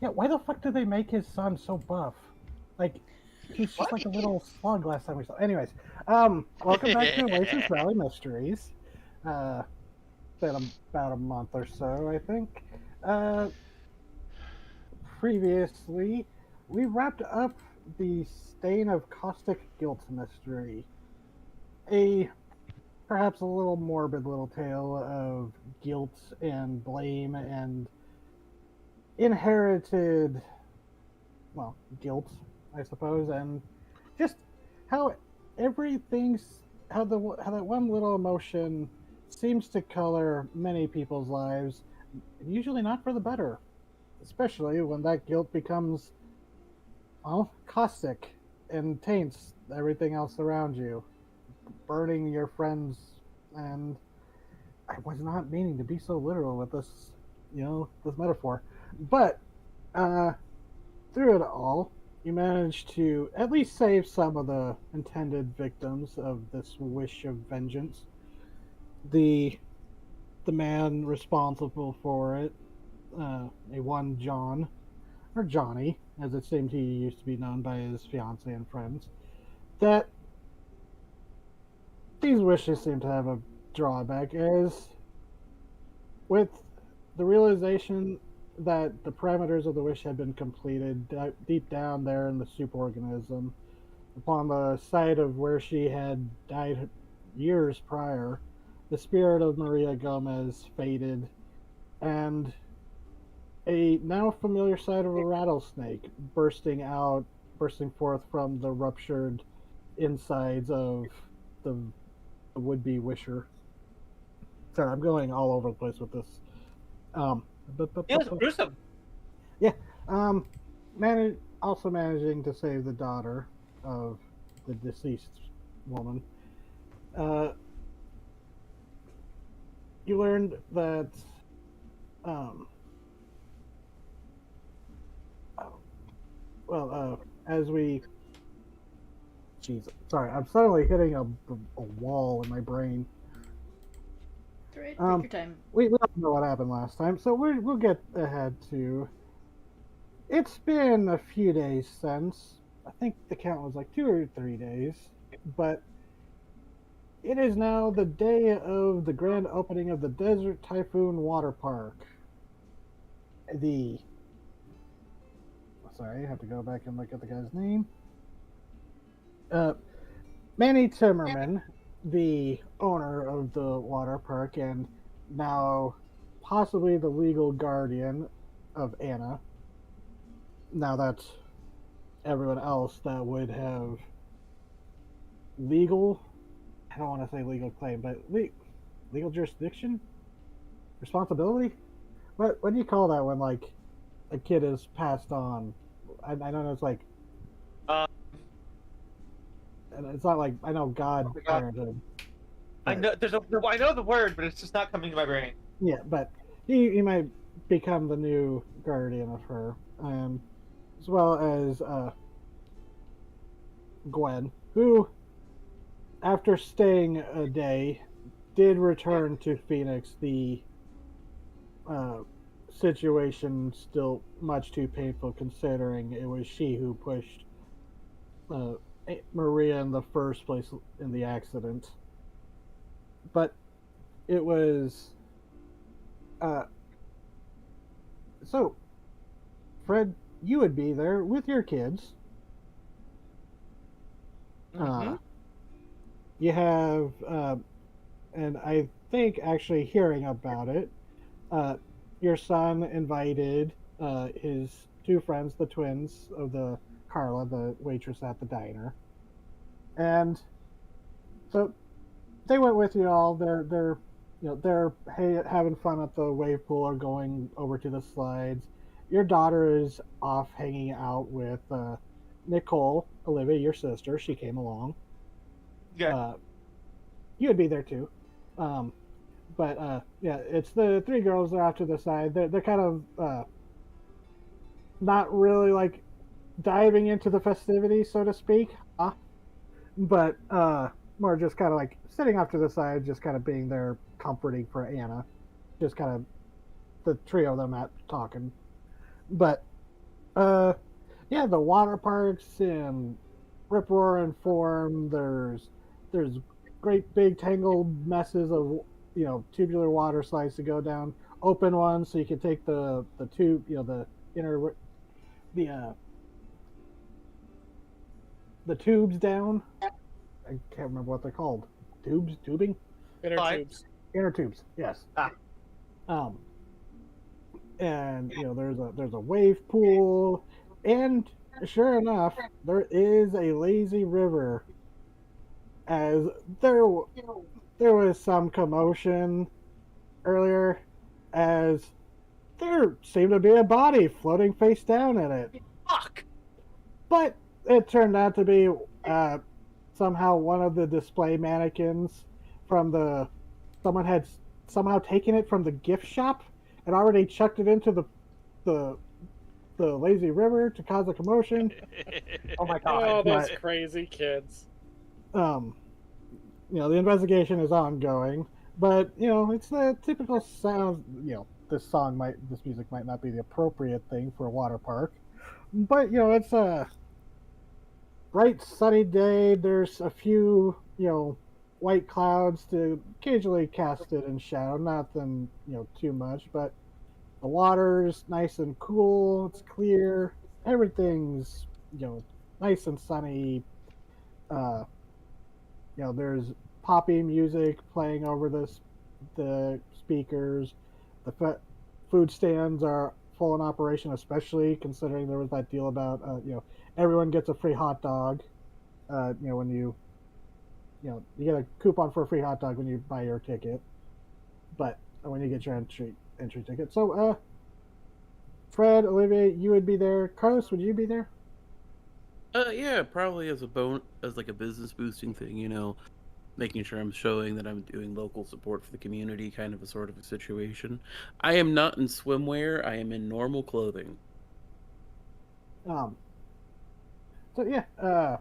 Yeah, why the fuck did they make his son so buff? Like, he's just What? like a little slug last time we saw. Anyways, welcome back to Oasis Valley Mysteries. Been about a month or so, I think. Uh, Previously, we wrapped up the Stain of Caustic Guilt mystery. A perhaps a little morbid little tale of guilt and blame and inherited, well, guilt, I suppose, and just how everything's how that one little emotion seems to color many people's lives, usually not for the better, especially when that guilt becomes, well, caustic and taints everything else around you, burning your friends. And I was not meaning to be so literal with this, this metaphor, but uh, through it all, you managed to at least save some of the intended victims of this wish of vengeance. The the man responsible for it, a one John, or Johnny, as it seemed he used to be known by his fiance and friends, that these wishes seem to have a drawback, as with the realization that the parameters of the wish had been completed deep down there in the superorganism, upon the site of where she had died years prior, the spirit of Maria Gomez faded, and a now familiar sight of a rattlesnake bursting forth from the ruptured insides of the, the would-be wisher. Sorry, I'm going all over the place with this. Um, Feels gruesome. yeah, also managing to save the daughter of the deceased woman. Uh, you learned that, um, well, as we, jeez, sorry, I'm suddenly hitting a wall in my brain. Great, take Um, your time. we don't know what happened last time, so we'll get ahead to. It's been a few days since. I think the count was like 2 or 3 days, but it is now the day of the grand opening of the Desert Typhoon Water Park. The Sorry, I have to go back and look at the guy's name. Uh, Manny Timmerman, the owner of the water park and now possibly the legal guardian of Anna. Now that's everyone else that would have legal, I don't want to say legal claim, but legal jurisdiction? Responsibility? What do you call that when, like, a kid is passed on? I don't know, it's like, Uh, and it's not like, I know God oh God. parenthood. I But know I know the word, but it's just not coming to my brain. yeah, but he might become the new guardian of her, as well as Gwen, who, after staying a day, did return to Phoenix. The uh, situation still much too painful, considering it was she who pushed uh, Maria in the first place in the accident. But it was uh, so Fred, you would be there with your kids. Mm-hmm. You have, and I think actually hearing about it, uh, your son invited his two friends, the twins of the Carla, the waitress at the diner, and so they went with you all. They're having fun at the wave pool or going over to the slides. Your daughter is off hanging out with Nicole, Olivia, your sister. She came along. Yeah. Uh, you would be there too. Um, but yeah, it's the three girls that are off to the side. They're kind of not really like diving into the festivities, so to speak, but more just kind of like sitting off to the side, just kind of being there comforting for Anna. Just kind of the trio of them at talking. But Uh, yeah, the water parks in rip roaring form. There's great big tangled messes of tubular water slides to go down. Open ones so you can take the tube, the inner the uh the tubes down. I can't remember what they're called. Tubing, Inner Fine. tubes. inner tubes. Yes. Ah. Um, and there's a wave pool, and sure enough, there is a lazy river. As there there was some commotion earlier, as there seemed to be a body floating face down in it, Fuck! but it turned out to be somehow one of the display mannequins from the someone had somehow taken it from the gift shop and already chucked it into the the lazy river to cause a commotion. Oh my Oh, god. those But- crazy kids. um the investigation is ongoing, but it's the typical sound. This music might not be the appropriate thing for a water park, but it's a bright sunny day. There's a few white clouds to occasionally cast it in shadow, nothing too much, but the water's nice and cool, it's clear, everything's nice and sunny. uh there's poppy music playing over the speakers. The food stands are full in operation, especially considering there was that deal about everyone gets a free hot dog. When you get a coupon for a free hot dog when you buy your ticket, but when you get your entry ticket. So, Fred, Olivia, you would be there. Carlos, would you be there? Yeah, probably as like a business boosting thing, making sure I'm showing that I'm doing local support for the community, kind of a sort of a situation. I am not in swimwear. I am in normal clothing. So yeah,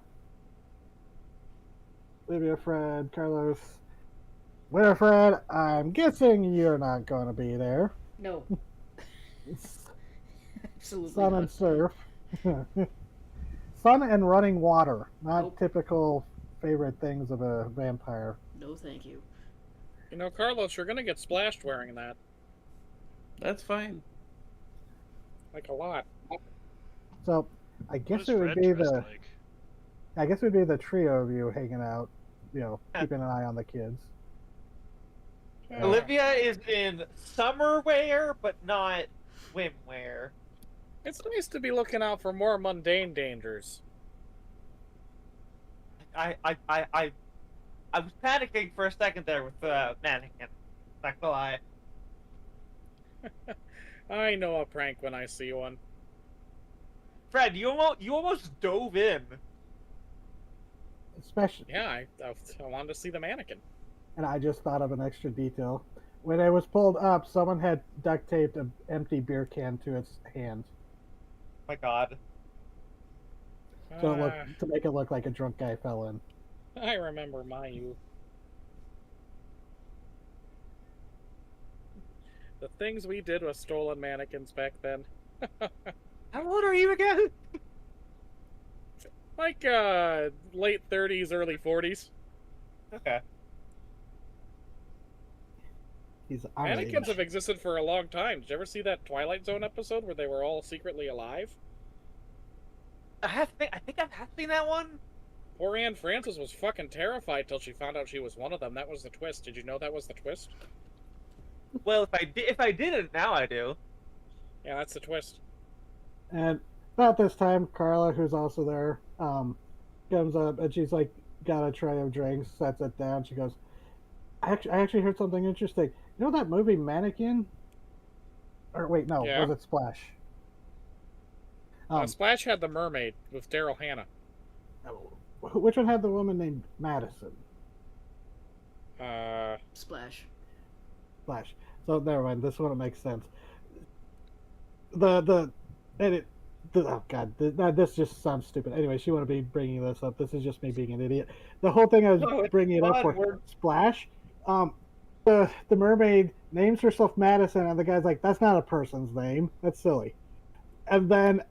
Olivia, Fred, Carlos, Winifred. I'm guessing you're not going to be there. No. Absolutely Sun not. and surf. Sun and running water. Not Nope. typical favorite things of a vampire. No, thank you. Carlos, you're gonna get splashed wearing that. That's fine. Like a lot. So I What guess is it would Fred be dressed the like? I guess it would be the trio of you hanging out, keeping an eye on the kids. Olivia is in summer wear, but not swimwear. It's nice to be looking out for more mundane dangers. I was panicking for a second there with mannequin. Not gonna lie. I know a prank when I see one. Fred, you almost dove in. Especially, Yeah, I wanted to see the mannequin. and I just thought of an extra detail. When it was pulled up, someone had duct taped an empty beer can to its hand, My god. so to make it look like a drunk guy fell in. I remember my youth. The things we did with stolen mannequins back then. How old are you again? Like, late 30s, early 40s. Okay. He's our Mannequins age. have existed for a long time. Did you ever see that Twilight Zone episode where they were all secretly alive? I think I have seen that one. Poor Anne Francis was fucking terrified till she found out she was one of them. That was the twist. Did you know that was the twist? Well, if I didn't, now I do. Yeah, that's the twist. And about this time, Carla, who's also there, comes up and she's like, got a tray of drinks, sets it down. She goes, I actually heard something interesting. You know that movie Mannequin? Or wait, no, Yeah. was it Splash? Splash had the mermaid with Daryl Hannah. Which one had the woman named Madison? Splash. Splash. So never mind. This one makes sense. Oh god, this just sounds stupid. Anyway, she wouldn't be bringing this up. This is just me being an idiot. The whole thing I was No, it's bringing it up fun. for We're- Splash. The mermaid names herself Madison, and the guy's like, "That's not a person's name. That's silly." And then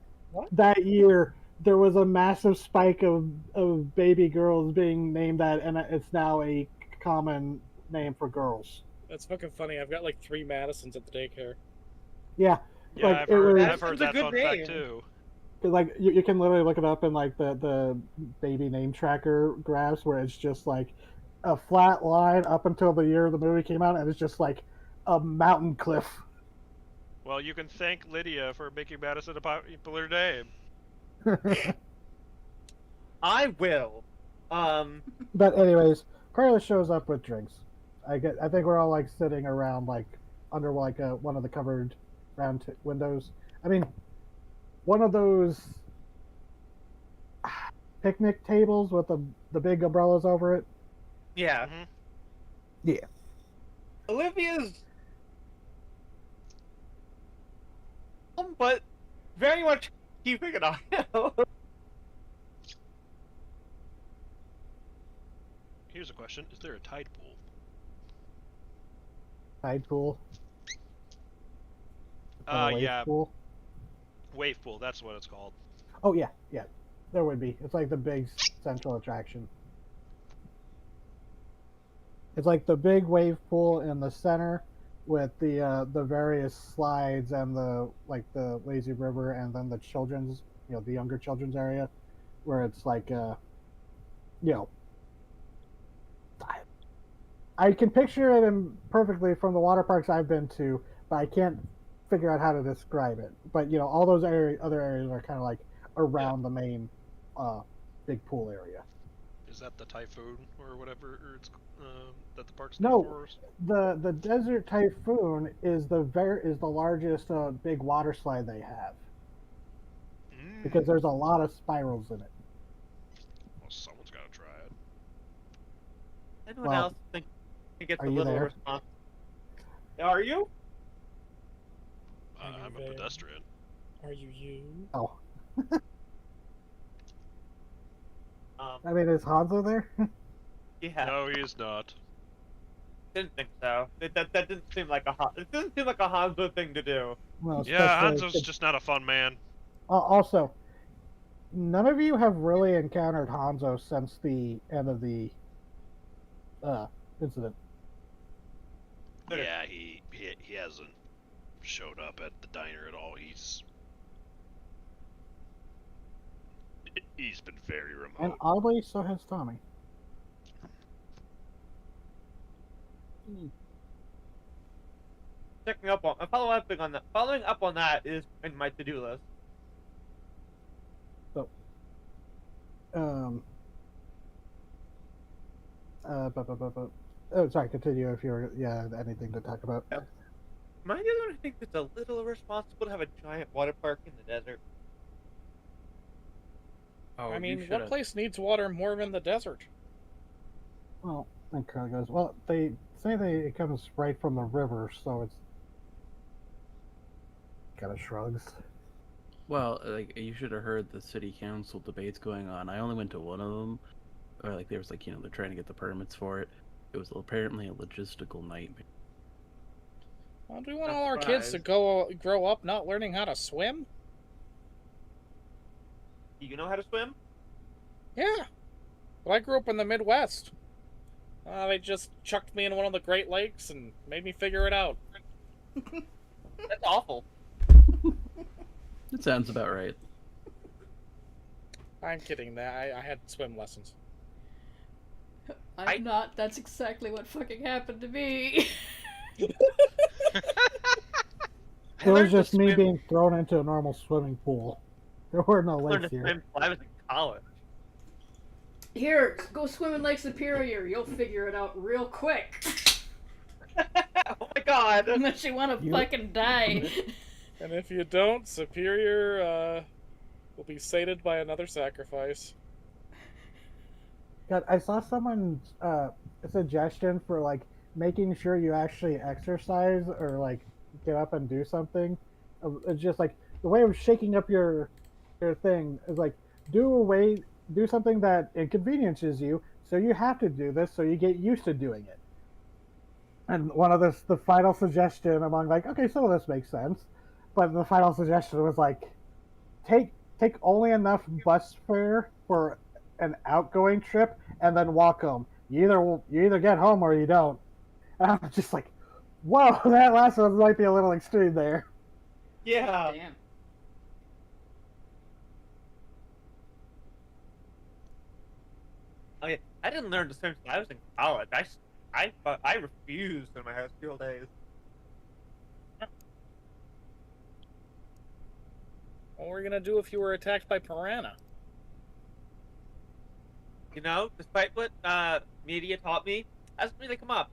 that year there was a massive spike of baby girls being named that, and it's now a common name for girls. That's fucking funny. I've got like 3 Madisons at the daycare. Yeah, Yeah, like I've it heard, was. I've heard That's a that good fun name. fact too. Like you can literally look it up in like the baby name tracker graphs where it's just like a flat line up until the year the movie came out, and it's just like a mountain cliff. Well, you can thank Lydia for making Madison a popular name. I will. But anyways, Carla shows up with drinks. I think we're all like sitting around like under like one of the covered round windows. I mean, one of those picnic tables with the big umbrellas over it. Yeah. Mhm. Yeah. Olivia's, but very much keeping an eye out. Here's a question: is there a tide pool? Tide pool. Wave Yeah, Pool. wave pool. That's what it's called. Oh yeah, yeah. There would be. It's like the big central attraction. It's like the big wave pool in the center with the various slides and the lazy river, and then the children's, the younger children's area where it's like you know I can picture it perfectly from the water parks I've been to, but I can't figure out how to describe it. But all those other areas are kind of like around the main big pool area. Is that the typhoon or whatever it's that the park's No. named for? The Desert Typhoon is the largest big water slide they have, because there's a lot of spirals in it. Well, someone's got to try it. Anyone Well, else think it's are a you little there? response? Are you? Are you I'm a there? pedestrian. Are you? Oh, Um, I mean, is Hanzo there? yeah. No, he's not. Didn't think so. That didn't seem like it didn't seem like a Hanzo thing to do. Well, Yeah, especially- Hanzo's just not a fun man. Also, none of you have really encountered Hanzo since the end of the incident. Okay. Yeah, he hasn't showed up at the diner at all. He's been very remote. And oddly, so has Tommy. Following up on that is in my to-do list. So, oh, sorry. Continue if you're anything to talk about. Yep. Am I the only one who thinks it's a little irresponsible to have a giant water park in the desert? Oh, I mean, you what should've- place needs water more than the desert? Well, and Carl goes, well, they say it comes right from the river, so it's kind of shrugs. Well, like you should have heard the city council debates going on. I only went to one of them, or like there was like they're trying to get the permits for it. It was apparently a logistical nightmare. Well, do we want Not all our kids to surprised. grow up not learning how to swim? You know how to swim? Yeah. But I grew up in the Midwest. They just chucked me in one of the Great Lakes and made me figure it out. That's awful. It sounds about right. I'm kidding. I had swim lessons. I'm not. That's exactly what fucking happened to me. It I was learned to just me swim- being thrown into a normal swimming pool. There were no I learned lakes to here. swim till I was in college. Here, go swim in Lake Superior. You'll figure it out real quick. Oh my god! Unless you want to You- fucking die. And if you don't, Superior will be sated by another sacrifice. God, I saw someone's suggestion for like making sure you actually exercise or like get up and do something. It's just like the way of shaking up your thing is like do something that inconveniences you, so you have to do this, so you get used to doing it. And one of the final suggestion among like, okay, some of this makes sense, but the final suggestion was like, take take only enough bus fare for an outgoing trip and then walk home. You either get home or you don't. And I'm just like, whoa, that last one might be a little extreme there. Yeah. Damn. I mean, I didn't learn to swim until I was in college. I refused in my high school days. What were you gonna do if you were attacked by piranha? You know, despite what media taught me, ask me to come up.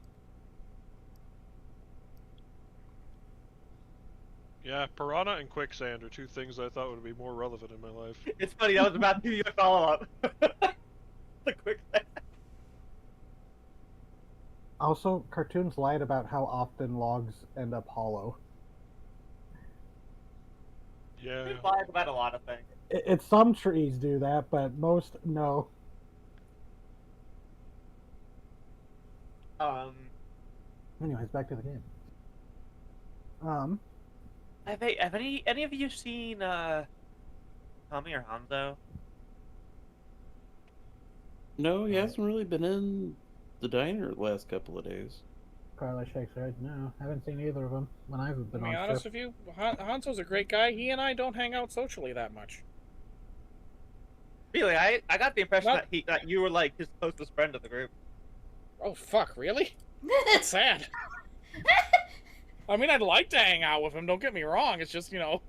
Yeah, piranha and quicksand are two things I thought would be more relevant in my life. It's funny, I was about to do your follow-up. The quick thing. Also, cartoons lied about how often logs end up hollow. Yeah. They lie about a lot of things. It's some trees do that, but most no. Anyways, back to the game. Have any of you seen Tommy or Hanzo? No, he hasn't really been in the diner the last couple of days. Carla shakes her head. No, haven't seen either of them when I've To been be on honest shift. with you, Hanzo's a great guy. He and I don't hang out socially that much. Really, I got the impression Not- that you were like his closest friend of the group. Oh fuck, really? That's sad. I mean, I'd like to hang out with him. Don't get me wrong. It's just kind of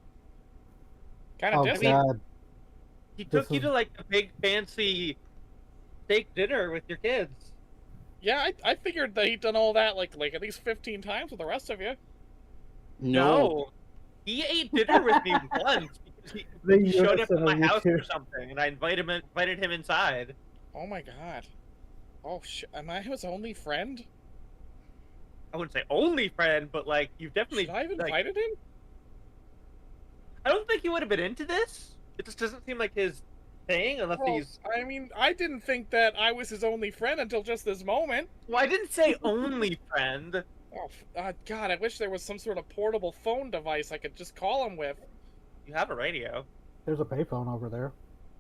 Oh distant. God, He This took you is- to like a big fancy steak dinner with your kids. Yeah, I figured that he'd done all that like at least 15 times with the rest of you. No, he ate dinner with me once because The he showed up unison at my of you house two. or something, and I invited him inside. Oh my god. Oh shit. Am I his only friend? I wouldn't say only friend, but like you've definitely. Should I have like, invited him? I don't think he would have been into this. It just doesn't seem like his thing, unless Well, he's. I mean, I didn't think that I was his only friend until just this moment. Well, I didn't say only friend. Oh, God, I wish there was some sort of portable phone device I could just call him with. You have a radio. there's a payphone over there.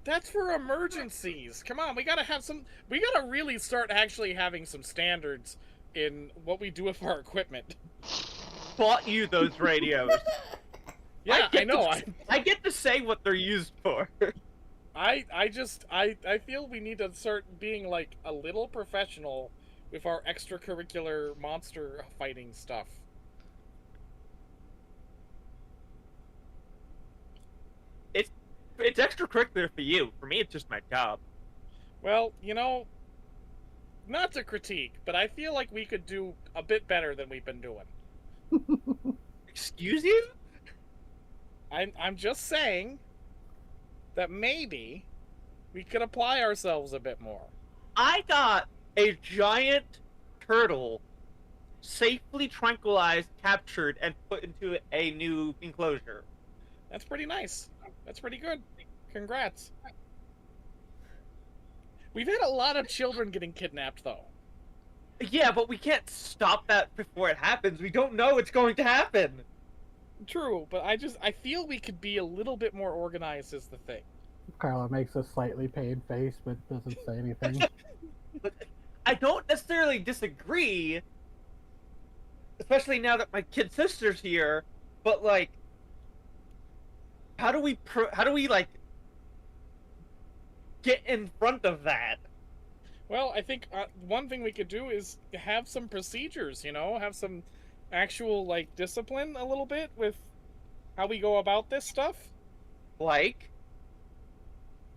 That's for emergencies. Come on, we gotta really start actually having some standards in what we do with our equipment. Bought you those radios. Yeah, I know. I get to say what they're used for. I feel we need to start being like a little professional with our extracurricular monster fighting stuff. It's extracurricular for you. For me, it's just my job. Well, not to critique, but I feel like we could do a bit better than we've been doing. Excuse you? I'm just saying that maybe we could apply ourselves a bit more. I got a giant turtle safely tranquilized, captured, and put into a new enclosure. That's pretty nice. That's pretty good. Congrats. We've had a lot of children getting kidnapped, though. Yeah, but we can't stop that before it happens. We don't know it's going to happen. True, but I feel we could be a little bit more organized is the thing. Carla makes a slightly pained face, but doesn't say anything. I don't necessarily disagree, especially now that my kid sister's here. But like, how do we like get in front of that? Well, I think one thing we could do is have some procedures, have some actual, like, discipline a little bit with how we go about this stuff. Like,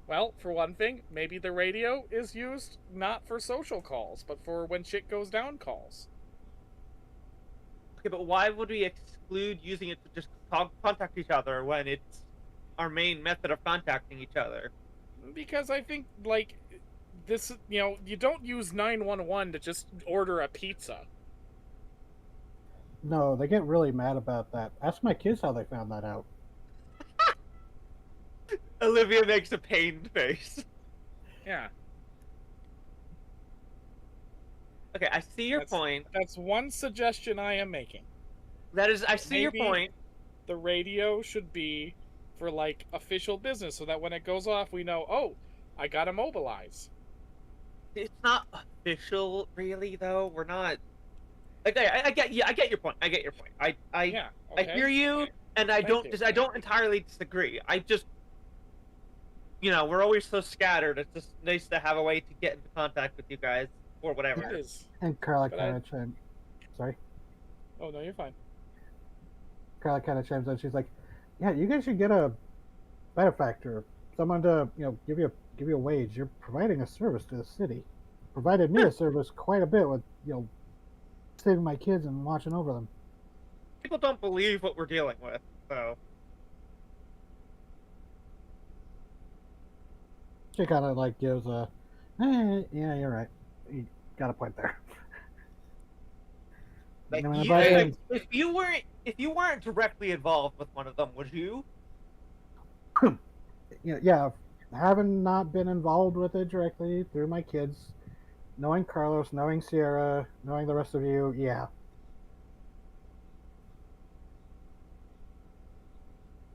Well, for one thing, maybe the radio is used not for social calls, but for when shit goes down calls. okay, but why would we exclude using it to just contact each other when it's our main method of contacting each other? Because I think, like, this, you don't use 911 to just order a pizza. No, they get really mad about that. Ask my kids how they found that out. Olivia makes a pained face. Yeah. Okay, I see your point. That's one suggestion I am making. That is, I see your Maybe- point. The radio should be for like official business, so that when it goes off, we know, oh, I gotta mobilize. It's not official, really, though. We're not. Okay, I get. Yeah, I get your point. I get your point. Yeah, I okay. hear you, and I Thank you. I don't entirely disagree. I just, we're always so scattered. It's just nice to have a way to get into contact with you guys or whatever. It is. And Carla But kind of chimed. Sorry, Oh no, you're fine. Carla kind of chimes in. She's like, "Yeah, you guys should get a benefactor, someone to give you a wage. You're providing a service to the city. Provided me a service quite a bit with saving my kids and watching over them." People don't believe what we're dealing with, so. She kind of like gives a, yeah, you're right. You got a point there. Like, I mean, you, but like, if you weren't directly involved with one of them, would you? yeah, having not been involved with it directly through my kids, knowing Carlos, knowing Sierra, knowing the rest of you, yeah.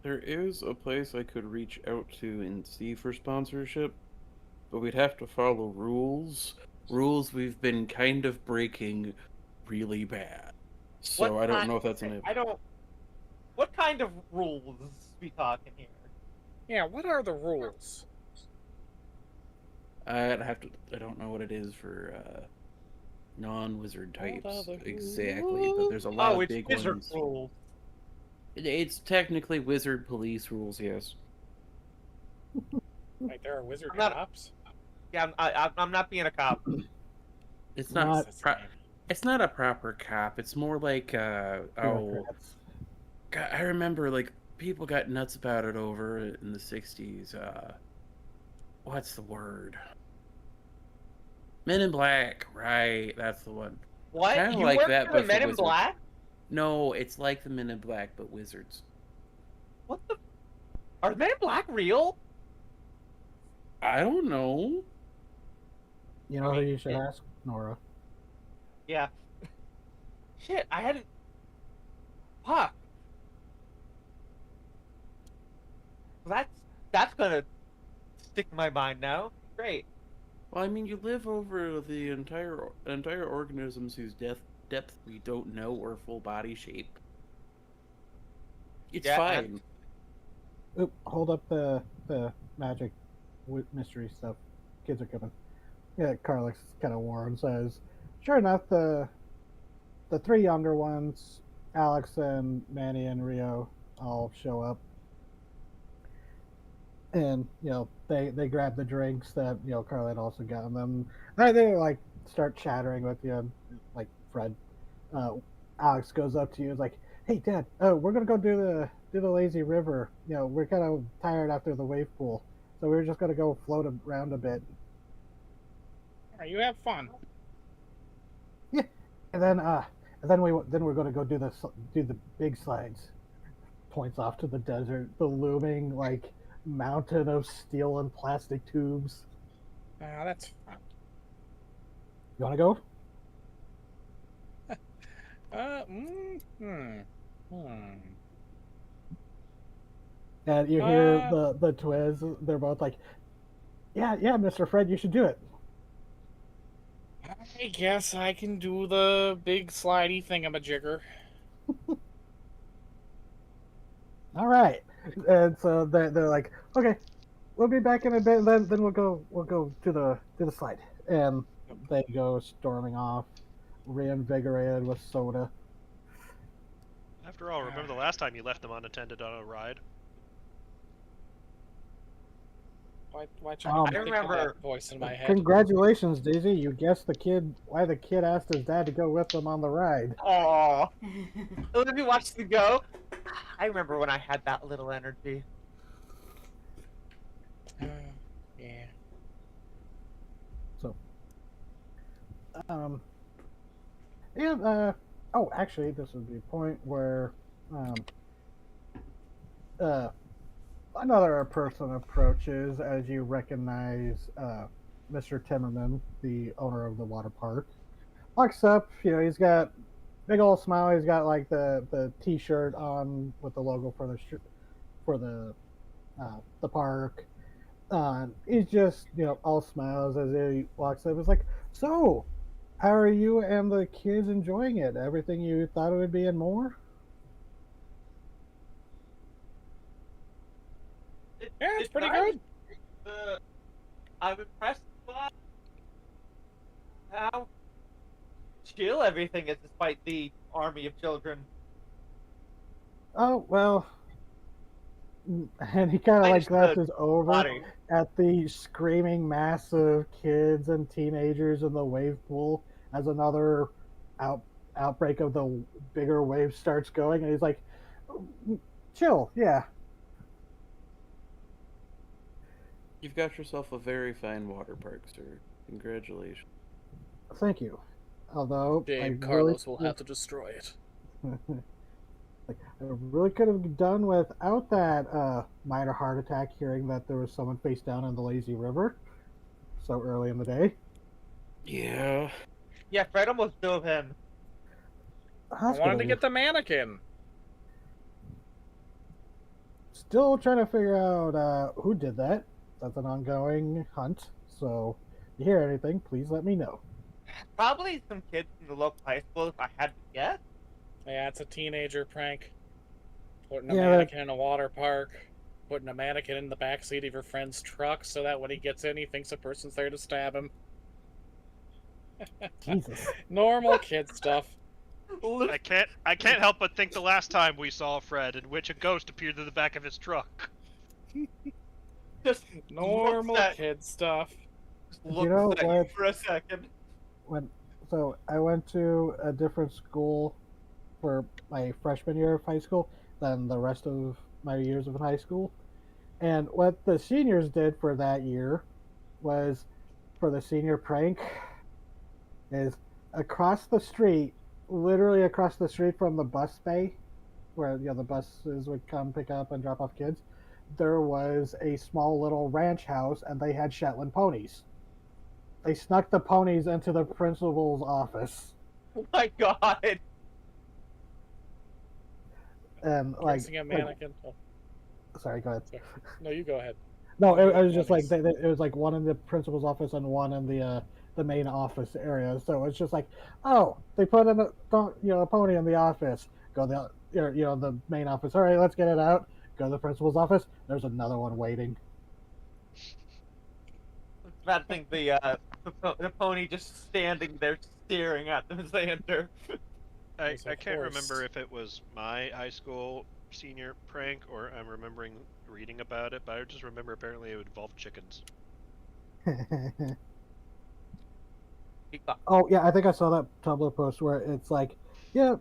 There is a place I could reach out to and see for sponsorship, but we'd have to follow rules. Rules we've been kind of breaking really bad. So I don't know if that's an. What kind of rules we talking here? Yeah, what are the rules? I'd have to. I don't know what it is for non-wizard types exactly, but there's a lot of big wizard ones. rules. It's technically wizard police rules, yes. Like there are wizard I'm not- cops? Yeah, I'm not being a cop. It's not. That's It's not a proper cop. It's more like Bureaucrats. God, I remember like people got nuts about it over in the '60s. What's the word? Men in Black, right? That's the one. What? Kinda You like work that, for but the for Men in wizards. Black? No, it's like the Men in Black, but wizards. What the? Are the Men in Black real? I don't know. You know who you should ask? Nora. Yeah. Shit, I hadn't. Fuck. That's gonna stick in my mind now. Great. Well, I mean, you live over the entire organisms whose depth we don't know or full body shape. It's Yeah, fine. Oop, hold up the magic mystery stuff. Kids are coming. Yeah, Carlix kind of warns, says, sure enough, the three younger ones, Alex and Manny and Rio, all show up. And, they grab the drinks that, Carla had also gotten them. They like start chattering with you, like Fred. Alex goes up to you and is like, hey, Dad, we're going to go do the lazy river. We're kind of tired after the wave pool. So we're just going to go float around a bit. You have fun. Yeah, and then we're going to go do the big slides. Points off to the desert, the looming like mountain of steel and plastic tubes. That's fun. You want to go? And you hear the twins. They're both like, yeah, Mr. Fred, you should do it. I guess I can do the big slidey thingamajigger. All right. And so they're like, okay, we'll be back in a bit. Then we'll go to the slide. And they go storming off, reinvigorated with soda. After all, remember the last time you left them unattended on a ride? Why try to I think remember- of that voice in my head? Congratulations, Daisy. You guessed why the kid asked his dad to go with them on the ride. Aww. Let me watch the go. I remember when I had that little energy. Yeah. So, oh, actually, this would be a point where, another person approaches as you recognize, Mr. Timmerman, the owner of the water park. Walks up, he's got big old smile. He's got like the T-shirt on with the logo for the the park. He's just, all smiles as he walks up. It's like, so, how are you and the kids enjoying it? Everything you thought it would be and more? Yeah, it's pretty nice. good. I'm impressed by how chill everything is despite the army of children. Oh, well, and he kind of like Minus the glances over body. at the screaming mass of kids and teenagers in the wave pool as another out, outbreak of the bigger wave starts going, and he's like, chill, yeah. You've got yourself a very fine water park, sir. Congratulations. Thank you. Although Shame I Carlos will have to destroy it. like, I really could have done without that minor heart attack hearing that there was someone face down in the lazy river so early in the day. Yeah. Yeah, Fred almost drove him. I wanted to get the mannequin. Still trying to figure out who did that. That's an ongoing hunt. So, if you hear anything, please let me know. Probably some kids from the local high school, if I had to guess. Yeah, it's a teenager prank. Putting a Yeah, mannequin in a water park. Putting a mannequin in the backseat of your friend's truck so that when he gets in, he thinks a person's there to stab him. Jesus. Normal kid stuff. I can't help but think the last time we saw Fred, in which a ghost appeared in the back of his truck. Just Normal looks at- kid stuff. just looks know at you what? for a second. So I went to a different school for my freshman year of high school than the rest of my years of high school. And what the seniors did for that year was, for the senior prank, is across the street, literally across the street from the bus bay, where the buses would come pick up and drop off kids, there was a small little ranch house, and they had Shetland ponies. They snuck the ponies into the principal's office, Oh my god. and Dressing a mannequin. Oh, sorry, go ahead. sorry. No, you go ahead. No, Oh, it was just like ponies. it was like one in the principal's office and one in the main office area. So it's just like, oh, they put in a pony in the office. Go the main office. All right, let's get it out. Go to the principal's office. There's another one waiting. Bad thing, the pony just standing there staring at them as they enter. I There's a can't horse. remember if it was my high school senior prank or I'm remembering reading about it, but I just remember apparently it involved chickens. Oh yeah, I think I saw that Tumblr post where it's like, yeah,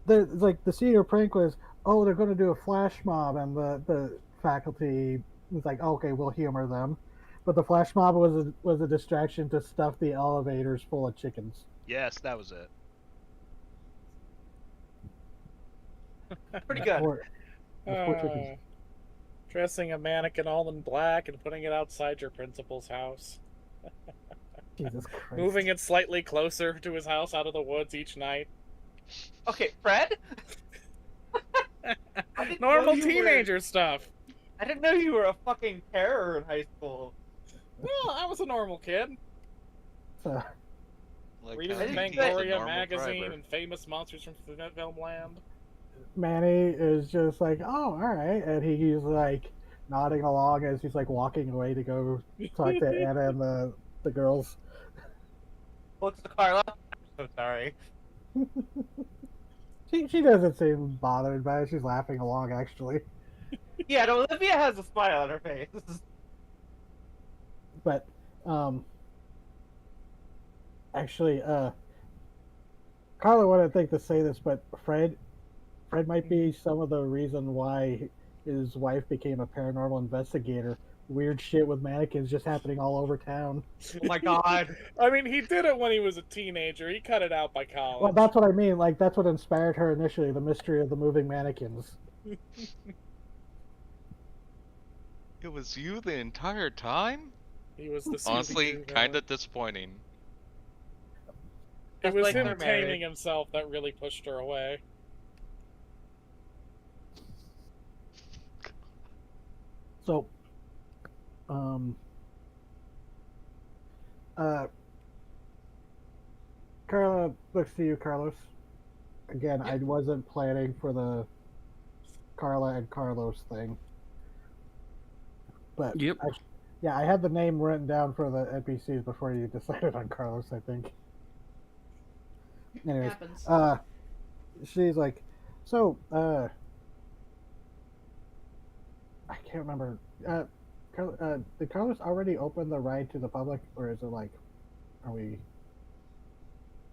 it's like the senior prank was, oh, they're going to do a flash mob, and the faculty was like, oh, okay, we'll humor them, but the flash mob was a distraction to stuff the elevators full of chickens. Yes, that was it. Pretty good. Poor chickens. Dressing a mannequin all in black and putting it outside your principal's house. Jesus Christ. Moving it slightly closer to his house out of the woods each night. Okay, Fred? I didn't know Normal you were- teenager stuff. I didn't know you were a fucking terror in high school. Well, I was a normal kid. So, Like Reading how I he didn't is a Fangoria normal magazine driver. and famous monsters from Filmland. Manny is just like, oh, all right, and he's like nodding along as he's like walking away to go talk to Anna and the girls. Looks to Carla. I'm so sorry. She doesn't seem bothered by it. She's laughing along, actually. Yeah, no, Olivia has a smile on her face. But actually, Carla wouldn't think to say this, but Fred might be some of the reason why his wife became a paranormal investigator. Weird shit with mannequins just happening all over town. Oh my god. I mean, he did it when he was a teenager. He cut it out by college. Well, that's what I mean. Like, that's what inspired her initially, the mystery of the moving mannequins. It was you the entire time? He was the Honestly, Scooby-Doo kind villain. of disappointing. It Just was like him they're married. taming himself that really pushed her away. So Um. Uh. Carla looks to you, Carlos. Again, I Yep. wasn't planning for the Carla and Carlos thing, but Yep. yeah, I had the name written down for the NPCs before you decided on Carlos, I think. Anyways, Happens. she's like, so, I can't remember. Did Carlos already open the ride to the public, or is it like, are we?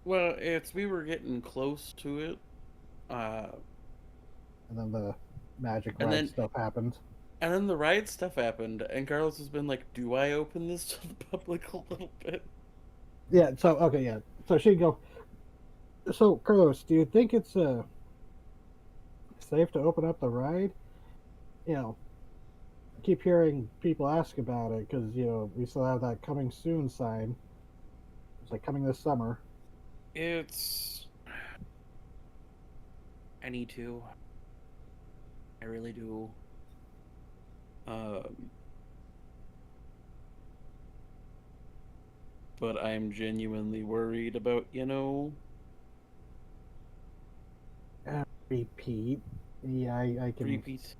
Well, we were getting close to it, And then the magic and ride then stuff happened. the ride stuff happened, and Carlos has been like, "Do I open this to the public a little bit?" Yeah. So okay, yeah. So she'd go. So Carlos, do you think it's safe to open up the ride? You know, I keep hearing people ask about it because we still have that coming soon sign. It's like coming this summer. It's. I need to. I really do. Um, but I'm genuinely worried about, Repeat. Yeah, I can repeats.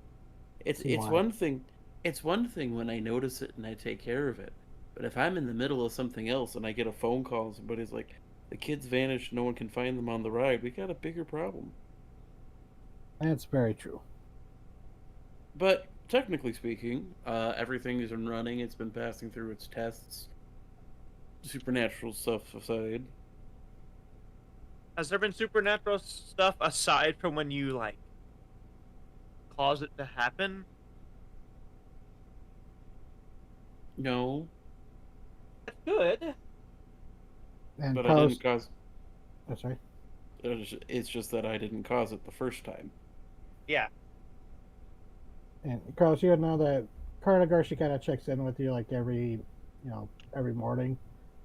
It's see it's why. one thing. It's one thing when I notice it and I take care of it. But if I'm in the middle of something else and I get a phone call and somebody's like, "The kids vanished, no one can find them on the ride," we got a bigger problem. That's very true. But technically speaking, everything has been running. It's been passing through its tests. Supernatural stuff aside. Has there been supernatural stuff aside from when you like cause it to happen? No, That's good. And but I Carlos, didn't cause. oh, sorry. It's just that I didn't cause it the first time. Yeah. And Carlos, you know that Carnagar, she kind of checks in with you like every morning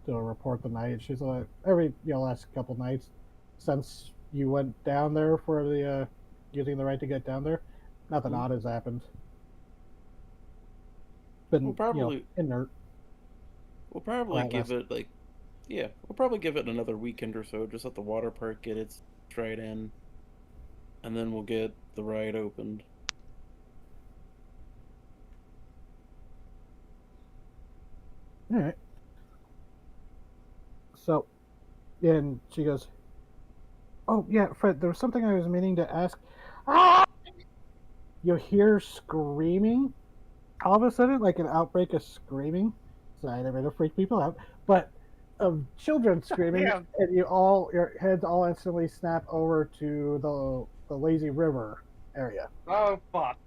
to report the night. She's like every last couple nights since you went down there for the using the right to get down there. Nothing Mhm. odd has happened. We'll Been probably inert, we'll probably quiet give last. it like yeah, we'll probably give it another weekend or so. Just let the water park get its stride in, and then we'll get the ride opened. All right. So, and she goes, "Oh yeah, Fred, there was something I was meaning to ask." Ah! You hear screaming all of a sudden, like an outbreak of screaming. Sorry, I didn't mean to freak people out, but of children screaming, Damn. and your heads all instantly snap over to the lazy river area. Oh fuck.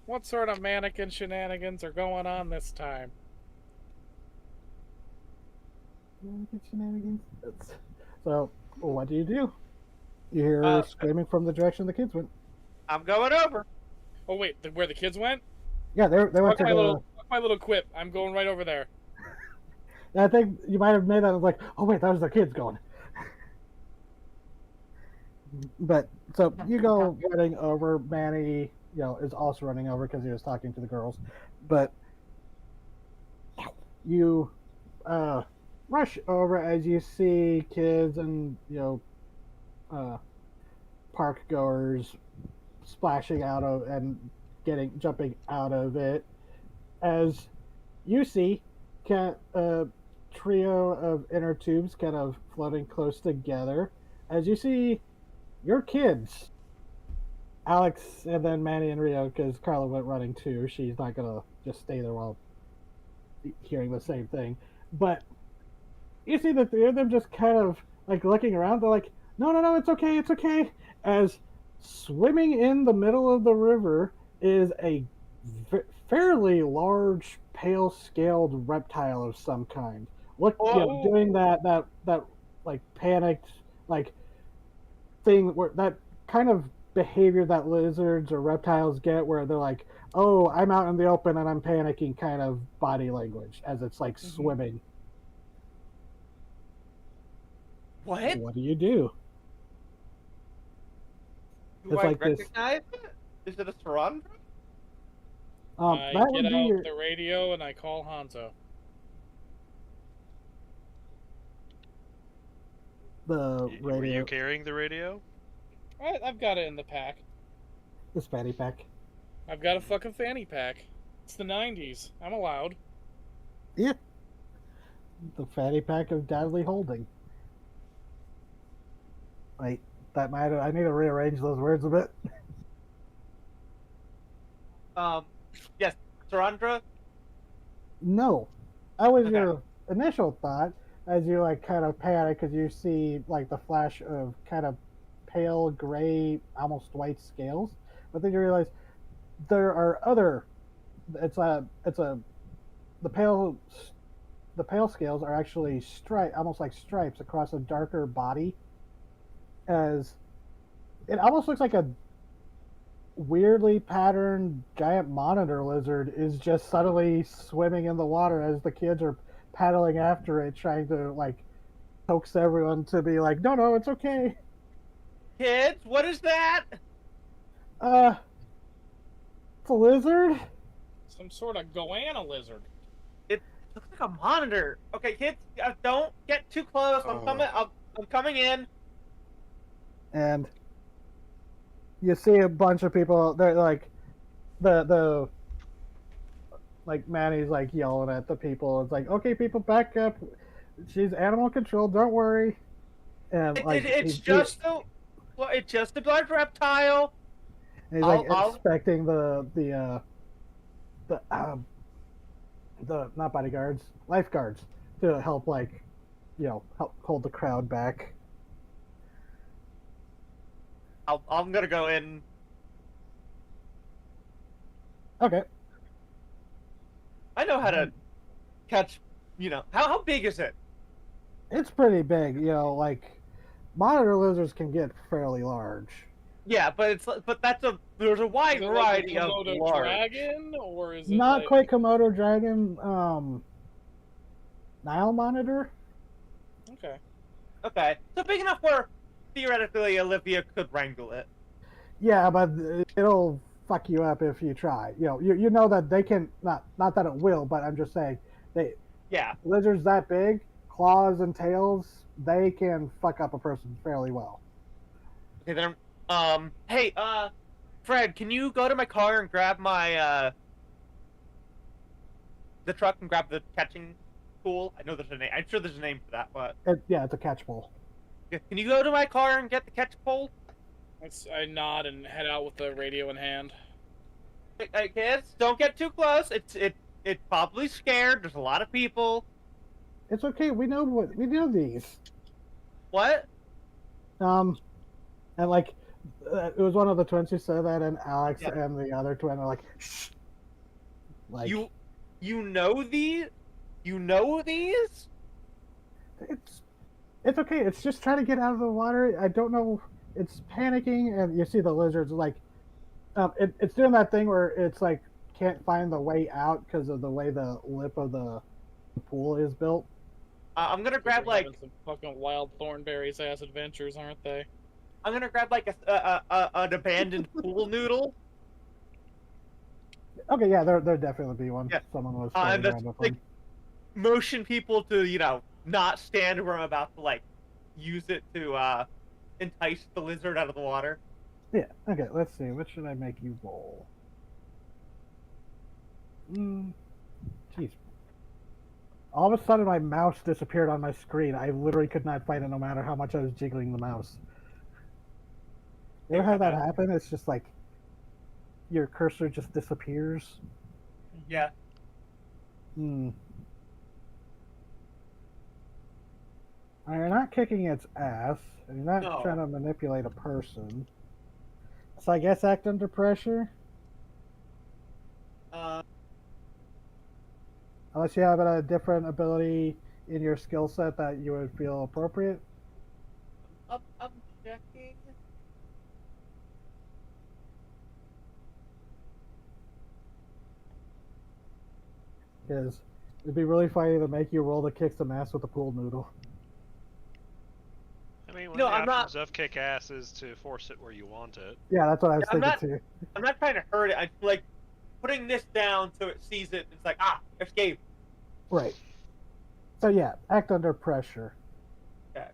What sort of mannequin shenanigans are going on this time? Shenanigans. So, what do? You hear Uh, screaming from the direction the kids went. I'm going over. Oh wait, where the kids went? Yeah, they went Fuck to my the. little, fuck my little quip. I'm going right over there. I think you might have made that like, oh wait, that was the kids going. But so you go running over. Manny, is also running over because he was talking to the girls. But you rush over as you see kids and park goers splashing out of and jumping out of it. As you see, a trio of inner tubes kind of floating close together. As you see your kids, Alex, and then Manny and Rio, because Carla went running too. She's not gonna just stay there while hearing the same thing. But you see the three of them just kind of like looking around. They're like, "No, no, no, it's okay, it's okay." As swimming in the middle of the river is a fairly large, pale-scaled reptile of some kind. Look, Oh, doing that like panicked like thing where that kind of behavior that lizards or reptiles get where they're like, oh, I'm out in the open and I'm panicking kind of body language as it's like swimming. what? What do you do? Do It's I like this. recognize it? Is it a Sarandra? I That get would be out your the radio and I call Hanzo. the Were you radio, carrying the radio? I've got it in the pack. the fatty pack. I've got a fucking fanny pack. It's the 90s. I'm allowed. Yeah, the fatty pack of Dadley Holding. Wait, that might. I need to rearrange those words a bit. Yes, Sarandra. No, that was Okay. your initial thought as you like kind of panic because you see like the flash of kind of pale gray, almost white scales, but then you realize there are other. It's a the pale the pale scales are actually almost like stripes across a darker body. As it almost looks like a weirdly patterned giant monitor lizard is just suddenly swimming in the water as the kids are paddling after it, trying to like coax everyone to be like, no, no, it's okay. Kids, what is that? It's a lizard. Some sort of goanna lizard. It looks like a monitor. Okay, kids, don't get too close. I'm coming. I'm coming in. And you see a bunch of people. They're like, the like Manny's like yelling at the people. It's like, okay, people, back up. She's animal control. Don't worry. And like, It's just the blood reptile. he's like I'll- expecting the not bodyguards, lifeguards to help help hold the crowd back. I'm gonna go in. Okay. I know how to catch. How big is it? It's pretty big, like monitor lizards can get fairly large. Yeah, but there's a wide Is it variety like a of Komodo large. dragon, or is it Not like... quite Komodo dragon, Nile monitor. Okay. Okay, so big enough where theoretically Olivia could wrangle it. Yeah, but it'll fuck you up if you try. You know that they can not that it will, but I'm just saying Yeah. lizards that big, claws and tails, they can fuck up a person fairly well. Okay, then. Hey, Fred, can you go to my car and grab my the truck and grab the catching pool? I know there's a name. I'm sure there's a name for that, but It's a catch pole. can you go to my car and get the catch pole? I nod and head out with the radio in hand. Hey, kids, don't get too close. It's probably scared. There's a lot of people. It's okay. We know these. What? And like, it was one of the twins who said that, and Alex Yeah. and the other twin are like, shh. Like, You know these? You know these? it's okay. It's just trying to get out of the water. I don't know. It's panicking, and you see the lizards like, it's doing that thing where it's like can't find the way out because of the way the lip of the pool is built. I'm gonna grab They're like having some fucking wild thornberries ass adventures, aren't they? I'm gonna grab like an abandoned pool noodle. Okay, yeah, there definitely be one. Yeah. Someone was And floating that's around with like one. motion people to not stand where I'm about to like use it to entice the lizard out of the water. Yeah. Okay. Let's see. What should I make you roll? Jeez. All of a sudden, my mouse disappeared on my screen. I literally could not find it, no matter how much I was jiggling the mouse. You ever had that happen? It's just like your cursor just disappears. Yeah. Hmm. You're not kicking its ass. And you're not No. trying to manipulate a person. So I guess act under pressure. Unless you have a different ability in your skill set that you would feel appropriate. I'm checking. Because it'd be really funny to make you roll to kick some ass with a pool noodle. I mean, one No, of the I'm not- options of kick ass is to force it where you want it. Yeah, that's what I was I'm thinking too. I'm not trying to hurt it. I like putting this down so it sees it. It's like, escape. Right. So yeah, act under pressure. Okay.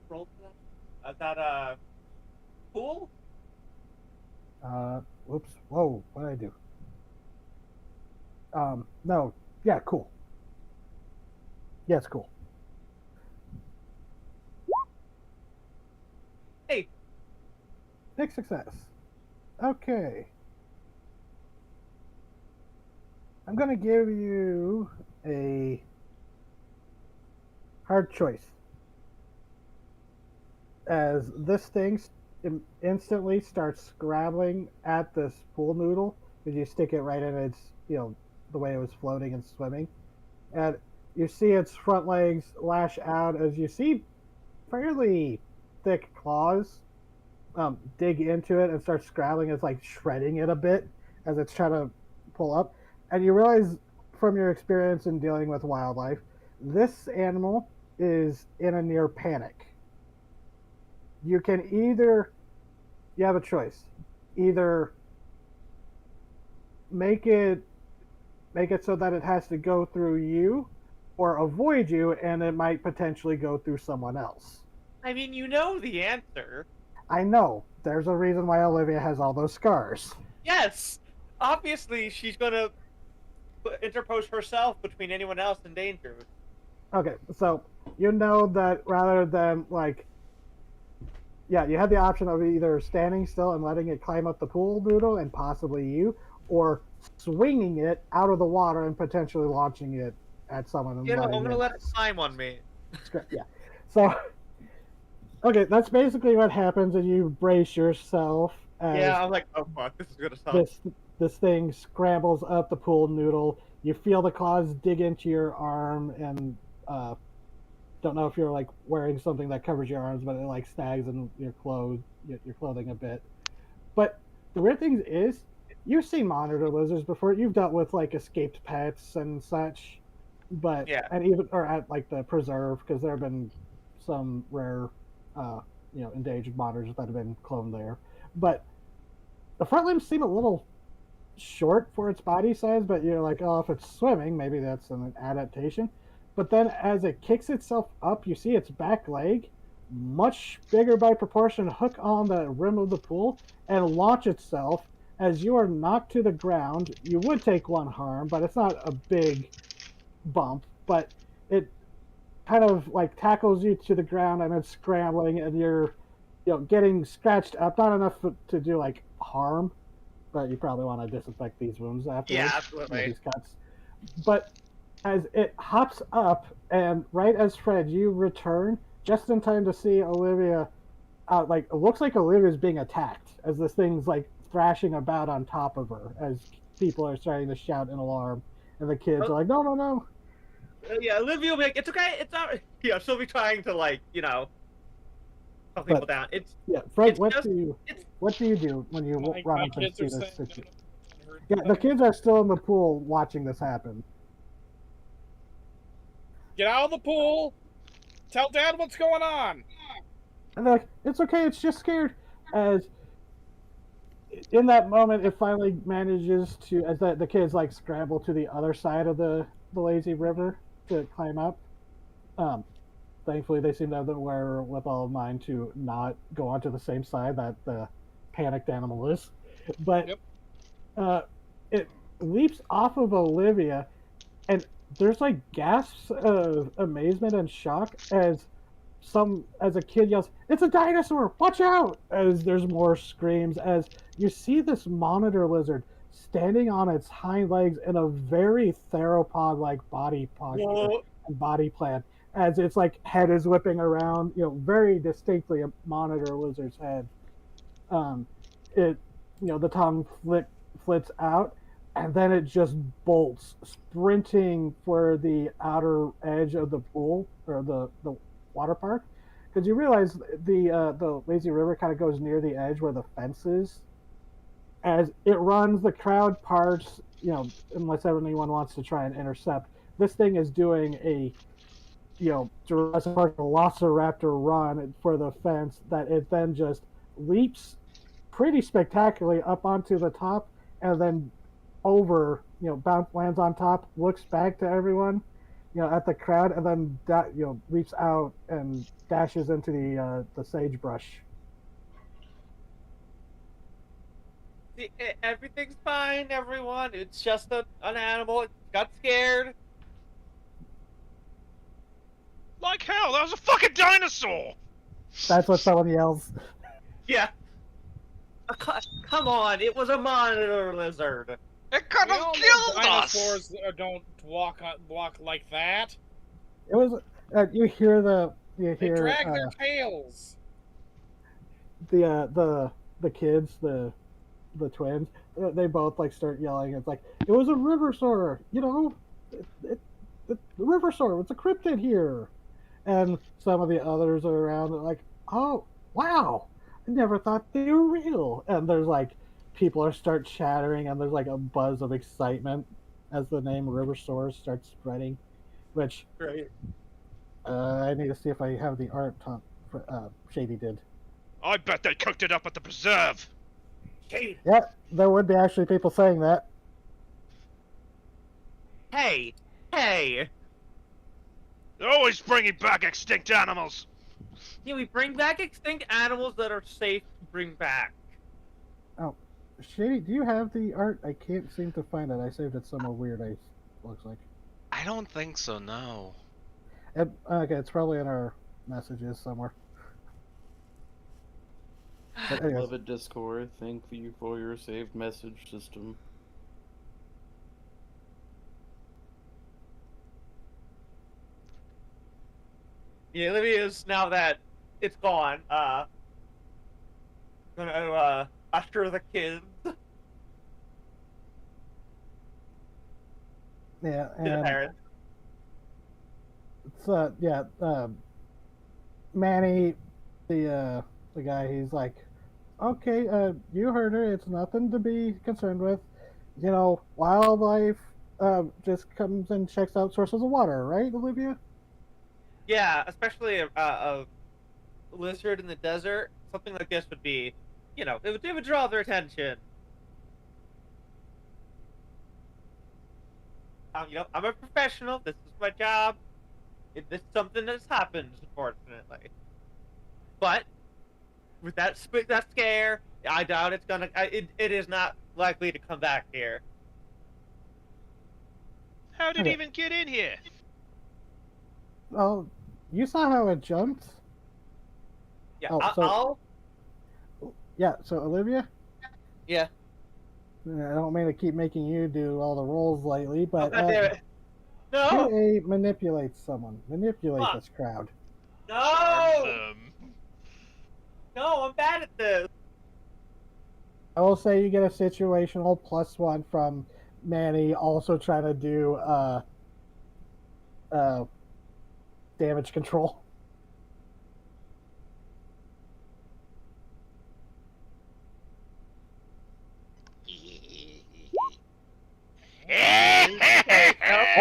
Roll for that. That pool. Whoops. Whoa, what did I do? No. Yeah, cool. Yeah, it's cool. Hey. Big success. Okay. I'm going to give you a hard choice. As this thing instantly starts scrabbling at this pool noodle, because you stick it right in its, the way it was floating and swimming. And you see its front legs lash out as you see fairly thick claws dig into it and start scrabbling. It's like shredding it a bit as it's trying to pull up. And you realize from your experience in dealing with wildlife, this animal is in a near panic. You have a choice. Either make it so that it has to go through you, or avoid you, and it might potentially go through someone else. I mean, you know the answer. I know. There's a reason why Olivia has all those scars. Yes! Obviously, she's gonna interpose herself between anyone else in danger. Okay, so you know that rather than, you have the option of either standing still and letting it climb up the pool noodle and possibly you, or swinging it out of the water and potentially launching it at someone. And I'm gonna let it climb on me. Yeah. So, okay, that's basically what happens, and you brace yourself. Yeah, I'm like, oh fuck, this is gonna suck. This thing scrambles up the pool noodle. You feel the claws dig into your arm, and don't know if you're wearing something that covers your arms, but it snags in your clothing a bit. But the weird thing is, you've seen monitor lizards before. You've dealt with escaped pets and such, but yeah, and even or at the preserve, because there have been some rare, endangered monitors that have been cloned there. But the front limbs seem a little short for its body size, but you're like, oh, if it's swimming, maybe that's an adaptation. But then as it kicks itself up, you see its back leg, much bigger by proportion, hook on the rim of the pool and launch itself. As you are knocked to the ground, you would take one harm, but it's not a big bump. But it kind of tackles you to the ground, and it's scrambling, and you're getting scratched up. Not enough to do harm, but you probably want to disinfect these wounds after. Yeah, absolutely. These cuts. But as it hops up, and right as Fred, you return just in time to see Olivia. It looks like Olivia's being attacked as this thing's thrashing about on top of her. As people are starting to shout in alarm, and the kids are like, "No, no, no!" Yeah, Olivia will be like, "It's okay, it's not." Yeah, she'll be trying to calm people down. Fred, what do you do when you run up and see this situation? Yeah, the kids are still in the pool watching this happen. Get out of the pool! Tell Dad what's going on! And they're like, it's okay, it's just scared. As in that moment, it finally manages to, as the kids scramble to the other side of the lazy river to climb up. Thankfully, they seem to have the wherewithal of mind to not go onto the same side that the panicked animal is. But it leaps off of Olivia, and there's gasps of amazement and shock as a kid yells, "It's a dinosaur! Watch out!" As there's more screams, as you see this monitor lizard standing on its hind legs in a very theropod-like body posture and body plan, as its head is whipping around, very distinctly a monitor lizard's head. The tongue flits out, and then it just bolts, sprinting for the outer edge of the pool or the water park, because you realize the lazy river kind of goes near the edge where the fence is. As it runs, the crowd parts, unless anyone wants to try and intercept. This thing is doing a Jurassic Park velociraptor run for the fence that it then just leaps pretty spectacularly up onto the top, and then over, lands on top, looks back to everyone, at the crowd, and then leaps out and dashes into the sagebrush. Everything's fine, everyone. It's just an animal. It got scared. Like hell, that was a fucking dinosaur! That's what someone yells. Yeah. Come on, it was a monitor lizard. It could We have all know killed us! dinosaurs don't walk like that. It was. You hear They drag their tails. the kids, the twins. They both like start yelling. It's like it was a riversaur. The riversaur. It's a cryptid here. And some of the others are around like, oh wow, I never thought they were real. And there's like people start chattering, and there's like a buzz of excitement as the name Riversaur starts spreading. Which Right. I need to see if I have the art Shady did. I bet they cooked it up at the preserve! Hey, Yeah, there would be actually people saying that. hey. They're always bringing back extinct animals! Yeah, we bring back extinct animals that are safe to bring back. Oh, Shady, do you have the art? I can't seem to find it. I saved it somewhere weird. Looks like. I don't think so, no. Okay, it's probably in our messages somewhere. But anyways, Beloved Discord, thank you for your saved message system. Yeah, Olivia's, now that it's gone, gonna usher the kids to yeah, the and parents. it's Manny, the guy, he's like, okay, you heard her. It's nothing to be concerned with. Wildlife just comes and checks out sources of water, right, Olivia? Yeah, especially a lizard in the desert. Something like this would be, it would draw their attention. I'm a professional. This is my job. This is something that's happened, unfortunately. But with that scare, I doubt it's gonna. It is not likely to come back here. How did Okay. it even get in here? Oh, you saw how it jumped? Yeah, Oh, Yeah, so Olivia? Yeah. I don't mean to keep making you do all the roles lately, but God damn it. No! QA manipulates someone. Manipulate Fuck. this crowd. Charm No! them. No, I'm bad at this. I will say you get a situational +1 from Manny also trying to do damage control.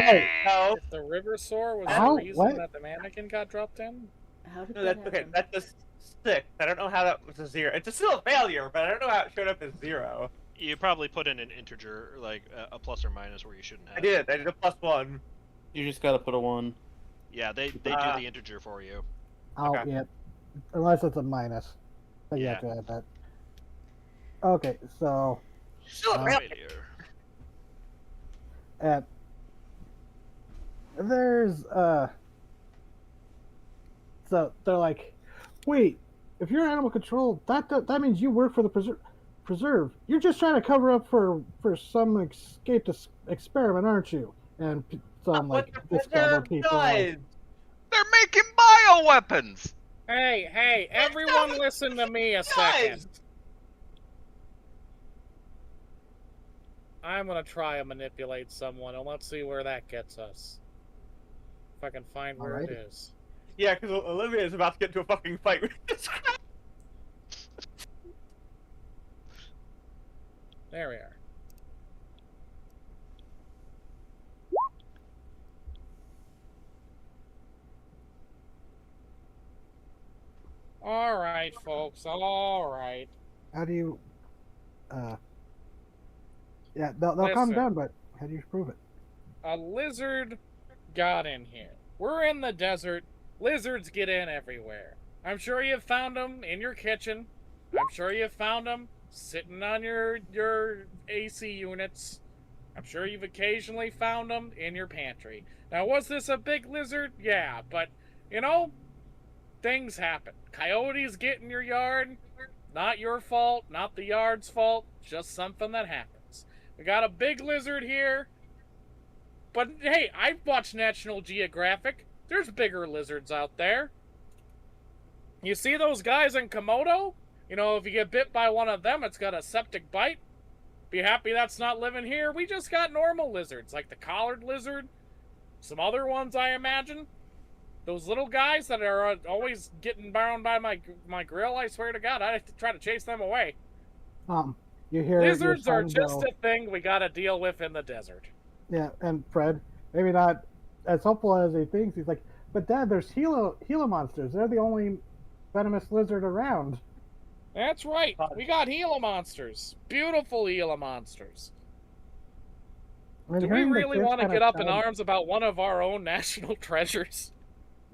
No. If the Riversaur was Ow, the reason what? that the mannequin got dropped in? How did No, that that's okay. happen? That's just 6. I don't know how that was a 0. It's still a failure, but I don't know how it showed up as 0. You probably put in an integer, like a plus or minus where you shouldn't have. I did a +1. You just gotta put a 1. Yeah, they do the integer for you. Oh, Okay. yeah. Unless it's a minus. But you have to add that. Okay, so Still a failure. Failure. at there's so they're like, wait, if you're animal control, that means you work for the preserve. You're just trying to cover up for some escaped experiment, aren't you? And some What like the disgruntled preserve people does? like, They're making bioweapons! Hey, everyone listen to me a second. I'm gonna try and manipulate someone, and let's see where that gets us. If I can find where it Alrighty. is. Yeah, because Olivia is about to get into a fucking fight with this guy. There we are. Alright, folks, alright. how do you Yeah, they'll calm Listen. down, but how do you prove it? A lizard got in here. We're in the desert. Lizards get in everywhere. I'm sure you've found them in your kitchen. I'm sure you've found them sitting on your AC units. I'm sure you've occasionally found them in your pantry. Now, was this a big lizard? Yeah, but, you know, things happen. Coyotes get in your yard. Not your fault, not the yard's fault, just something that happens. We got a big lizard here. But hey, I've watched National Geographic. There's bigger lizards out there. You see those guys in Komodo? You know, if you get bit by one of them, it's got a septic bite. Be happy that's not living here. We just got normal lizards, like the collared lizard. Some other ones, I imagine. Those little guys that are always getting bound by my grill, I swear to God, I have to try to chase them away. You hear Lizards your are son just go, a thing we gotta deal with in the desert. yeah, and Fred, maybe not as helpful as he thinks. He's like, but Dad, there's Gila monsters. They're the only venomous lizard around. That's right. We got Gila monsters. Beautiful Gila monsters. And Do we hearing the really kids want to kinda get up in sound- arms about one of our own national treasures?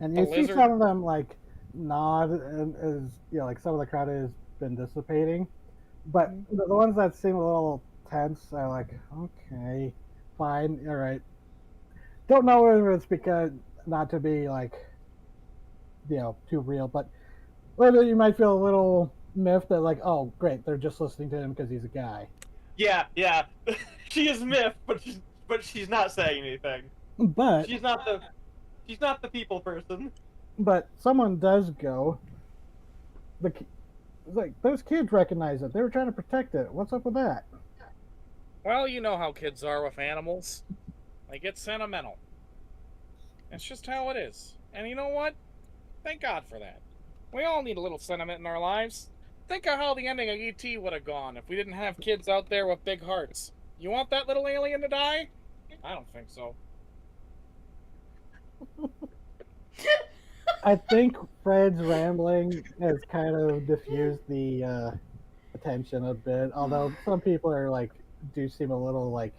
And a you see lizard? some of them like nod, and as you know, like some of the crowd has been dissipating, but the ones that seem a little tense are like, okay, fine, all right. Don't know whether it's because not to be like, you know, too real, but whether you might feel a little miffed that like, oh, great, they're just listening to him because he's a guy. Yeah, yeah. She is miffed, but she's not saying anything. But She's not the people person. but someone does go. Like those kids recognize it. They were trying to protect it. What's up with that? Well, you know how kids are with animals. They get sentimental. That's just how it is. And you know what? Thank God for that. We all need a little sentiment in our lives. Think of how the ending of E.T. would have gone if we didn't have kids out there with big hearts. You want that little alien to die? I don't think so. I think Fred's rambling has kind of diffused the attention a bit. Although some people are like, do seem a little like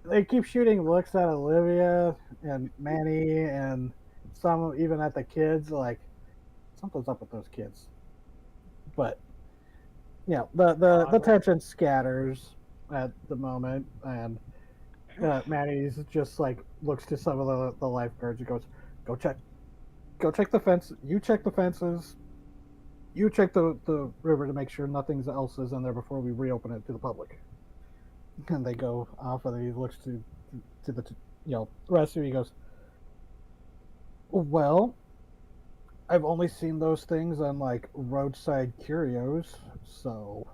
they keep shooting looks at Olivia and Manny and some even at the kids. Like something's up with those kids. But yeah, the tension scatters at the moment, and Manny's just like looks to some of the lifeguards and goes, go check the fence. You check the fences. You check the river to make sure nothing else is in there before we reopen it to the public." And they go off, and he looks to the rest of you. He goes, "Well, I've only seen those things on like roadside curios, so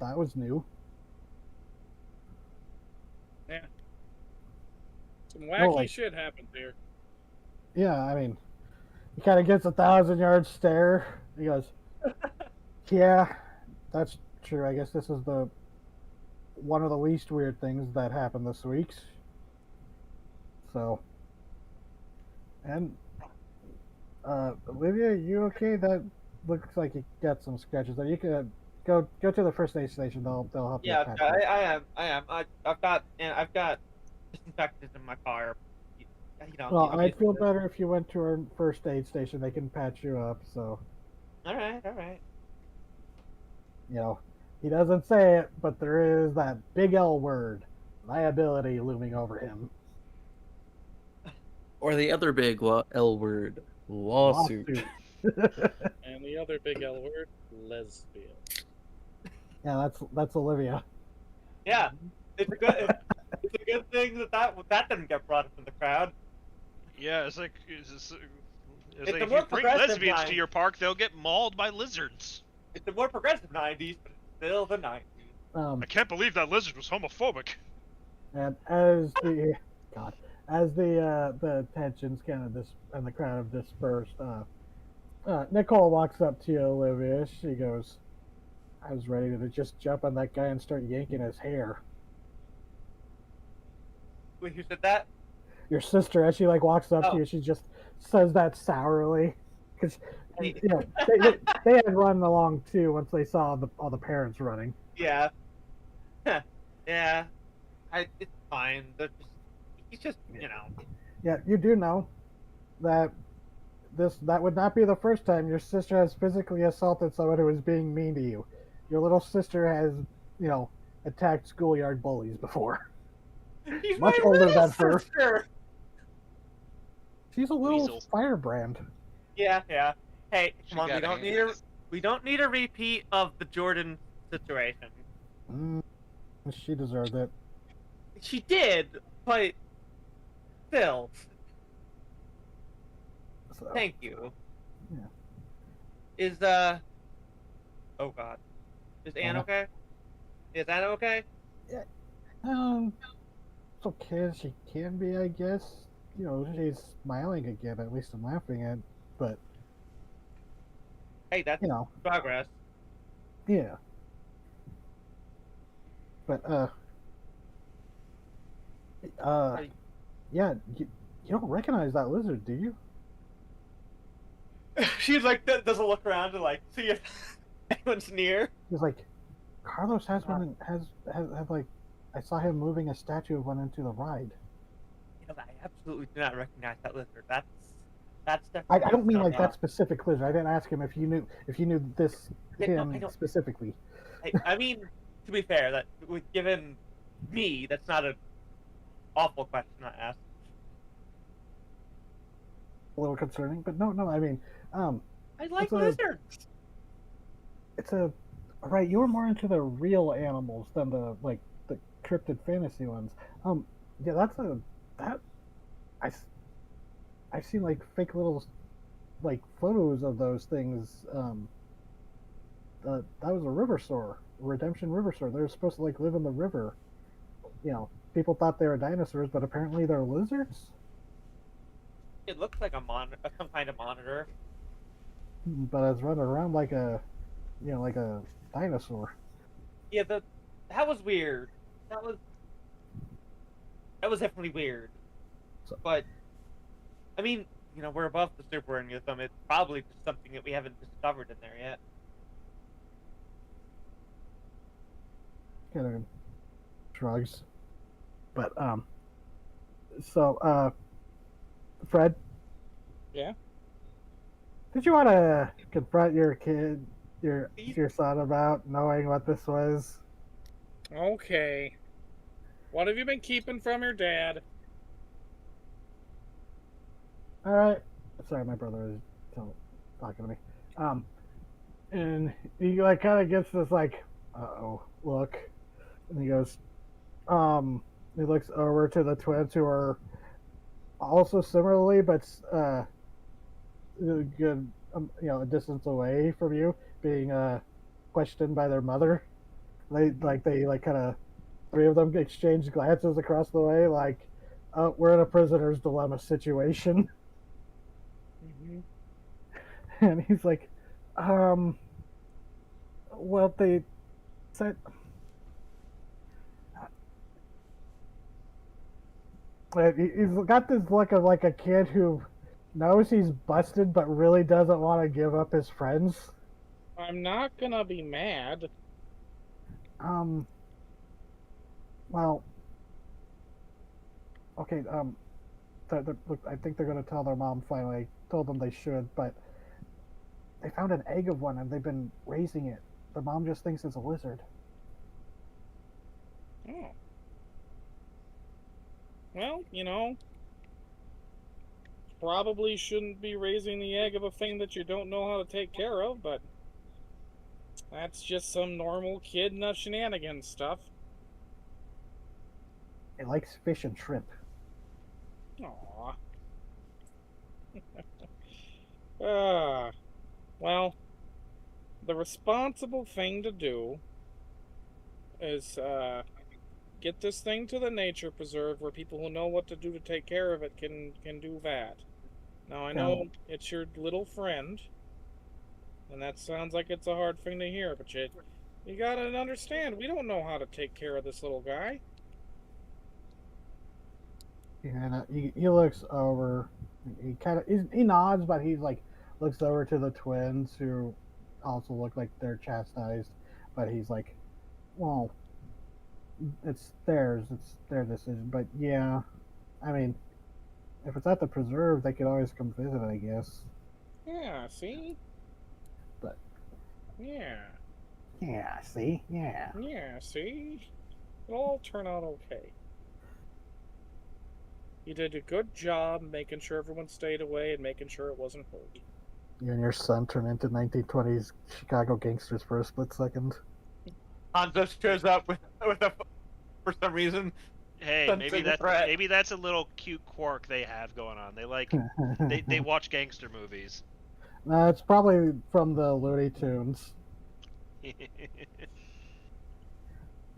that was new." Yeah. Some wacky like- shit happened here. Yeah, I mean, he kind of gets a 1,000-yard stare. He goes, "Yeah, that's true. I guess this is the one of the least weird things that happened this week." So, and Olivia, you okay? That looks like you got some scratches there. You could go to the first aid station. They'll help you. Yeah, patch up. I am. I've got disinfectant in my car. You know. Well, you I'd feel know, better if you went to our first aid station. They can patch you up. So, All right. you know, he doesn't say it, but there is that big L word, liability, looming over him. Or the other big L word, lawsuit. And the other big L word, lesbian. Yeah, that's Olivia. Yeah, it's good. It's a good thing that didn't get brought up in the crowd. Yeah, it's like It's like a if more you bring progressive lesbians line. to your park, they'll get mauled by lizards. It's the more progressive '90s, but it's still the '90s. I can't believe that lizard was homophobic. And as the tensions kind of and the crowd have dispersed, Nicole walks up to you, Olivia. She goes, "I was ready to just jump on that guy and start yanking his hair." Wait, who said that? Your sister, as she like walks up to Oh. you, she just says that sourly, because you know, they had run along too once they saw all the parents running. Yeah. Yeah. It's fine. He's just, you know. Yeah, you do know that that would not be the first time your sister has physically assaulted someone who was being mean to you. Your little sister has, attacked schoolyard bullies before. He's Much my older little than her. sister. She's a little Weasel. firebrand. Yeah. Hey, She come on. got We don't need a repeat of the Jordan situation. She deserved it. She did, but still. So, Thank you. Yeah. Is oh god. Is Anne Anna? okay? Is Anna okay? it's okay as she can be, I guess. She's smiling again. At least I'm laughing at. But Hey, that's progress. yeah. But yeah. You don't recognize that lizard, do you? She's like doesn't look around to like see if anyone's near. He's like, Carlos has one. Has like, I saw him moving a statue of one into the ride. I absolutely do not recognize that lizard. That's I definitely. don't mean like that specific lizard. I didn't ask him if you knew this him I don't. specifically. I mean, to be fair, that given me, that's not an awful question to ask. A little concerning, but no. I mean, I like It's a- lizards. it's a right. You were more into the real animals than the cryptid fantasy ones. Yeah, I've seen like fake little photos of those things. That was a river store, a redemption river store. They were supposed to live in the river. People thought they were dinosaurs, but apparently they're lizards. It looks like some kind of monitor. But it's running around like a dinosaur. Yeah, that was weird. That was definitely weird. But I mean, we're above the superorganism. It's probably just something that we haven't discovered in there yet. Kind of shrugs. But so Fred? Yeah? Did you want to confront your kid, your son, about knowing what this was? Okay. What have you been keeping from your dad? All right. Sorry, my brother is talking to me. And he kind of gets this uh-oh look, and he goes, he looks over to the twins who are also similarly, but good, a distance away from you, being questioned by their mother. They kind of, three of them exchange glances across the way, like, oh, we're in a prisoner's dilemma situation. Mm-hmm. And he's like, well, they said, he's got this look of a kid who knows he's busted but really doesn't want to give up his friends. I'm not gonna be mad. Well, okay, look, I think they're going to tell their mom finally. I told them they should, but they found an egg of one and they've been raising it. Their mom just thinks it's a lizard. Oh. Well, probably shouldn't be raising the egg of a thing that you don't know how to take care of, but that's just some normal kid nut shenanigans stuff. It likes fish and shrimp. Aww. Well, the responsible thing to do is get this thing to the nature preserve where people who know what to do to take care of it can do that. Now, I know it's your little friend, and that sounds like it's a hard thing to hear, but you gotta understand, we don't know how to take care of this little guy. And he looks over. He nods, but he's looks over to the twins who also look like they're chastised, but he's like, well, it's theirs. It's their decision. But yeah, I mean, if it's at the preserve, they could always come visit, I guess. Yeah, see? But Yeah. yeah, see, yeah. Yeah, see? It'll all turn out okay. You did a good job making sure everyone stayed away and making sure it wasn't hurt. You and your son turn into 1920s Chicago gangsters for a split second. Hanzo shows up with a for some reason. Hey, Sensing a threat. maybe that's a little cute quirk they have going on. They like they watch gangster movies. No, it's probably from the Looney Tunes.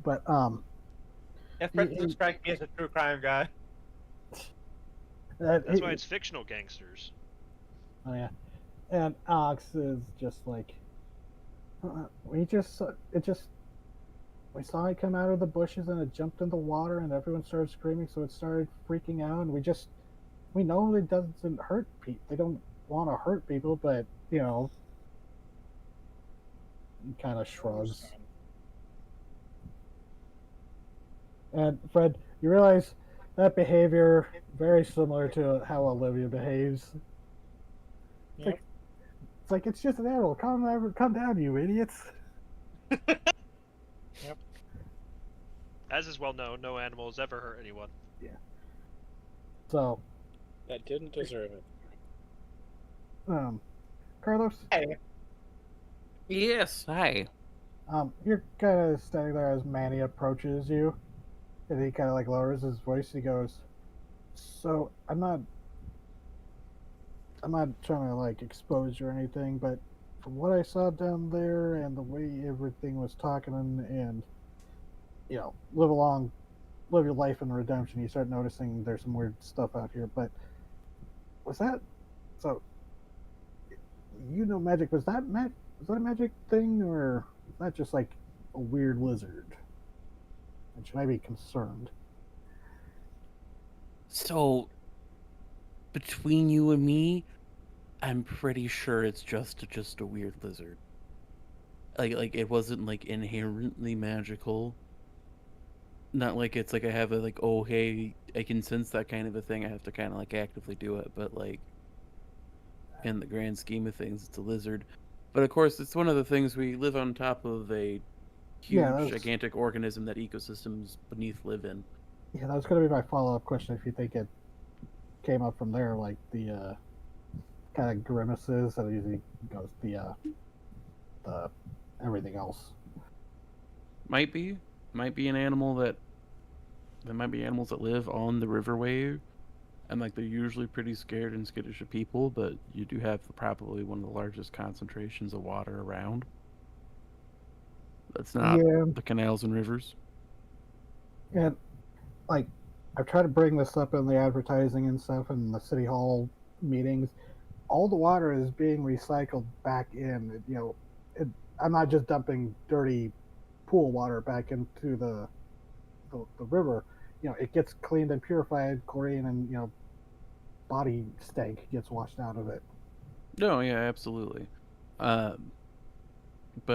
But Yeah, Fred doesn't strike me as a true crime guy. That's why it's fictional gangsters. Oh yeah, and Alex is just like, we saw it come out of the bushes and it jumped in the water and everyone started screaming, so it started freaking out, and we know it doesn't hurt people. They don't want to hurt people, but you know, kind of shrugs. And Fred, you realize that behavior very similar to how Olivia behaves. Yep. It's just an animal. Calm down, you idiots. Yep. As is well known, no animal has ever hurt anyone. Yeah. So, That didn't deserve it. Carlos, Hey, Yes, hi. you're kind of standing there as Manny approaches you, and he kind of like lowers his voice. He goes, "So I'm not trying to like expose you or anything, but from what I saw down there and the way everything was talking and you know, live your life in redemption, you start noticing there's some weird stuff out here. But was that so? You know, magic was that a magic thing, or is that just like a weird lizard? And should I be concerned? So, between you and me, I'm pretty sure it's just a weird lizard. Like it wasn't like inherently magical. Not like it's like I have a like, oh hey, I can sense that kind of a thing. I have to kind of like actively do it, but like in the grand scheme of things, it's a lizard. But of course, it's one of the things we live on top of a huge, gigantic organism that ecosystems beneath live in. Yeah, that was going to be my follow-up question. If you think it came up from there, like the kind of grimaces that usually goes the everything else. Might be an animal that there might be animals that live on the riverway, and like they're usually pretty scared and skittish of people, but you do have probably one of the largest concentrations of water around. That's not the canals and rivers. And like I've tried to bring this up in the advertising and stuff in the city hall meetings. All the water is being recycled back in. You know, I'm not just dumping dirty pool water back into the river. You know, it gets cleaned and purified, chlorine and you know, body stank gets washed out of it. No, yeah, absolutely. But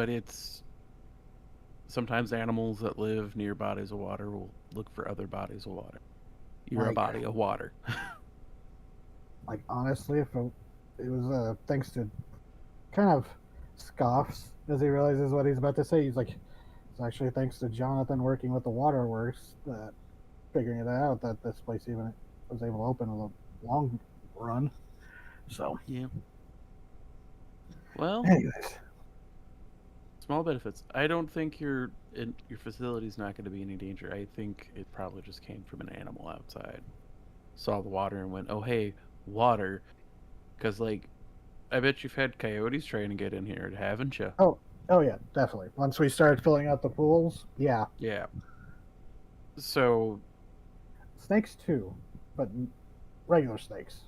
it's sometimes animals that live near bodies of water will look for other bodies of water. You're a body of water. Like honestly, if it was thanks to kind of scoffs as he realizes what he's about to say. He's like, it's actually thanks to Jonathan working with the waterworks that figuring it out that this place even was able to open in the long run. So yeah. Well, anyways, small benefits. I don't think your facility's not going to be any danger. I think it probably just came from an animal outside, saw the water and went, "Oh hey, water," because like, I bet you've had coyotes trying to get in here, haven't you? Oh yeah, definitely. Once we started filling out the pools, yeah. Yeah. So Snakes too, but regular snakes.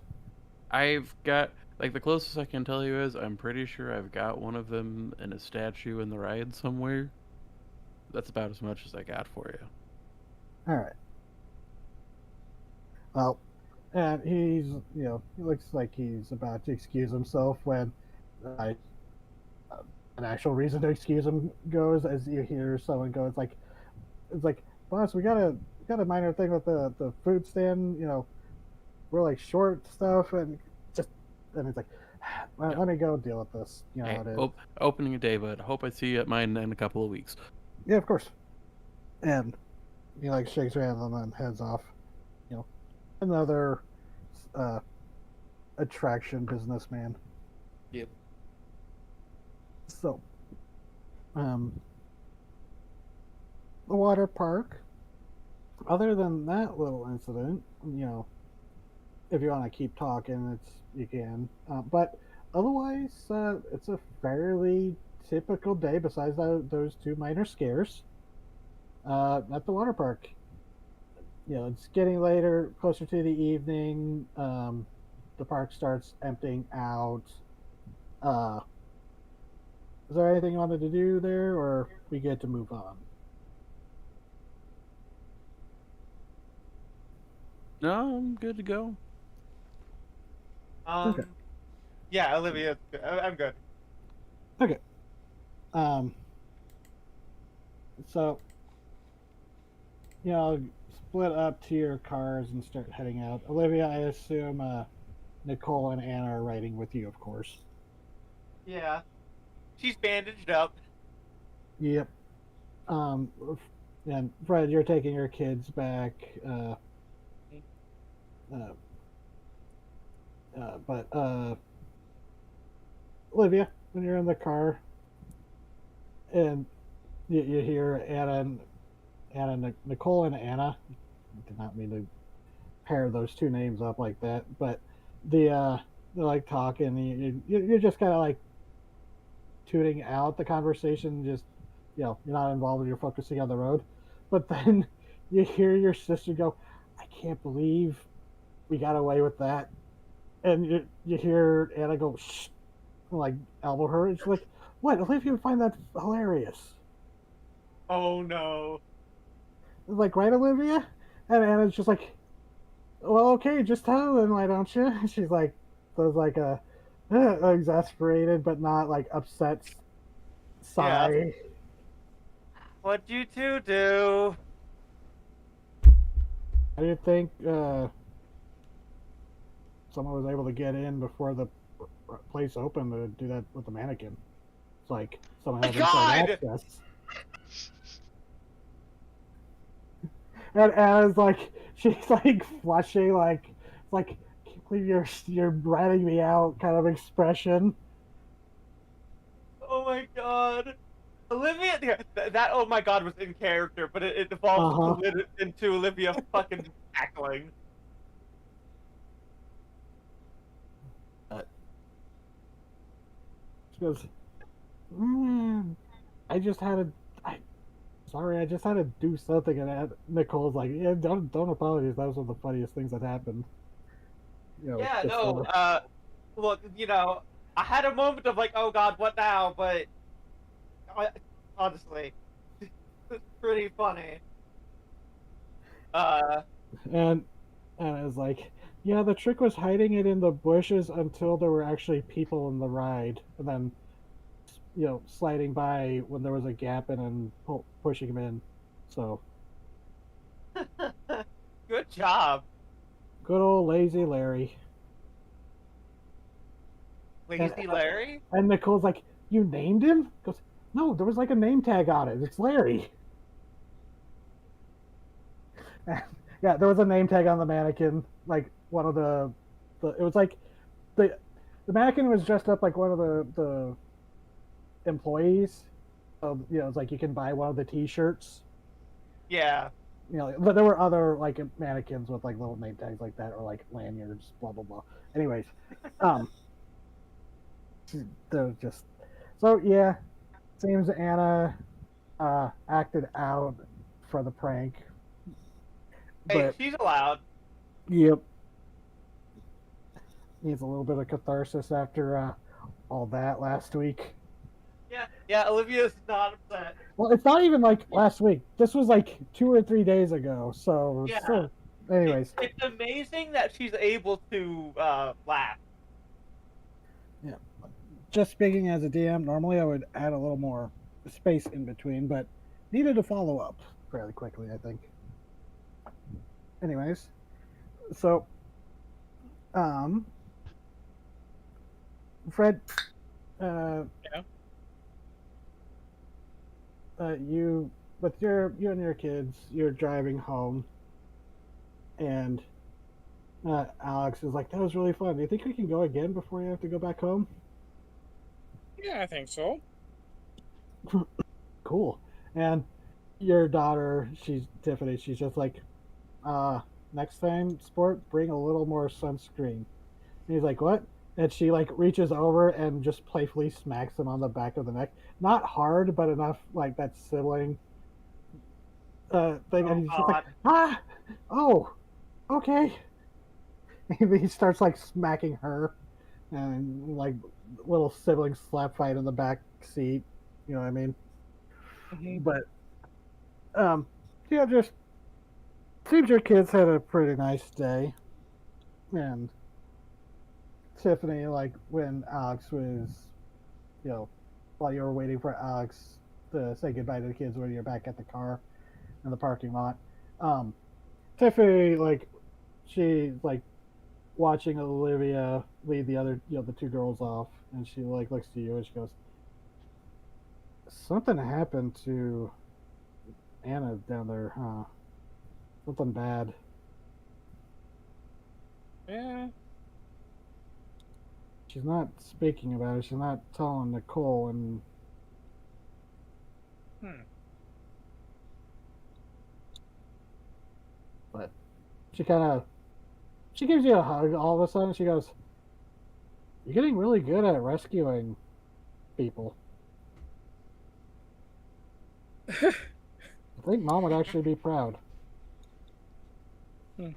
I've got like the closest I can tell you is I'm pretty sure I've got one of them in a statue in the ride somewhere. That's about as much as I got for you. All right. Well, And he's, he looks like he's about to excuse himself when I, an actual reason to excuse him goes as you hear someone go, it's like, boss, we got a minor thing with the food stand, we're like short stuff and just, and it's like, well, Yeah. let me go deal with this. You know Hey, how it is. opening a day, bud. Hope I see you at mine in a couple of weeks. Yeah, of course. And he like shakes your hand and then heads off. You know, another uh, attraction businessman. Yep. So, the water park. Other than that little incident, if you want to keep talking, you can. But otherwise, it's a fairly typical day. Besides those two minor scares, at the water park. It's getting later, closer to the evening. The park starts emptying out. Uh, is there anything you wanted to do there, or we get to move on? No, I'm good to go. Okay. Yeah, Olivia, I'm good. Okay. Um, so, split up to your cars and start heading out. Olivia, I assume Nicole and Anna are riding with you, of course. Yeah, she's bandaged up. Yep. Um, and Fred, you're taking your kids back. But Olivia, when you're in the car and you hear Nicole and Anna. I did not mean to pair those two names up like that, but they're like talking. You're just kind of like tuning out the conversation. Just you're not involved. You're focusing on the road, but then you hear your sister go, "I can't believe we got away with that," and you hear Anna go, "Shh," like elbow her. And she's like, "What? Olivia would find that hilarious." Oh no. Like, right, Olivia? And Anna's just like, well, okay, just tell them, why don't you? She's like, does like a exasperated but not like upset Yeah. sigh. What'd you two do? How do you think someone was able to get in before the place opened to do that with the mannequin? It's like someone My has inside God! access. And Anna's like, she's like flushing, like, can't believe you're ratting me out kind of expression. Oh my God. Olivia, that oh my God was in character, but it evolved Uh-huh. into Olivia fucking cackling. She goes, I just had to. Sorry, I just had to do something. And Nicole's like, yeah, don't apologize. That was one of the funniest things that happened. Yeah, no, Before. look, I had a moment of like, oh God, what now? But honestly, it's pretty funny. Uh, And I was like, yeah, the trick was hiding it in the bushes until there were actually people in the ride, and then sliding by when there was a gap in and pushing him in. So good job, good old lazy Larry. And Lazy Larry. and Nicole's like, you named him? Goes, no, there was like a name tag on it. It's Larry. Yeah, there was a name tag on the mannequin. Like one of it was like the mannequin was dressed up like one of the employees. So, it's like you can buy one of the T-shirts. Yeah. But there were other like mannequins with like little name tags like that, or like lanyards, blah blah blah. Anyways, they're just so yeah. Seems Anna acted out for the prank. Hey, But she's allowed. yep, needs a little bit of catharsis after all that last week. Yeah, Olivia's not upset. Well, it's not even like last week. This was like 2 or 3 days ago. So Yeah. still Anyways, It's amazing that she's able to laugh. yeah. Just speaking as a DM, normally I would add a little more space in between, but needed to follow up fairly quickly, I think. Anyways, so um, Fred, uh, Yeah. you with you and your kids, you're driving home, and Alex is like, "That was really fun. Do you think we can go again before you have to go back home?" Yeah, I think so. Cool. And your daughter, she's Tiffany. She's just like, next time, sport, bring a little more sunscreen. And he's like, what? And she like reaches over and just playfully smacks him on the back of the neck. Not hard, but enough like that sibling thing. Oh And he's just like, God. oh, okay. And he starts like smacking her, and like little sibling slap fight in the back seat. You know what I mean? Mhm. But yeah, just seems your kids had a pretty nice day. And Tiffany, like when Alex was, you know, while you were waiting for Alex to say goodbye to the kids when you're back at the car in the parking lot, um, Tiffany, like, she's like watching Olivia lead the other, the two girls off, and she like looks to you and she goes, "Something happened to Anna down there, huh? Something bad." Yeah. She's not speaking about it. She's not telling Nicole, and Hmm. but she kind of she gives you a hug. All of a sudden, she goes, "You're getting really good at rescuing people. I think Mom would actually be proud." Hmm.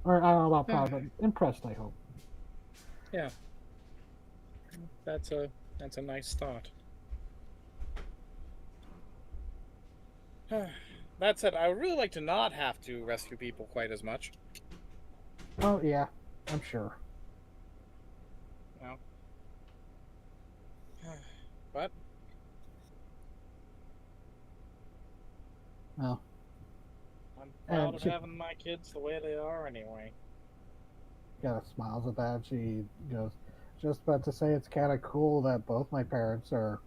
Or I don't know about proud, but impressed, I hope. Yeah. That's a nice thought. That said, I would really like to not have to rescue people quite as much. Oh yeah, I'm sure. You know? But No. I'm proud And of she having my kids the way they are anyway. kind of smiles at that. She goes, "Just about to say it's kind of cool that both my parents are,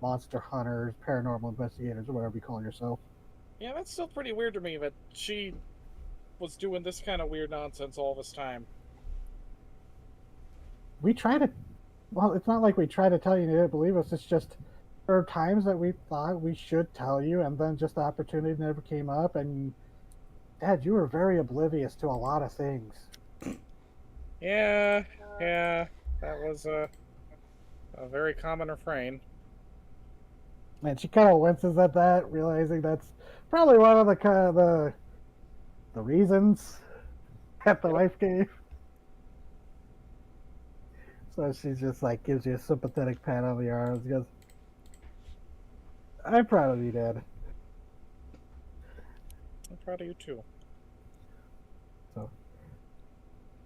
monster hunters, paranormal investigators, or whatever you call yourself." Yeah, that's still pretty weird to me that she was doing this kind of weird nonsense all this time. We try to, well, it's not like we try to tell you and you didn't believe us. It's just there are times that we thought we should tell you, and then just the opportunity never came up. And Dad, you were very oblivious to a lot of things. Yeah, that was a very common refrain. And she kind of winces at that, realizing that's probably one of the kind of the reasons that the Yep. wife gave. So she just like gives you a sympathetic pat on the arm and goes, "I'm proud of you, Dad." I'm proud of you too. So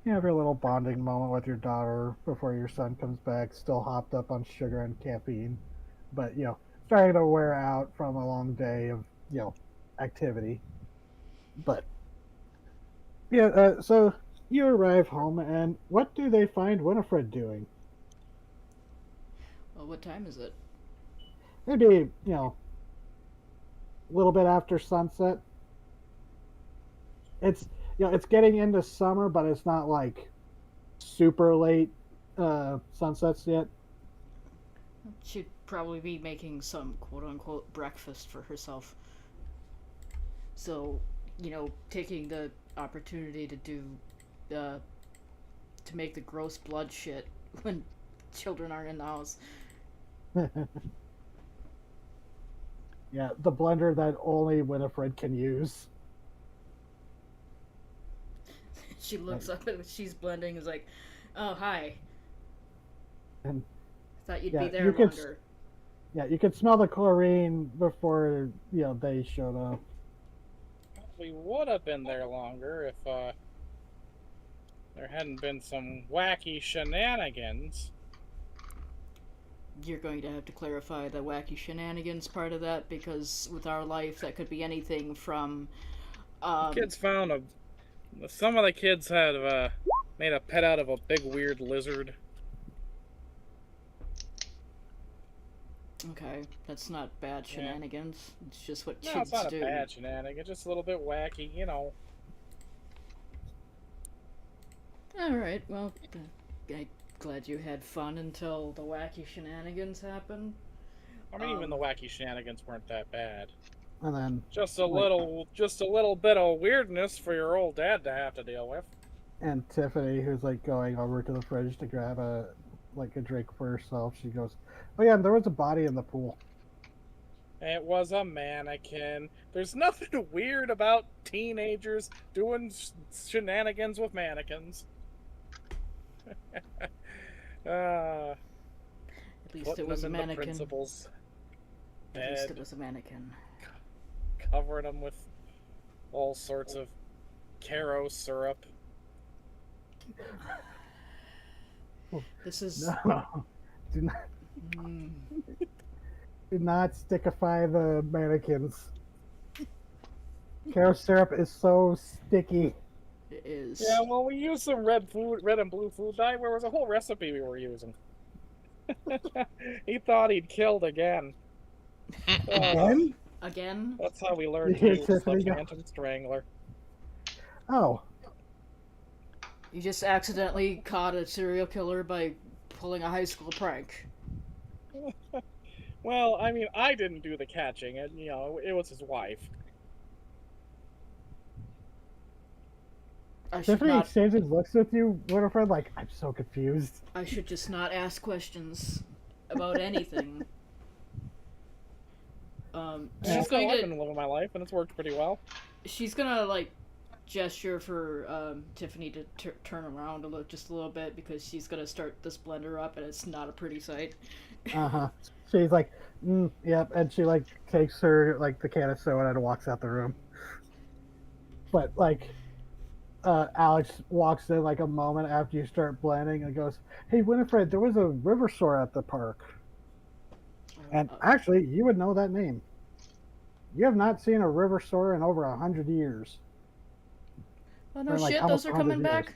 you have your little bonding moment with your daughter before your son comes back, still hopped up on sugar and caffeine, but starting to wear out from a long day of activity. But yeah, so you arrive home, and what do they find Winifred doing? Well, what time is it? Maybe a little bit after sunset. It's it's getting into summer, but it's not like super late sunsets yet. She'd probably be making some quote unquote breakfast for herself. So, taking the opportunity to do, uh, to make the gross blood shit when children aren't in the house. Yeah, the blender that only Winifred can use. She looks up and she's blending, is like, oh, hi. And Thought you'd yeah, be there you could longer. yeah, you could smell the chlorine before they showed up. probably would have been there longer if there hadn't been some wacky shenanigans. You're going to have to clarify the wacky shenanigans part of that, because with our life, that could be anything from. Kids found a. Some of the kids had made a pet out of a big weird lizard. Okay, that's not bad shenanigans. It's just what No, kids it's not do. a bad shenanigan, just a little bit wacky, you know. Alright, well, I'm glad you had fun until the wacky shenanigans happened. I mean, even the wacky shenanigans weren't that bad. And then Just a little bit of weirdness for your old dad to have to deal with. and Tiffany, who's like going over to the fridge to grab a drink for herself, she goes, "Oh yeah, and there was a body in the pool." It was a mannequin. There's nothing weird about teenagers doing shenanigans with mannequins. At least it Putting was a them in the mannequin. principal's At least bed, it was a mannequin. covering them with all sorts of Caro syrup. This is. No, do not Mm, do not stickify the mannequins. Caro syrup is so sticky. it is. Yeah, well, we used some red and blue food dye. Where was a whole recipe we were using. He thought he'd killed again. Again? Again? That's how we learned You to hear use the Tiffany go- Phantom Strangler. Oh, You just accidentally caught a serial killer by pulling a high school prank. Well, I mean, I didn't do the catching, and you know, it was his wife. I should Tiffany not. exchanges looks with you, Winifred, like, I'm so confused. I should just not ask questions about anything. Yeah, She's so going I've to. been living my life, and it's worked pretty well. She's gonna like gesture for Tiffany to turn around just a little bit, because she's gonna start this blender up, and it's not a pretty sight. Uh-huh. She's like, yep, and she like takes her like the can of soda and walks out the room. But like Alex walks in like a moment after you start blending and goes, "Hey Winifred, there was a river store at the park." And actually, you would know that name. You have not seen a river store in over 100 years. Oh no Or, like, shit! almost Those are 100 coming years. back.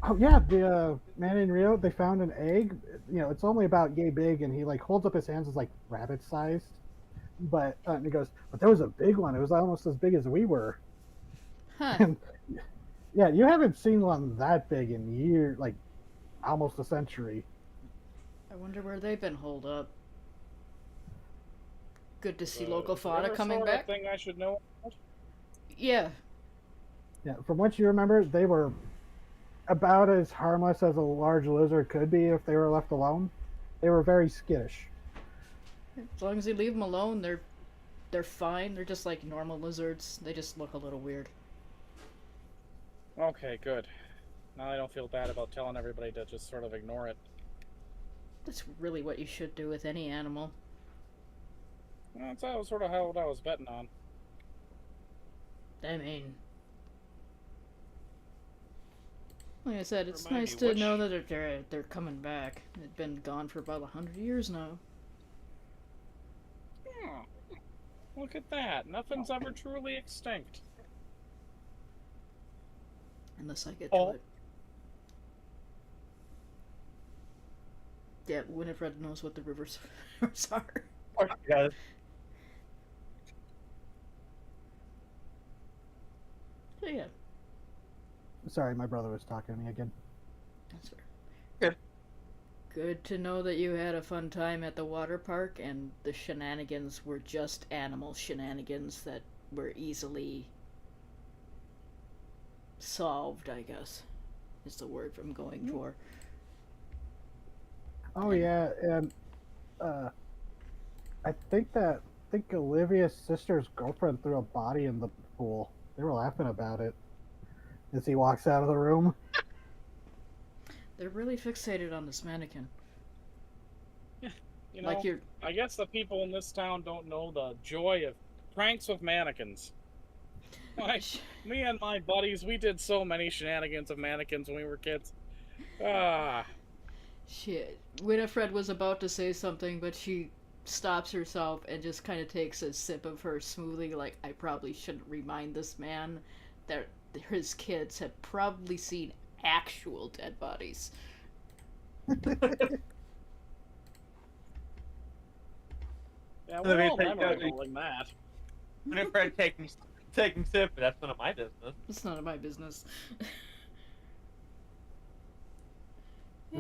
Oh yeah, the man in Rio, they found an egg. You know, it's only about yay big, and he like holds up his hands as like rabbit sized. But and he goes, but there was a big one. It was almost as big as we were. Huh. And yeah, you haven't seen one that big in years, like almost a century. I wonder where they've been holed up. Good to see The local fauna river coming sort of back. Thing I should know. Yeah. Yeah, from what you remember, they were about as harmless as a large lizard could be if they were left alone. They were very skittish. As long as you leave them alone, they're fine. They're just like normal lizards. They just look a little weird. Okay, good. Now I don't feel bad about telling everybody to just sort of ignore it. That's really what you should do with any animal. Well, that's sort of how I was betting on. I mean, like I said, it's Remind nice me, to which- know that they're coming back. They've been gone for about 100 years now. Oh, look at that. Nothing's ever truly extinct. Unless I get Oh. to it. Yeah, Winifred knows what the rivers are. Guys. So yeah, Sorry, my brother was talking to me again. that's fair. Good. Good to know that you had a fun time at the water park, and the shenanigans were just animal shenanigans that were easily solved, I guess, is the word I'm going for. Oh yeah, and I think Olivia's sister's girlfriend threw a body in the pool. They were laughing about it as he walks out of the room. They're really fixated on this mannequin. You know, Like you're I guess the people in this town don't know the joy of pranks with mannequins. Like, me and my buddies, we did so many shenanigans of mannequins when we were kids. Ah. Shit. Winifred was about to say something, but she stops herself and just kind of takes a sip of her smoothie, like, I probably shouldn't remind this man that his kids have probably seen actual dead bodies. Yeah, Let we're me all take memorizing that. Whenever taking sip, that's none of my business. It's none of my business.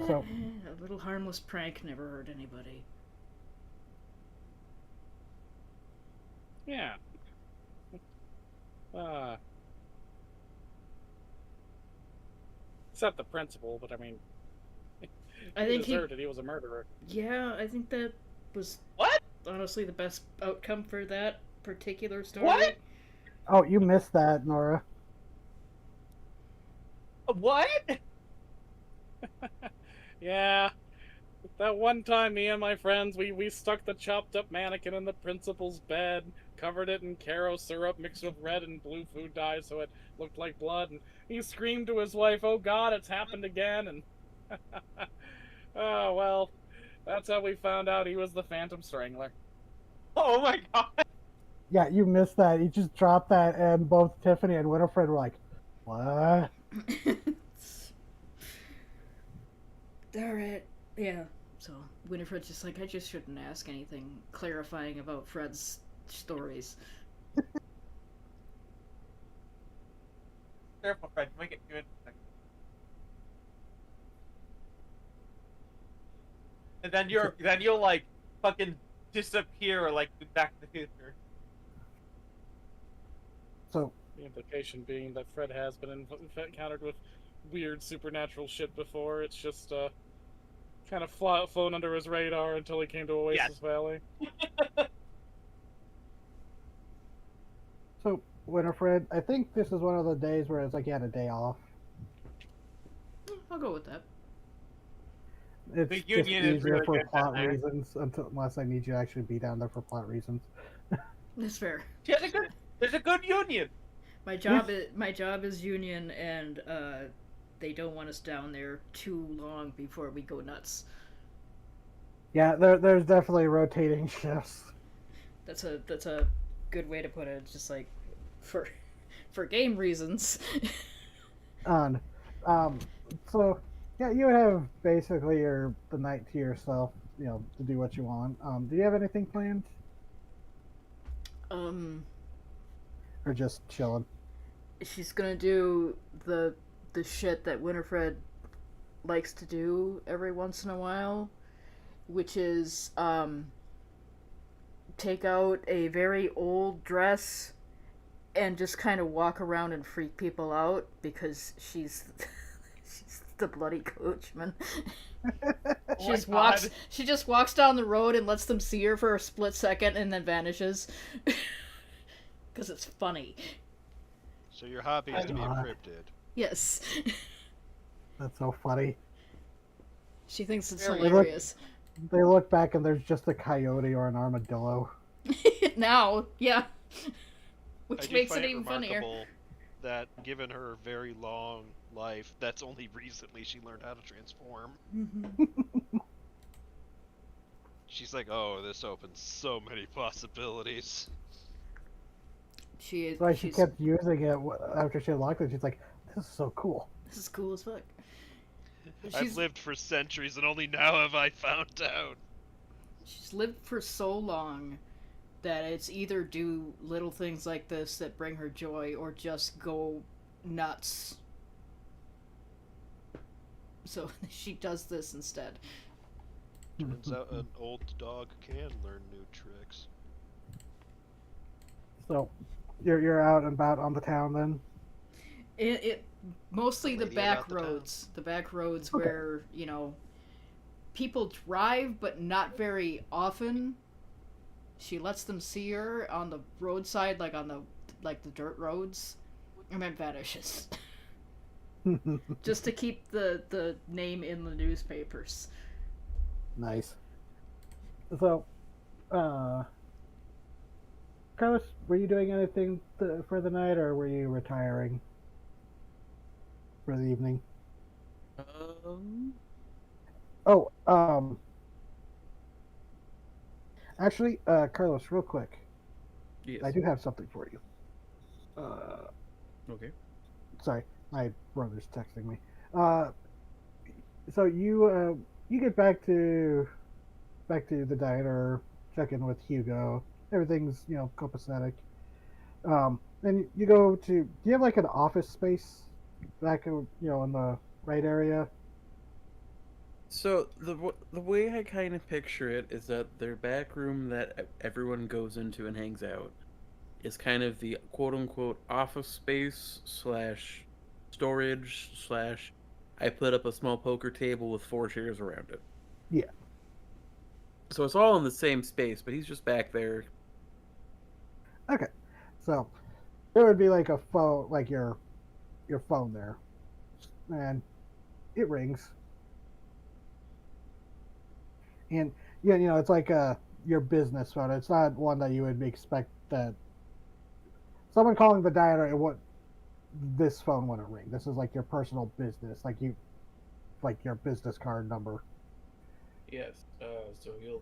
So- A little harmless prank never hurt anybody. Yeah. Except the principal, but I mean, I he think deserved it. He was a murderer. Yeah, I think that was What? honestly the best outcome for that particular story. What? Oh, you missed that, Nora. What? Yeah. That one time, me and my friends, we stuck the chopped up mannequin in the principal's bed, covered it in Caro syrup mixed with red and blue food dye so it looked like blood, and he screamed to his wife, "Oh God, it's happened again!" And oh well, that's how we found out he was the Phantom Strangler. Oh my god. Yeah, you missed that. You just dropped that, and both Tiffany and Winifred were like, "What?" Alright, yeah. So Winifred's just like, I just shouldn't ask anything clarifying about Fred's stories. Careful, Fred. You might get too interesting. And then you'll like fucking disappear like Back to the Future. So, The implication being that Fred has been encountered with weird supernatural shit before. It's just kind of flown under his radar until he came to Oasis Valley. so Winifred, I think this is one of the days where it's like you had a day off. I'll go with that. It's The just union is easier really for good plot down there. reasons, unless I need you to actually be down there for plot reasons. That's fair. There's a good union. My job is union, and they don't want us down there too long before we go nuts. Yeah, there's definitely rotating shifts. That's a good way to put it. It's just like for game reasons. So yeah, you would have basically the night to yourself, to do what you want. Do you have anything planned, or just chilling? She's gonna do the shit that Winifred likes to do every once in a while, which is take out a very old dress and just kind of walk around and freak people out because she's the bloody coachman. She just walks down the road and lets them see her for a split second and then vanishes. Because it's funny. So your hobby is to be a cryptid. Yes. That's so funny. She thinks it's Really? hilarious. They look back and there's just a coyote or an armadillo. Now, yeah. I Which do makes find it even funnier. remarkable that given her very long life, that's only recently she learned how to transform. She's like, oh, this opens so many possibilities. That's why she kept using it after she unlocked it. She's like, this is so cool. This is cool as fuck. I've lived for centuries and only now have I found out. She's lived for so long that it's either do little things like this that bring her joy or just go nuts. So she does this instead. Turns out an old dog can learn new tricks. So, you're out and about on the town then? It mostly the Lady back about the town. roads. The back roads Okay. where, people drive but not very often. She lets them see her on the roadside, like on the dirt roads, and then vanishes. Just to keep the name in the newspapers. Nice. So, Carlos, were you doing anything for the night, or were you retiring for the evening? Um, Oh, actually, Carlos, real quick, I yes. do have something for you. Okay. Sorry, my brother's texting me. Uh, so you get back to the diner, check in with Hugo. Everything's copacetic. And you go to. Do you have like an office space back in the right area? So the way I kind of picture it is that their back room that everyone goes into and hangs out is kind of the quote unquote office space slash storage slash. I put up a small poker table with 4 chairs around it. Yeah. So it's all in the same space, but he's just back there. Okay. So there would be like a phone, like your phone there, and it rings, and yeah, it's like your business phone. It's not one that you would expect that someone calling the diner. It would This phone wouldn't ring. This is like your personal business, like your business card number. Yes. So he'll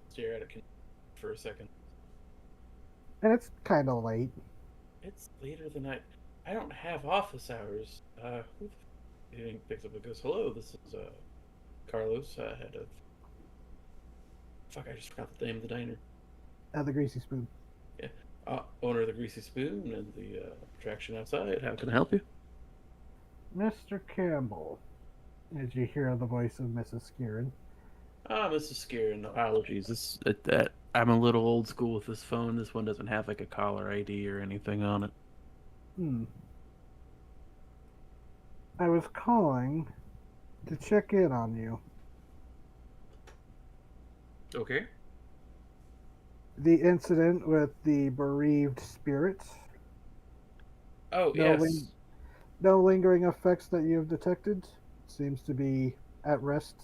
stare at it for a second. And it's kind of late. It's later than I don't have office hours. Who the he picks up and goes, "Hello, this is Carlos, head of." Fuck, I just forgot the name of the diner. The Greasy Spoon. Yeah. Owner of the Greasy Spoon and the attraction outside. How can I help you? Mr. Campbell. Did you hear the voice of Mrs. Skieran? Ah, Mrs. Scarin, apologies. That I'm a little old school with this phone. This one doesn't have like a caller ID or anything on it. Hmm. I was calling to check in on you. Okay. The incident with the bereaved spirits. Oh No, yes. no lingering effects that you have detected. Seems to be at rest.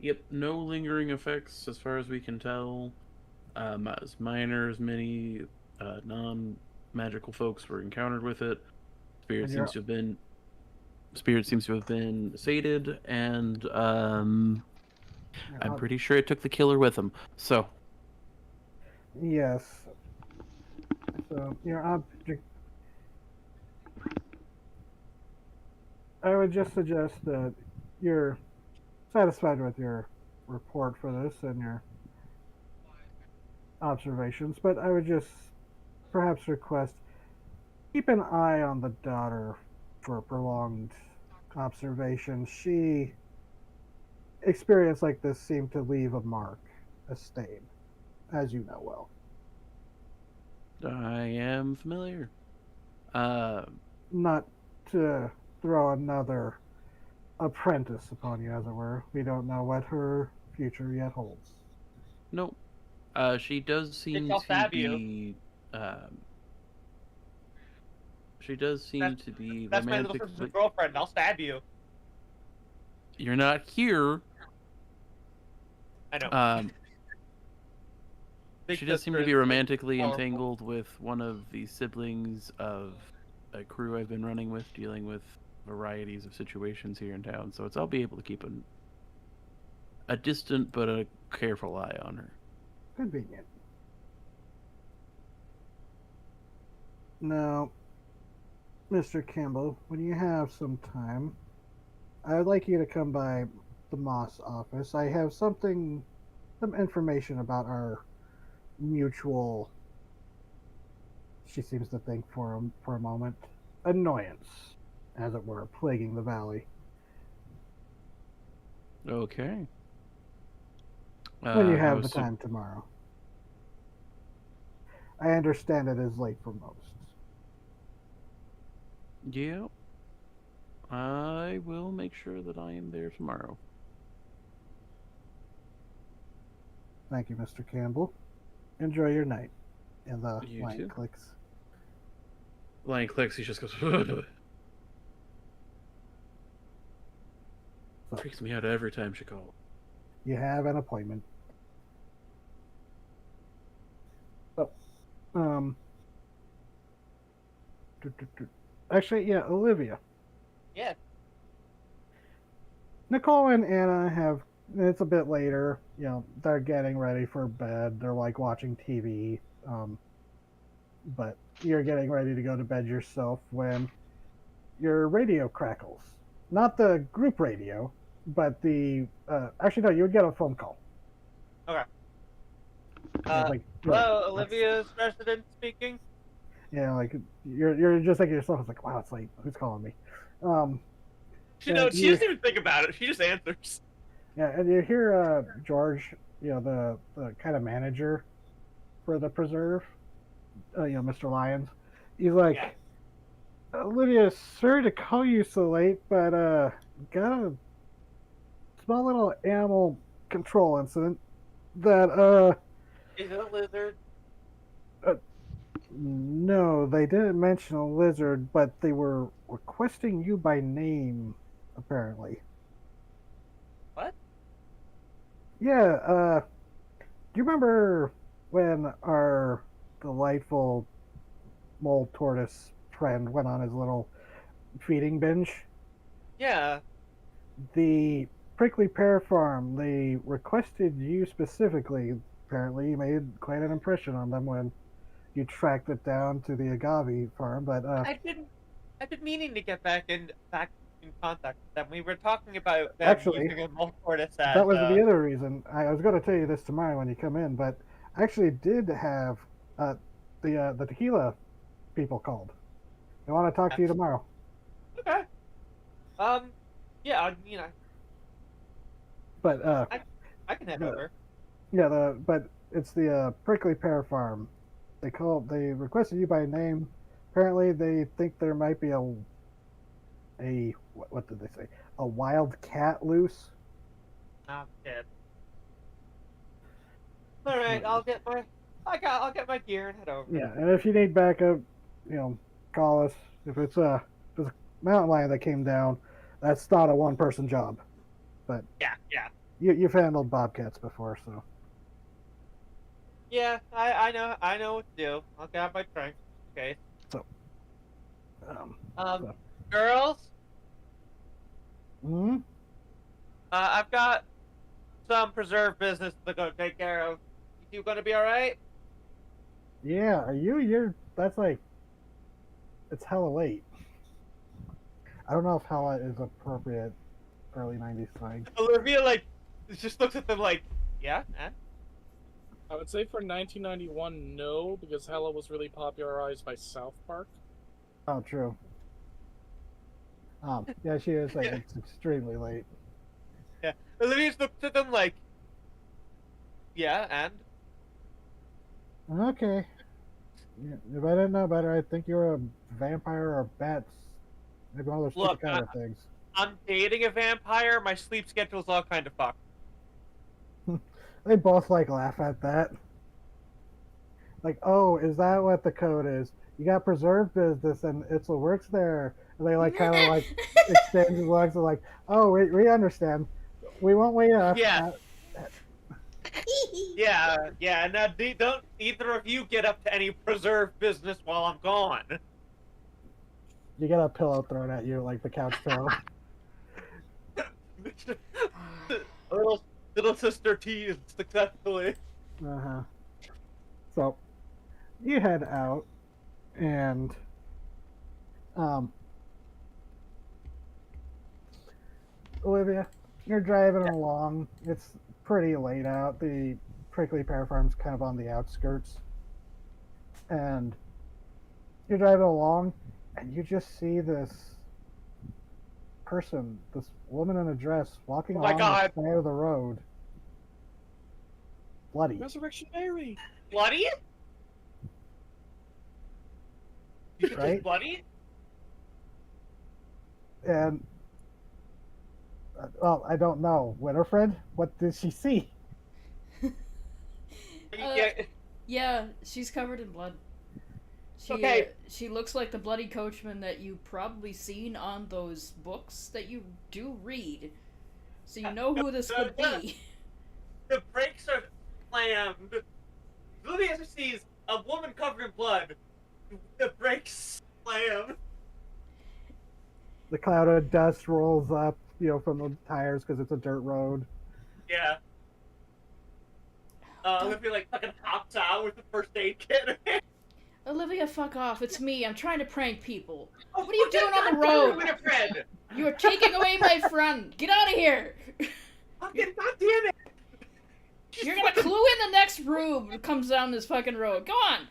Yep. No lingering effects as far as we can tell. As minor as many non-magical folks were encountered with it. And Spirit seems to have been sated, and you're I'm up. pretty sure it took the killer with him. So Yes. So your object. I would just suggest that you're satisfied with your report for this and your observations, but I would just perhaps request keep an eye on the daughter for prolonged observation. She experience like this seem to leave a mark, a stain, as you know well. I am familiar. Uh, Not to throw another apprentice upon you, as it were. We don't know what her future yet holds. no. She does Bitch, seem I'll to stab you. be. Um, she does seem That's to be that's my little sister's romantically. girlfriend. I'll stab you. You're not here. I know. Big She does seem sister to is be big, romantically powerful. entangled with one of the siblings of a crew I've been running with, dealing with varieties of situations here in town. So I'll be able to keep a distant but a careful eye on her. Convenient. Now, Mr. Campbell, when you have some time, I would like you to come by the Moss office. I have some information about our mutual. She seems to think for a moment, annoyance, as it were, plaguing the valley. Okay. When you I have was the time tomorrow. I understand it is late for most. Yeah. I will make sure that I am there tomorrow. Thank you, Mr. Campbell. Enjoy your night. And the You line too. clicks. Line clicks. He just goes. So, Freaks me out every time she calls. you have an appointment. So, Um, actually, yeah, Olivia. Yeah. Nicole and Anna have. It's a bit later. They're getting ready for bed. They're like watching TV. But you're getting ready to go to bed yourself when your radio crackles. Not the group radio, but the. Actually, no, you would get a phone call. Okay. Like, Hello, that's- Olivia's resident speaking. like you're just thinking to yourself, it's like, wow, it's late. Who's calling me? Um, She and she doesn't even think about it. She just answers. Yeah, and you hear George, the kind of manager for the preserve, Mr. Lyons. He's like, Yeah. Olivia, sorry to call you so late, but got a small little animal control incident that Is it a lizard? no, they didn't mention a lizard, but they were requesting you by name, apparently. What? Yeah, do you remember when our delightful mole tortoise friend went on his little feeding binge? Yeah. The Prickly Pear Farm, they requested you specifically. Apparently, you made quite an impression on them when you tracked it down to the agave farm, but I've been meaning to get back in contact with them. We were talking about them Actually, using a tortoise as that was the other reason. I was going to tell you this tomorrow when you come in, but I actually did have the tequila people called. They want to talk to you tomorrow. Okay. Yeah, But I can head No. over. yeah, but it's the Prickly Pear Farm. They requested you by name. Apparently, they think there might be a what did they say? A wild cat loose. Oh, shit. All right, I'll get my gear and head over. Yeah, and if you need backup, call us. If it's a mountain lion that came down, that's not a one-person job. But Yeah. you've handled bobcats before, so Yeah, I know what to do. I'll grab my trunk. Okay. um, Girls, hmm? I've got some preserve business to go take care of. You gonna be all right? Yeah, you're that's like it's hella late. I don't know if hella is appropriate early 90s slang. Olivia just looks at them like, yeah, I would say for 1991, no, because Hella was really popularized by South Park. Oh, true. Yeah, she is like it's extremely late. yeah. Olivia just looks at them like, yeah, and Okay. Yeah, if I didn't know better, I think you're a vampire or bats. Maybe all those Look, kind of things. I'm dating a vampire. My sleep schedule's all kind of fucked. They both like laugh at that. Like, oh, is that what the code is? You got preserved business and it's what works there. And they like kind of like exchange looks and like, oh, we understand. We won't wait up. Yeah. Yeah. Now, don't either of you get up to any preserve business while I'm gone. You get a pillow thrown at you like the couch pillow. little sister teased successfully. Uh-huh. So you head out and Olivia, you're driving along. It's pretty late out. The Prickly Pear Farm's kind of on the outskirts. And you're driving along and you just see this person, this woman in a dress walking Oh my along God. the side of the road. Bloody. Resurrection Mary! Bloody? You think Right? it's bloody? And well, I don't know. Winifred, what did she see? Yeah, she's covered in blood. Okay. She looks like the bloody coachman that you've probably seen on those books that you do read. So you know who this could be. The brakes are slammed. Olivia sees a woman covered in blood. The brakes slam. The cloud of dust rolls up, from the tires because it's a dirt road. Yeah. Olivia like fucking hops out with the first aid kit. Olivia, fuck off. It's me. I'm trying to prank people. Oh, What are you doing on the road? Winifred! You are taking away my friend. Get out of here. Fucking goddamn it! You're gonna clue in the next room that comes down this fucking road. Go on.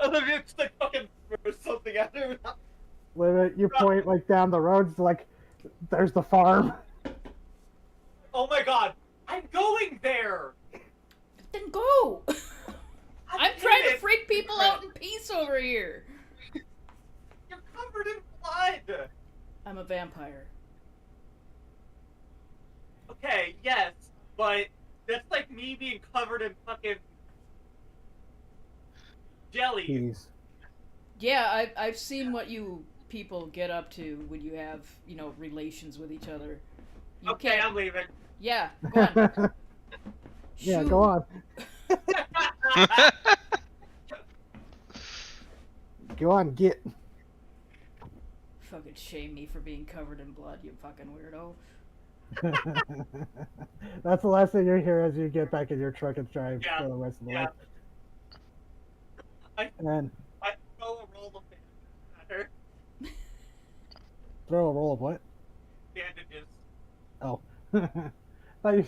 Olivia just like fucking throws something at her. You point like down the road, it's like, there's the farm. Oh my god, I'm going there! Then go. I'm trying to it. freak people out in peace over here. You're covered in blood! I'm a vampire. Okay, yes, but that's like me being covered in fucking jelly. Jeez. Yeah, I've seen what you people get up to when you have, relations with each other. You Okay, can't... I'm leaving. Yeah, go on. Yeah, Shoot. go on. Go on, get. Fucking shame me for being covered in blood, you fucking weirdo. That's the last thing you hear as you get back in your truck and drive Yeah, for the rest of the yeah. way. And I throw a roll of bandages at her. throw a roll of what? Bandages. Oh. Like,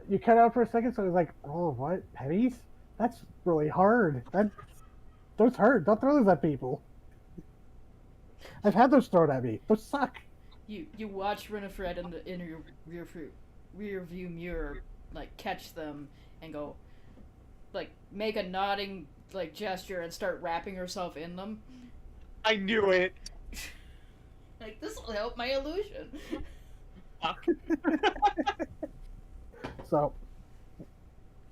you cut out for a second, so it was like, roll of what? Pennies? That's really hard. Those hurt. Don't throw those at people. I've had those thrown at me. Those suck. You watch Winifred in your rear view mirror, like, catch them and go, like, make a nodding, like, gesture and start wrapping herself in them. I knew it. Like, this will help my illusion. Fuck. So,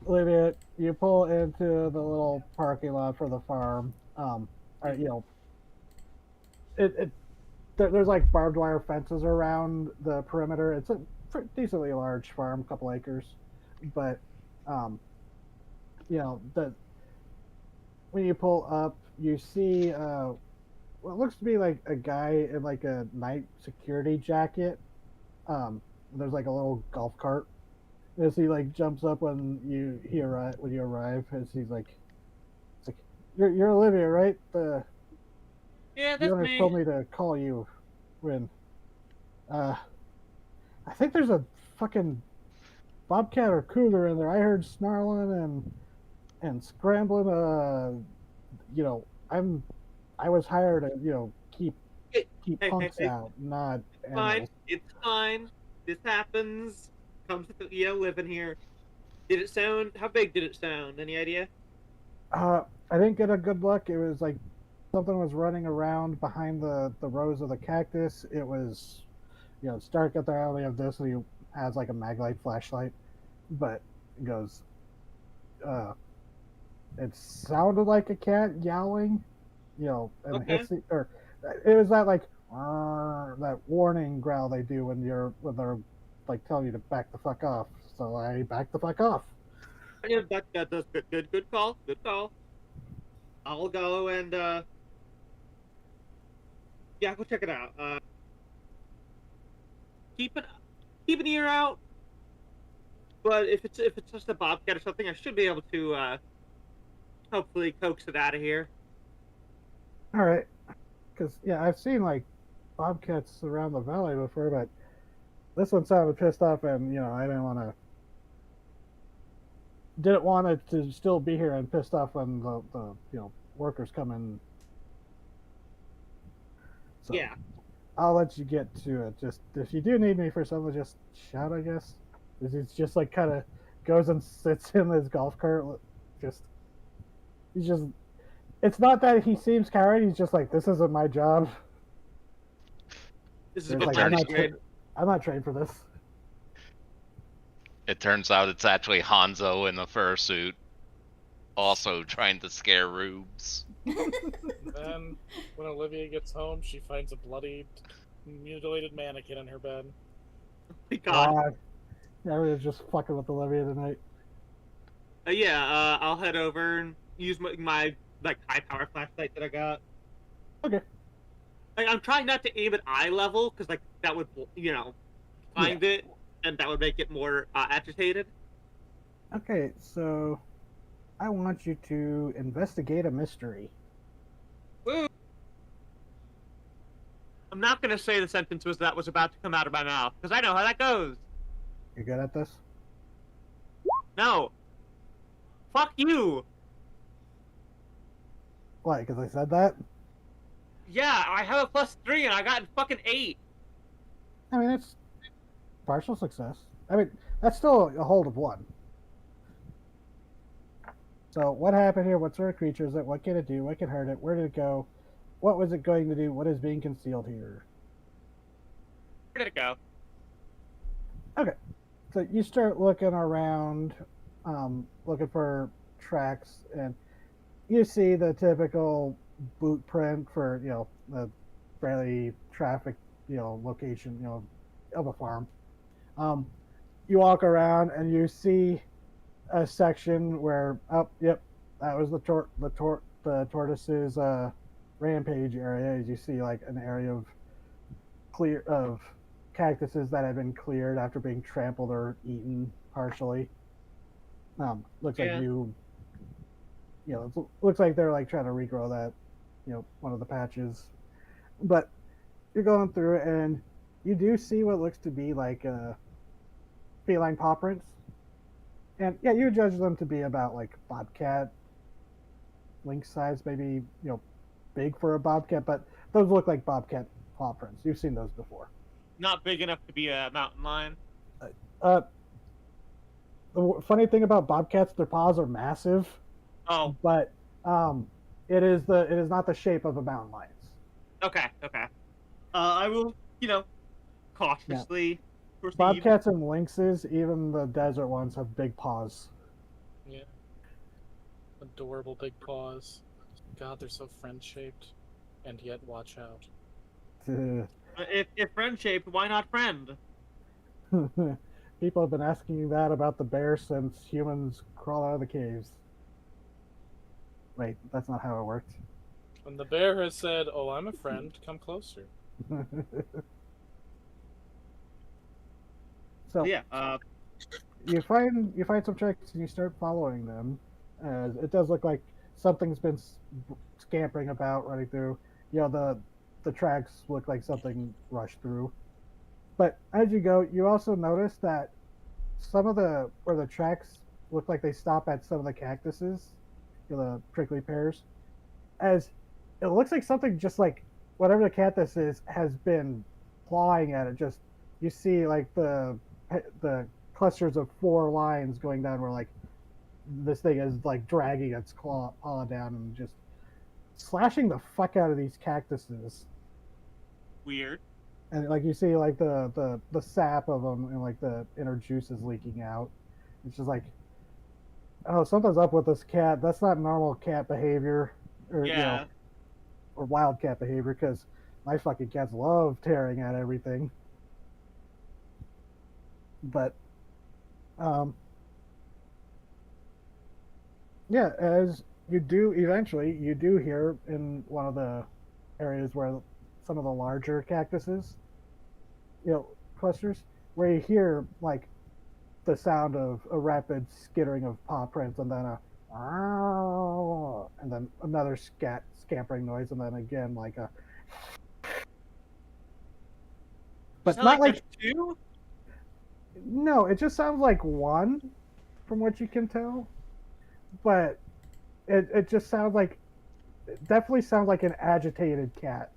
Olivia, you pull into the little parking lot for the farm. There's like barbed wire fences around the perimeter. It's a decently large farm, a couple acres, but when you pull up, you see what looks to be like a guy in like a night security jacket. There's like a little golf cart. As he like jumps up when you arrive, as he's like, it's like, you're Olivia, right? Yeah, The that's owners me. told me to call you when I think there's a fucking bobcat or cougar in there. I heard snarling and scrambling. I was hired to keep Hey, punks hey. out, not Fine. animals. It's fine. This happens. Comes with living here. Did it sound? How big did it sound? Any idea? I didn't get a good look. It was like something was running around behind the rows of the cactus. It was, it's dark out there. I only have this, so he has like a maglite flashlight, but it goes. It sounded like a cat yowling, and Okay. hissing, or it was that like that warning growl they do when they're like telling you to back the fuck off. So I backed the fuck off. Yeah, that's good. Good call. Good call. I'll go and yeah, go check it out. Keep an ear out. But if it's just a bobcat or something, I should be able to hopefully coax it out of here. All right, because I've seen like bobcats around the valley before, but this one sounded pissed off, and I didn't want it to still be here and pissed off when the workers come in. So Yeah. I'll let you get to it. Just if you do need me for something, just shout, I guess. It's just like kind of goes and sits in his golf cart. It's not that he seems coward. He's just like, this isn't my job. This is It's a like, bit I'm not trained for this. It turns out it's actually Hanzo in a fursuit, also trying to scare rubes. Then, when Olivia gets home, she finds a bloodied, mutilated mannequin in her bed. God. God. Everyone's just fucking with Olivia tonight. Yeah, I'll head over and use my like high power flashlight that I got. Okay. Like, I'm trying not to aim at eye level because like that would Yeah. find it and that would make it more agitated. Okay, so I want you to investigate a mystery. Woo! I'm not gonna say the sentence that was about to come out of my mouth because I know how that goes. You're good at this? No, fuck you. Why? Because I said that? Yeah, I have a +3 and I got fucking 8. I mean, it's partial success. I mean, that's still a hold of 1. So, what happened here? What sort of creature is it? What can it do? What can hurt it? Where did it go? What was it going to do? What is being concealed here? Where did it go? Okay. So, you start looking around, looking for tracks, and you see the typical boot print for, the fairly traffic, location, of a farm. You walk around and you see a section where, oh, yep, that was the tortoise's rampage area. As you see, like an area of cactuses that have been cleared after being trampled or eaten partially. Looks like Yeah. looks like they're like trying to regrow that, one of the patches. But you're going through it and you do see what looks to be like feline paw prints. And yeah, you judge them to be about like bobcat lynx size, maybe, big for a bobcat, but those look like bobcat paw prints. You've seen those before. Not big enough to be a mountain lion. Uh, the funny thing about bobcats, their paws are massive, Oh, but it is not the shape of a mountain lion's. okay. I will, cautiously proceed. Bobcats and lynxes, even the desert ones, have big paws. Yeah. Adorable big paws. God, they're so friend-shaped. And yet, watch out. If friend shaped, why not friend? People have been asking you that about the bear since humans crawl out of the caves. Wait, that's not how it worked. When the bear has said, "Oh, I'm a friend, come closer." So Yeah. you find some tracks and you start following them. As it does look like something's been scampering about, running through. The tracks look like something rushed through. But as you go, you also notice that some of where the tracks look like they stop at some of the cactuses, the prickly pears, as it looks like something just like whatever the cactus is has been clawing at it. Just you see like the clusters of 4 lines going down where like this thing is like dragging its paw down and just slashing the fuck out of these cactuses. Weird. And like you see like the sap of them and like the inner juices leaking out. It's just like, oh, something's up with this cat. That's not normal cat behavior, or Yeah. or wild cat behavior, because my fucking cats love tearing at everything. But yeah, as you do eventually, you do hear in one of the areas where some of the larger cactuses, clusters, where you hear like the sound of a rapid skittering of paw prints, and then and then another scampering noise, and then again like a. But Sound not like like there's 2? no, it just sounds like one, from what you can tell. But it just sounds like, it definitely sounds like an agitated cat.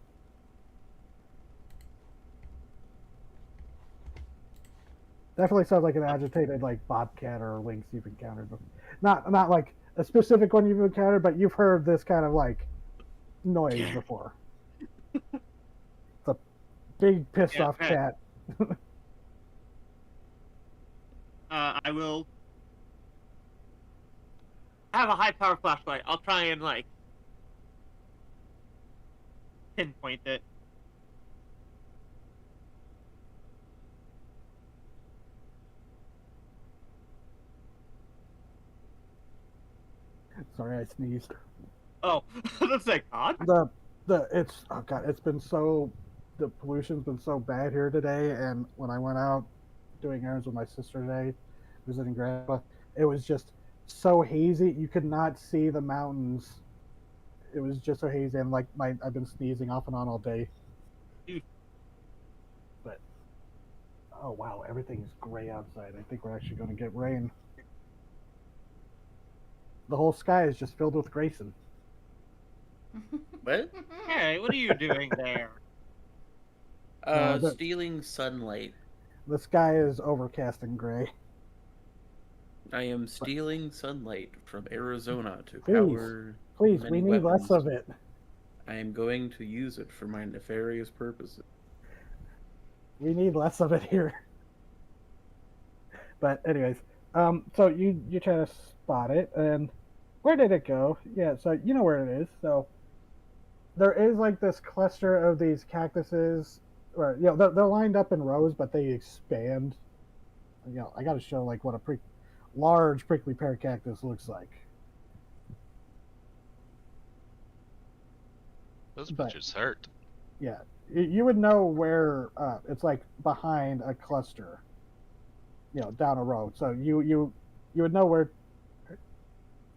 Definitely sounds like an agitated like bobcat or lynx you've encountered before. Not like a specific one you've encountered, but you've heard this kind of like noise before. It's a big pissed off okay. cat. I will. I have a high power flashlight. I'll try and like pinpoint it. Sorry, I sneezed. Oh, that's like odd. It's oh god, the pollution's been so bad here today, and when I went out doing errands with my sister today, visiting grandpa, it was just so hazy you could not see the mountains. It was just so hazy, and like I've been sneezing off and on all day. Ew. But oh wow, everything's gray outside. I think we're actually going to get rain. The whole sky is just filled with Grayson. What? Hey, what are you doing there? Stealing sunlight. The sky is overcast and gray. I am stealing sunlight from Arizona to Please. power Please, many we need weapons. less of it. I am going to use it for my nefarious purposes. We need less of it here. But anyways, so you try to spot it, and where did it go? Yeah, so you know where it is. So there is like this cluster of these cactuses, or they're lined up in rows, but they expand. I got to show like what a large prickly pear cactus looks like. Those But- bitches hurt. Yeah, you would know where it's like behind a cluster, down a road. So you would know where.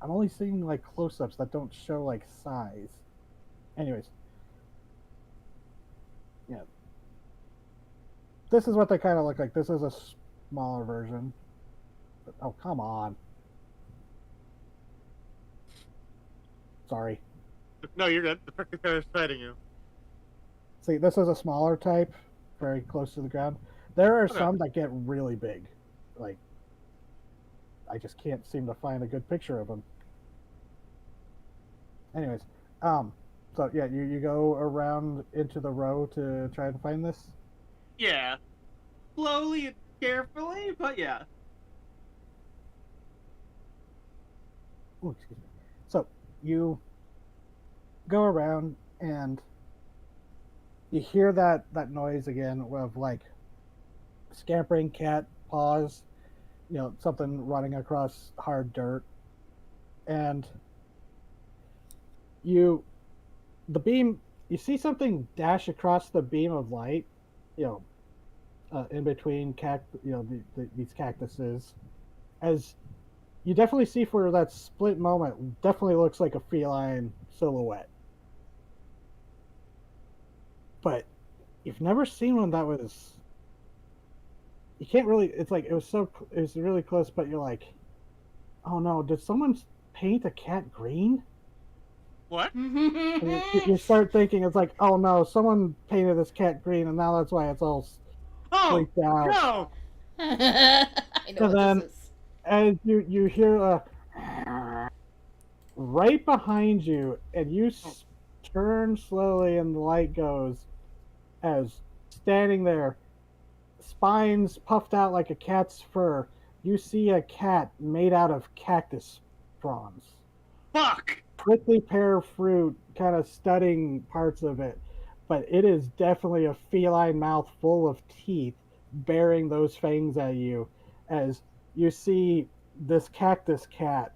I'm only seeing like close-ups that don't show like size. Anyways, yeah, this is what they kind of look like. This is a smaller version. But, oh, come on. Sorry. No, you're good. The prickly pear is fighting you. See, this is a smaller type, very close to the ground. There are Okay. some that get really big. Like, I just can't seem to find a good picture of them. Anyways, so yeah, you go around into the row to try and find this. Yeah. Slowly and carefully, but yeah. Ooh, excuse me. So you go around and you hear that noise again of like scampering cat paws, something running across hard dirt, and you see something dash across the beam of light, in between these cactuses, as you definitely see for that split moment, definitely looks like a feline silhouette. But you've never seen one that was. You can't really. It's like it was really close, but you're like, oh no, did someone paint a cat green? What? And you start thinking it's like, oh no, someone painted this cat green, and now that's why it's all Oh, freaked out. no! I know And what then- this is. And you hear right behind you, and you turn slowly, and the light goes as standing there, spines puffed out like a cat's fur. You see a cat made out of cactus fronds. Fuck! Prickly pear fruit kind of studding parts of it, but it is definitely a feline mouth full of teeth bearing those fangs at you as you see this cactus cat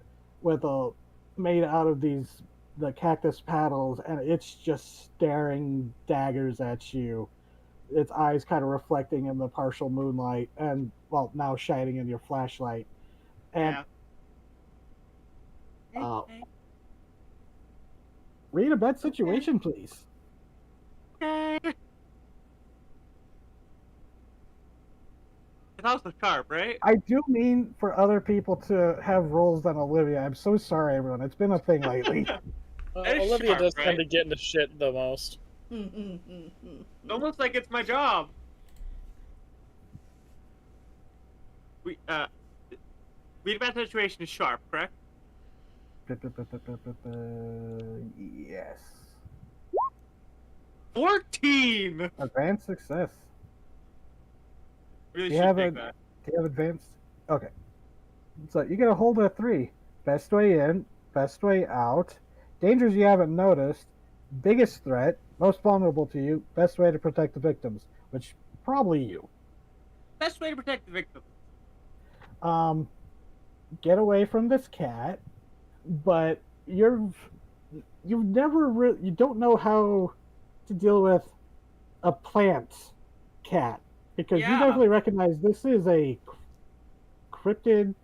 made out of the cactus paddles, and it's just staring daggers at you, its eyes kind of reflecting in the partial moonlight and now shining in your flashlight. And Yeah. read a bad situation, please. Okay. It's also sharp, right? I do mean for other people to have roles than Olivia. I'm so sorry, everyone. It's been a thing lately. It's Olivia sharp, does tend right? to get into shit the most. Almost like it's my job. Read about the situation is sharp, correct? Yes. 14! Advanced success. Really You should have take a- that. Do you have advanced? Okay. So you get a hold of 3. Best way in, best way out. Dangers you haven't noticed. Biggest threat, most vulnerable to you. Best way to protect the victims, which probably you. Best way to protect the victim. Get away from this cat. but you've never you don't know how to deal with a plant cat because you Yeah. definitely recognize this is a cryptid,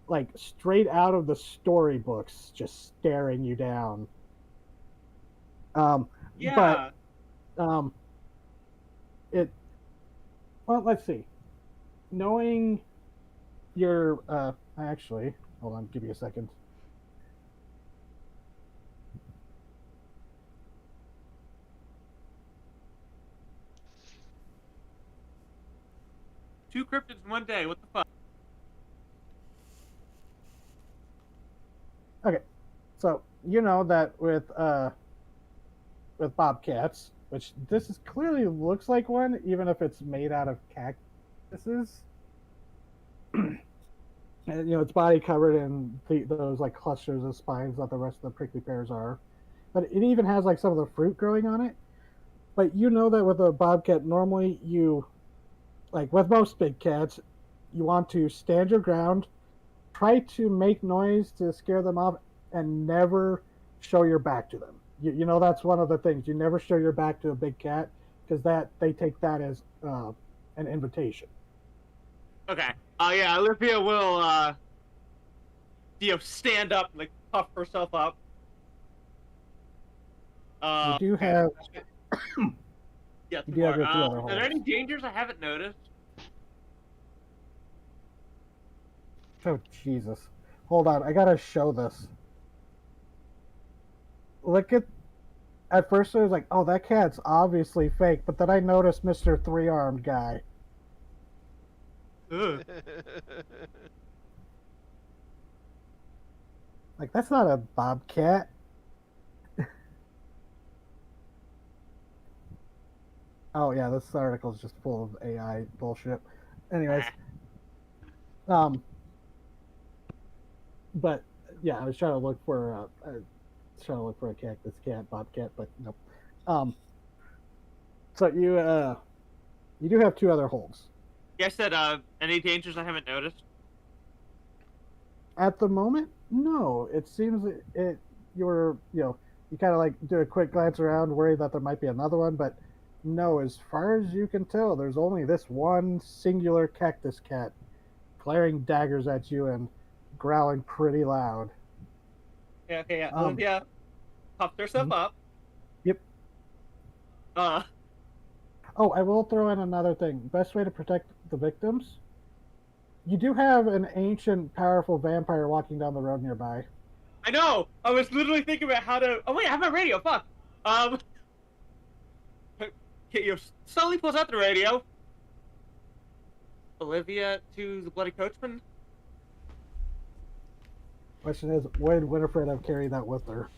like straight out of the storybooks, just staring you down. Um, Yeah. but um, it well, let's see. Knowing your actually, hold on, give me a second. Two cryptids in one day. What the fuck? Okay, so you know that with bobcats, which this is clearly looks like one, even if it's made out of cactuses. And its body covered in those like clusters of spines that the rest of the prickly pears are, but it even has like some of the fruit growing on it. But you know that with a bobcat, normally you, like with most big cats, you want to stand your ground, try to make noise to scare them off, and never show your back to them. You know that's one of the things. You never show your back to a big cat because that they take that as an invitation. Okay. Yeah, Olivia will, stand up, like, puff herself up. You do have Yeah, you two do have more. your two other Are there holes. any dangers I haven't noticed? Oh Jesus! Hold on, I gotta show this. Look at first I was like, oh, that cat's obviously fake, but then I noticed Mr. Three-Armed guy. Ugh. Like, that's not a bobcat. Oh yeah, this article is just full of AI bullshit. Anyways, but yeah, I was trying to look for a cactus cat, bobcat, but nope. So you do have two other holds. Yeah, I said, any dangers I haven't noticed? At the moment, no. It seems you're you kind of like do a quick glance around, worry that there might be another one, but no. As far as you can tell, there's only this one singular cactus cat, glaring daggers at you and growling pretty loud. Yeah, okay, yeah. Olivia puffed herself up. Yep. Uh, Oh, I will throw in another thing. Best way to protect the victims. You do have an ancient, powerful vampire walking down the road nearby. I know! I was literally thinking about how to... Oh, wait, I have my radio, fuck! Okay, you slowly pulls out the radio. Olivia to the Bloody Coachman. Question is, would Winifred have carried that with her?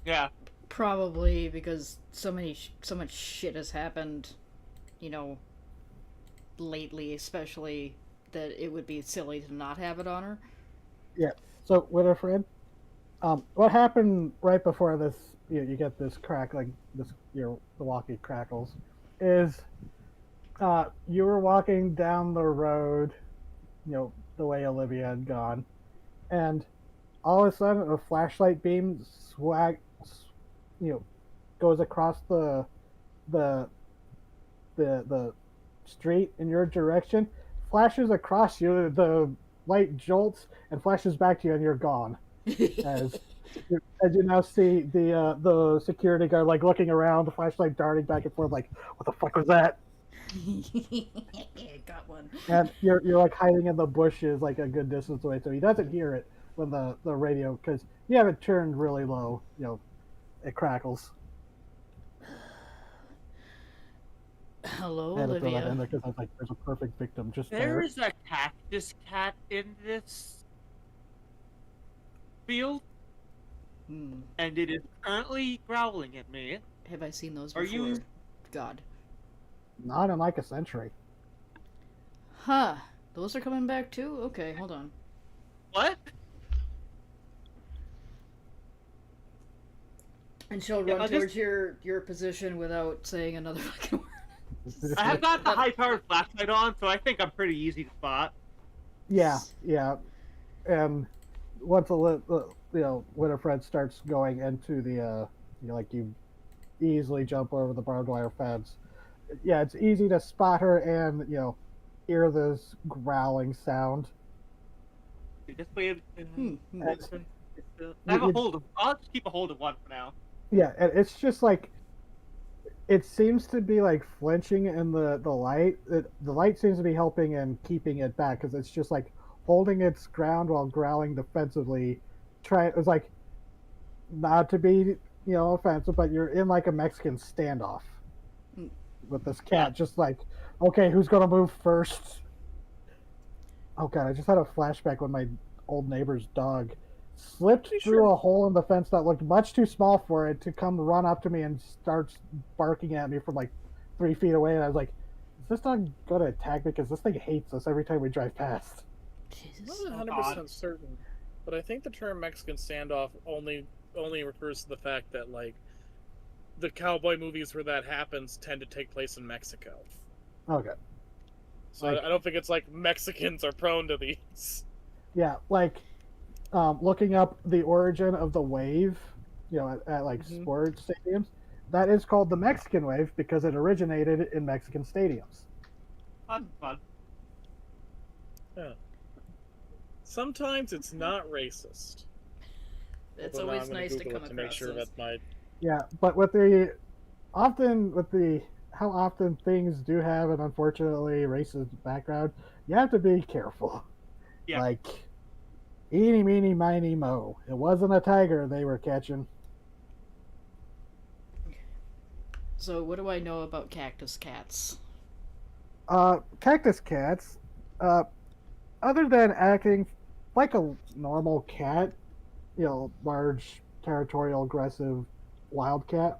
Yeah. Probably because so much shit has happened, lately, especially that it would be silly to not have it on her. Yeah. So Winifred, what happened right before this? You get this crackling, the walkie crackles, is you were walking down the road, the way Olivia had gone, and all of a sudden a flashlight beam goes across the street in your direction, flashes across you, the light jolts and flashes back to you, and you're gone. As you now see the security guard like looking around, the flashlight darting back and forth, like, what the fuck was that? Got one. And you're like hiding in the bushes like a good distance away, so he doesn't hear it when the radio, because you have it turned really low, it crackles. Hello, I had to throw that in Olivia. there because I was like, there's a perfect victim just There there. is a cactus cat in this field, and it is currently growling at me. Have I seen those Are before? you- God. Not in like a century. Huh. Those are coming back too? Okay, hold on. What? And she'll Yeah, run I'll just- towards your position without saying another fucking word. I have got the high-powered flashlight on, so I think I'm pretty easy to spot. Yeah. And Winifred starts going into the you easily jump over the barbed wire fence. Yeah, it's easy to spot her and hear this growling sound. Just wait. It's- I have a you- hold of. I'll just keep a hold of one for now. yeah, and it's just like it seems to be like flinching in the light. The light seems to be helping and keeping it back because it's just like holding its ground while growling defensively. It's like not to be offensive, but you're in like a Mexican standoff with this cat. Just like, okay, who's gonna move first? Oh god, I just had a flashback when my old neighbor's dog slipped through a hole in the fence that looked much too small for it to come run up to me and starts barking at me from like 3 feet away. And I was like, is this dog going to attack me? Because this thing hates us every time we drive past. Jesus. I'm not 100% certain, but I think the term Mexican standoff only refers to the fact that, like, the cowboy movies where that happens tend to take place in Mexico. Okay. So I don't think it's like Mexicans are prone to these. Yeah, like looking up the origin of the wave, at like sports stadiums, that is called the Mexican wave because it originated in Mexican stadiums. Fun. Yeah. Sometimes it's not racist. It's Although always now I'm gonna nice to Google come it to make across sure those. that my Yeah, but how often things do have an unfortunately racist background, you have to be careful. Yeah. Like, eeny, meeny, miny, mo. It wasn't a tiger they were catching. So what do I know about cactus cats? Cactus cats, other than acting like a normal cat, large, territorial, aggressive wildcat,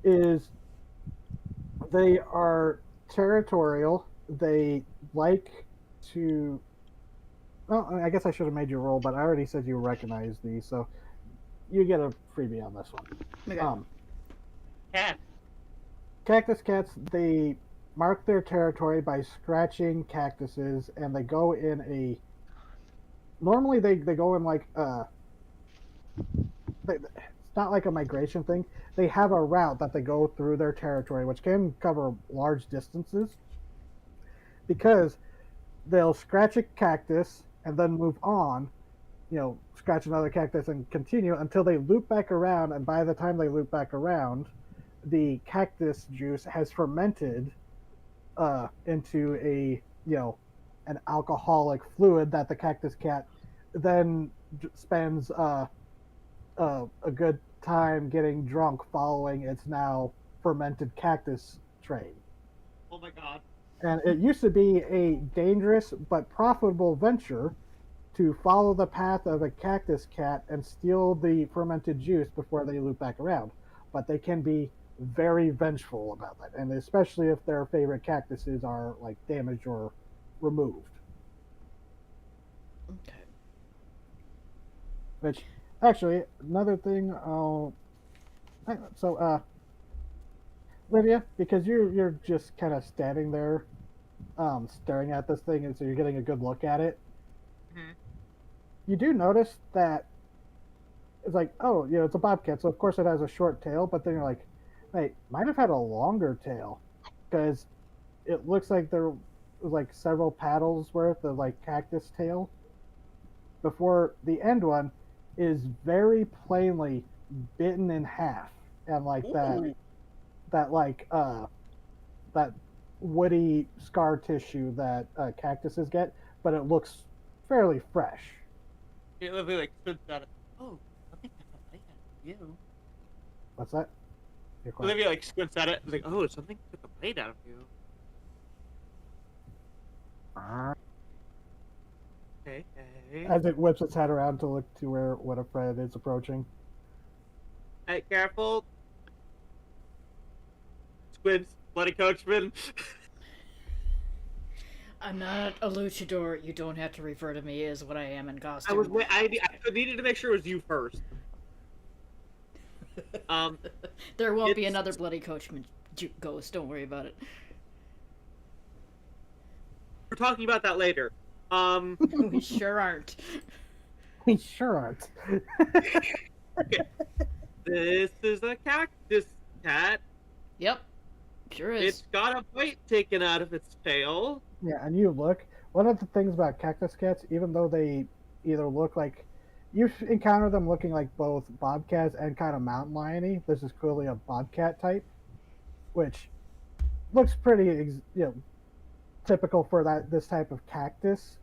is they are territorial. They like to. Well, I guess I should have made you roll, but I already said you recognize these, so you get a freebie on this one. Okay. Cat. Cactus cats, they mark their territory by scratching cactuses, and they go in a. Normally, they go in like it's not like a migration thing. They have a route that they go through their territory, which can cover large distances. Because they'll scratch a cactus and then move on, scratch another cactus and continue until they loop back around. And by the time they loop back around, the cactus juice has fermented into an alcoholic fluid that the cactus cat then spends a good time getting drunk following its now fermented cactus train. Oh my god. And it used to be a dangerous but profitable venture to follow the path of a cactus cat and steal the fermented juice before they loop back around. But they can be very vengeful about that, and especially if their favorite cactuses are like damaged or removed. Okay. Which, actually, another thing. Lydia, because you're just kind of standing there, staring at this thing, and so you're getting a good look at it. Mhm. You do notice that it's like, oh, it's a bobcat, so of course it has a short tail. But then you're like, wait, might have had a longer tail, because it looks like there was like several paddles worth of like cactus tail. Before the end one is very plainly bitten in half, and like Ooh. that woody scar tissue that cactuses get, but it looks fairly fresh. It literally like squints at it. Oh, I think that's a blade out of you. What's that? You're quiet. Olivia like squints at it. Like, oh, something took the blade out of you. Okay. As it whips its head around to look to where Winifred is approaching. Hey, careful. Squints, bloody coachman. I'm not a luchador. You don't have to refer to me as what I am in costume. I needed to make sure it was you first. There won't be it's- another bloody coachman ghost. Don't worry about it. We're talking about that later. We sure aren't. We sure aren't. This is a cactus cat. Yep, sure is. It's got a bite taken out of its tail. Yeah, and you look. One of the things about cactus cats, even though they either look like you encounter them looking like both bobcats and kind of mountain liony, this is clearly a bobcat type, which looks pretty, typical for this type of cactus.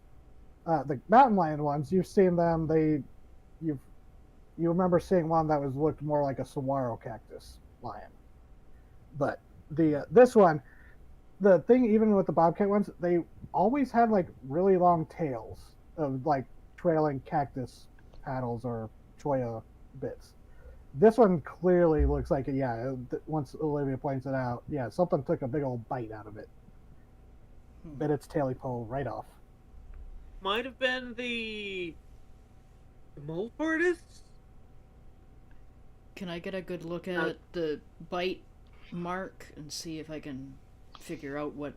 The mountain lion ones, you've seen them. You remember seeing one that was looked more like a saguaro cactus lion, but this one, the thing, even with the bobcat ones, they always had like really long tails of like trailing cactus paddles or cholla bits. This one clearly looks like once Olivia points it out, something took a big old bite out of it. Bit its taily pole right off. Might have been the mole tortoise. Can I get a good look at the bite mark and see if I can figure out what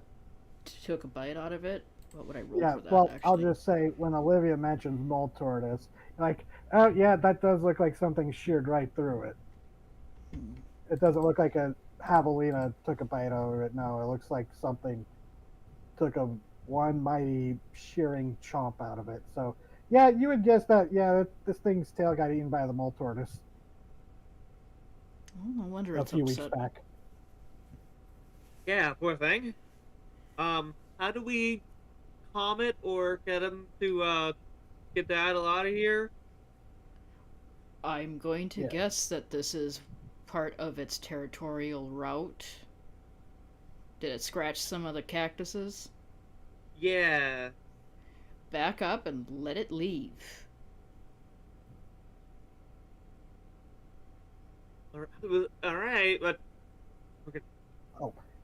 took a bite out of it? What would I roll for that? Well, actually? I'll just say when Olivia mentions mole tortoise, like, oh yeah, that does look like something sheared right through it. It doesn't look like a javelina took a bite out of it. No, it looks like something took one mighty shearing chomp out of it. So yeah, you would guess that this thing's tail got eaten by the mole tortoise Oh, no wonder a it's few upset. weeks back. Yeah, poor thing. How do we calm it or get him to get the idol out of here? I'm going to Yeah. guess that this is part of its territorial route. Did it scratch some of the cactuses? Yeah. Back up and let it leave. All right, but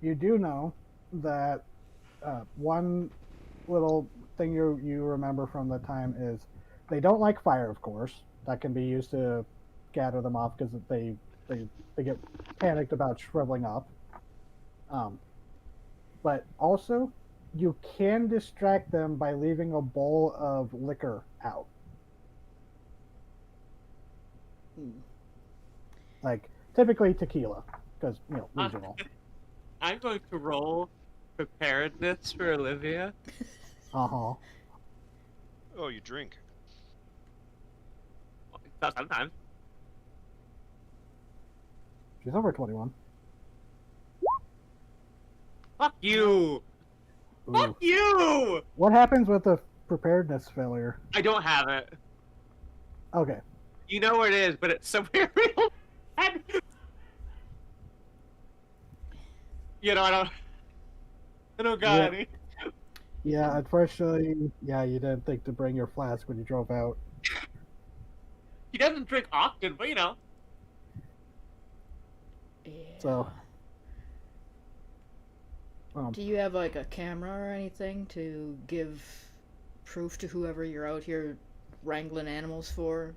You do know that one little thing you remember from the time is they don't like fire, of course. That can be used to scatter them off because they get panicked about shriveling up. But also, you can distract them by leaving a bowl of liquor out. Like, typically tequila, because, regional. I'm going to roll preparedness for Olivia. Uh-huh. Oh, you drink. Sometimes. She's over 21. Fuck you! Ooh. Fuck you! What happens with the preparedness failure? I don't have it. Okay. You know where it is, but it's somewhere real bad. You know, I don't got Yeah. any. Yeah, unfortunately, you didn't think to bring your flask when you drove out. He doesn't drink often, but you know. Yeah. So, Do you have like a camera or anything to give proof to whoever you're out here wrangling animals for?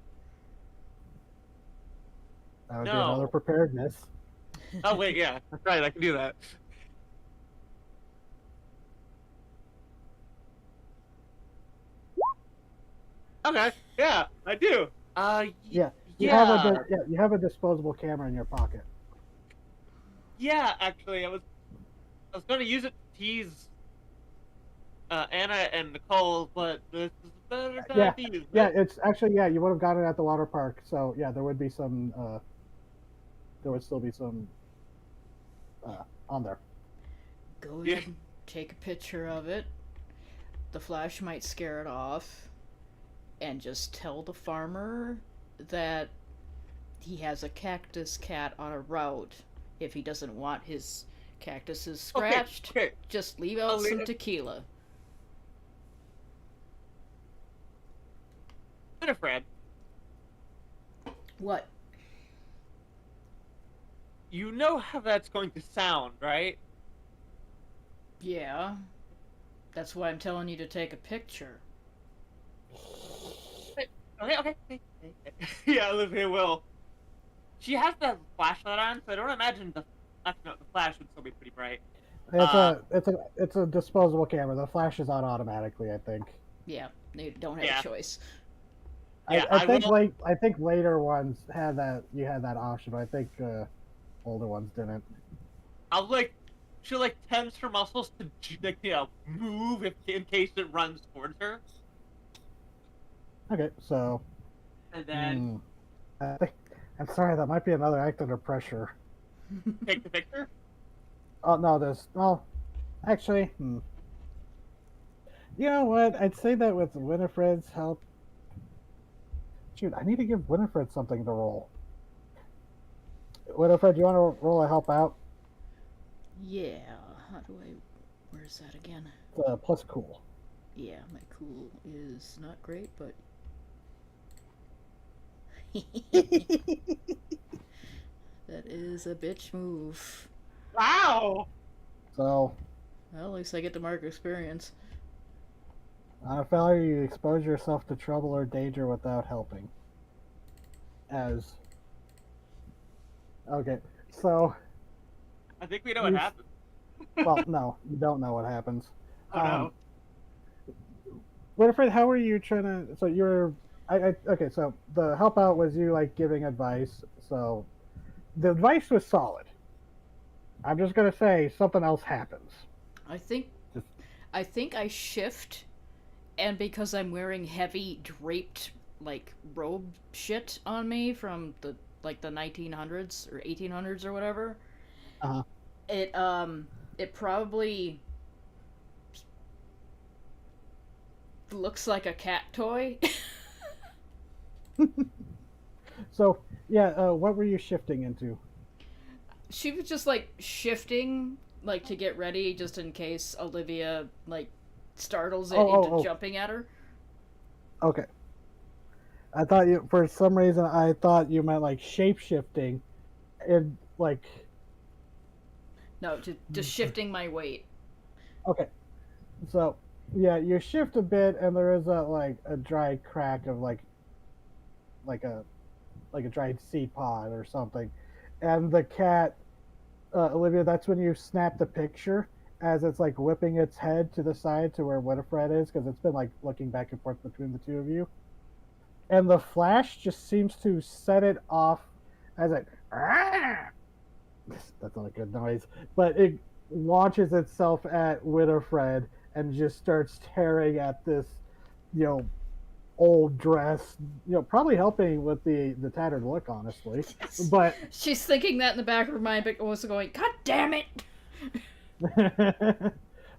that would be No. another preparedness. Oh wait, yeah, that's right. I can do that. Okay, yeah, I do. Yeah. You yeah, have a disposable camera in your pocket. yeah. Actually, I was going to use it to tease Anna and Nicole, but this is a better time to use it. Yeah, it's actually you would have gotten it at the water park. So yeah, there would be some. There would still be some on there. Go Yeah. ahead and take a picture of it. The flash might scare it off. And just tell the farmer that he has a cactus cat on a route. If he doesn't want his cactuses scratched, Okay. just leave out I'll leave some it. tequila. Winifred, What? you know how that's going to sound, right? Yeah. That's why I'm telling you to take a picture. Okay. Yeah, Olivia will. She has the flashlight on, so I don't imagine the flash would still be pretty bright. It's a disposable camera. The flash is on automatically, I think. Yeah, they don't have Yeah. a choice. Yeah, I I think will. I think later ones had that. You had that option, but I think older ones didn't. I'll like she'll like tense her muscles to like move if in case it runs towards her, Okay, so and then hmm, I think I'm sorry. That might be another act under pressure. take the picture. Oh no, there's well, actually, you know what? I'd say that with Winifred's help. Shoot, I need to give Winifred something to roll. Winifred, you want to roll a help out? Yeah. How do I? Where's that again? Plus cool. Yeah, my cool is not great, but. That is a bitch move. Wow. So Well, at least I get to mark experience. on a failure, you expose yourself to trouble or danger without helping. As okay, so I think we know what you happened. well, no, you don't know what happens. Oh no. Winifred, how are you trying to? So you're, okay. So the help out was you like giving advice. So the advice was solid. I'm just gonna say something else happens. I think. Just- I think I shift, and because I'm wearing heavy draped like robe shit on me from the 1900s or 1800s or whatever. Uh-huh. It probably looks like a cat toy. So yeah, what were you shifting into? She was just like shifting like to get ready just in case Olivia like startles it into jumping at her. Okay. I thought you, for some reason, I thought you meant like shape shifting, and like. No, just shifting my weight. Okay, so yeah, you shift a bit, and there is a dry crack of like a dried seed pod or something, and the cat, Olivia. That's when you snap the picture as it's like whipping its head to the side to where Winifred is, because it's been like looking back and forth between the two of you. And the flash just seems to set it off as a that's not a good noise, but it launches itself at Winifred and just starts tearing at this, you know, old dress, probably helping with the tattered look, honestly. Yes. But she's thinking that in the back of her mind, but also going, God damn it!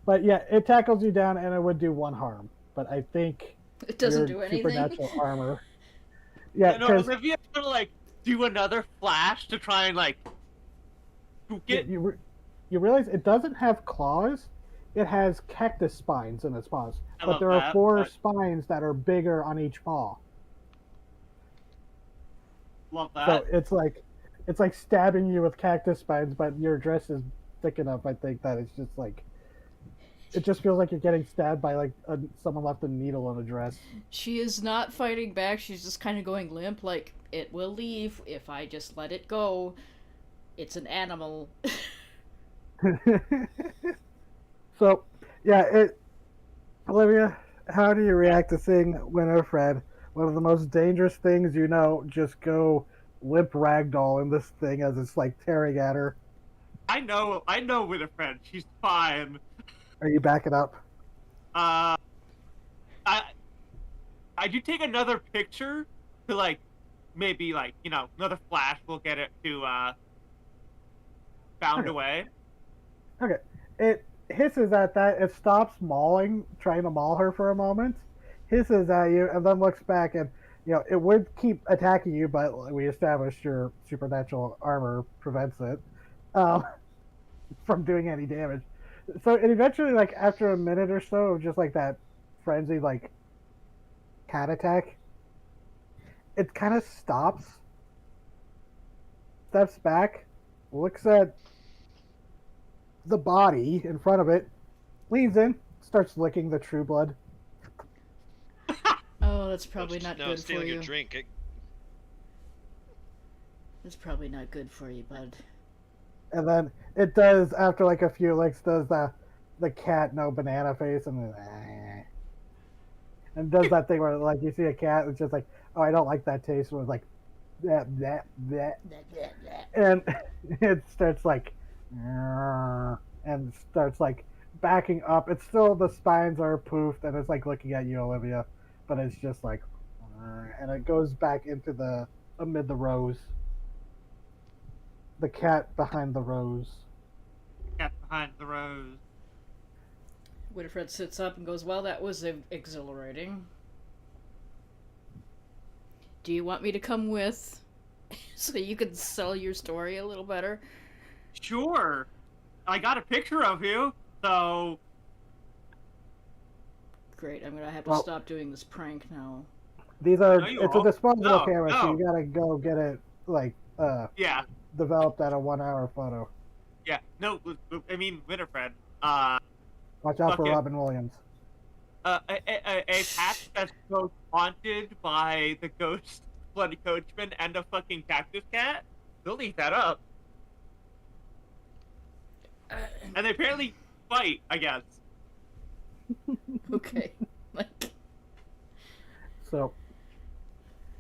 but yeah, it tackles you down and it would do one harm. But I think it doesn't do your anything. supernatural armor. Yeah, no, Olivia's gonna like do another flash to try and like get. You realize it doesn't have claws. It has cactus spines in its paws, but there are four spines that are bigger on each paw. Love that. So it's like stabbing you with cactus spines, but your dress is thick enough. I think that it's just like. It just feels like you're getting stabbed by like someone left a needle on a dress. She is not fighting back. She's just kind of going limp, like it will leave if I just let it go. It's an animal. So, yeah, Olivia, how do you react to seeing Winifred, one of the most dangerous things just go limp ragdoll in this thing as it's like tearing at her? I know Winifred. She's fine. Are you backing up? I do take another picture to like maybe like another flash will get it to bound away. Okay. It hisses at that. It stops trying to maul her for a moment, hisses at you, and then looks back and it would keep attacking you, but we established your supernatural armor prevents it from doing any damage. So it eventually, like after a minute or so of just like that frenzied like cat attack, it kind of stops, steps back, looks at the body in front of it, leans in, starts licking the true blood. Oh, that's probably not good for you. Your drink. It's probably not good for you, bud. And then it does, after like a few licks, does the cat no banana face and does that thing where like you see a cat, it's just like oh, I don't like that taste. It was like that, and it starts like, and starts like backing up. It's still the spines are poofed, and it's like looking at you, Olivia, but it's just like, and it goes back into the amid the rows. The cat behind the rows. Cat behind the rose. Winifred sits up and goes, well, that was exhilarating. Do you want me to come with so you can sell your story a little better? Sure. I got a picture of you, so... Great, I'm gonna have to stop doing this prank now. These are, No, you it's a won't. disposable No, camera, so no. you gotta go get it, like, Yeah, developed at a 1 hour photo. yeah. No, I mean, Winifred. Watch out for Fucking- Robin Williams. A patch that's both haunted by the ghost bloody coachman and a fucking cactus cat? They'll eat that up. And they apparently fight, I guess. Okay. Like, So,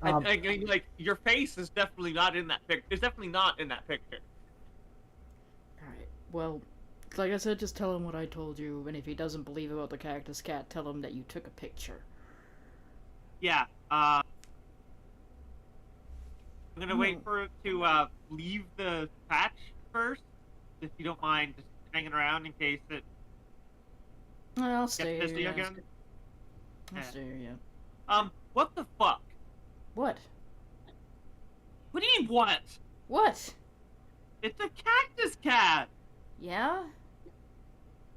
I mean, like, your face is definitely not in that picture. It's definitely not in that picture. alright, well, like I said, just tell him what I told you, and if he doesn't believe about the cactus cat, tell him that you took a picture. Yeah, I'm gonna wait for it to, leave the patch first, if you don't mind just hanging around in case it I'll gets stay busy here. again. I'll Yeah. stay here, yeah. What the fuck? What? What do you mean, what? What? It's a cactus cat! Yeah?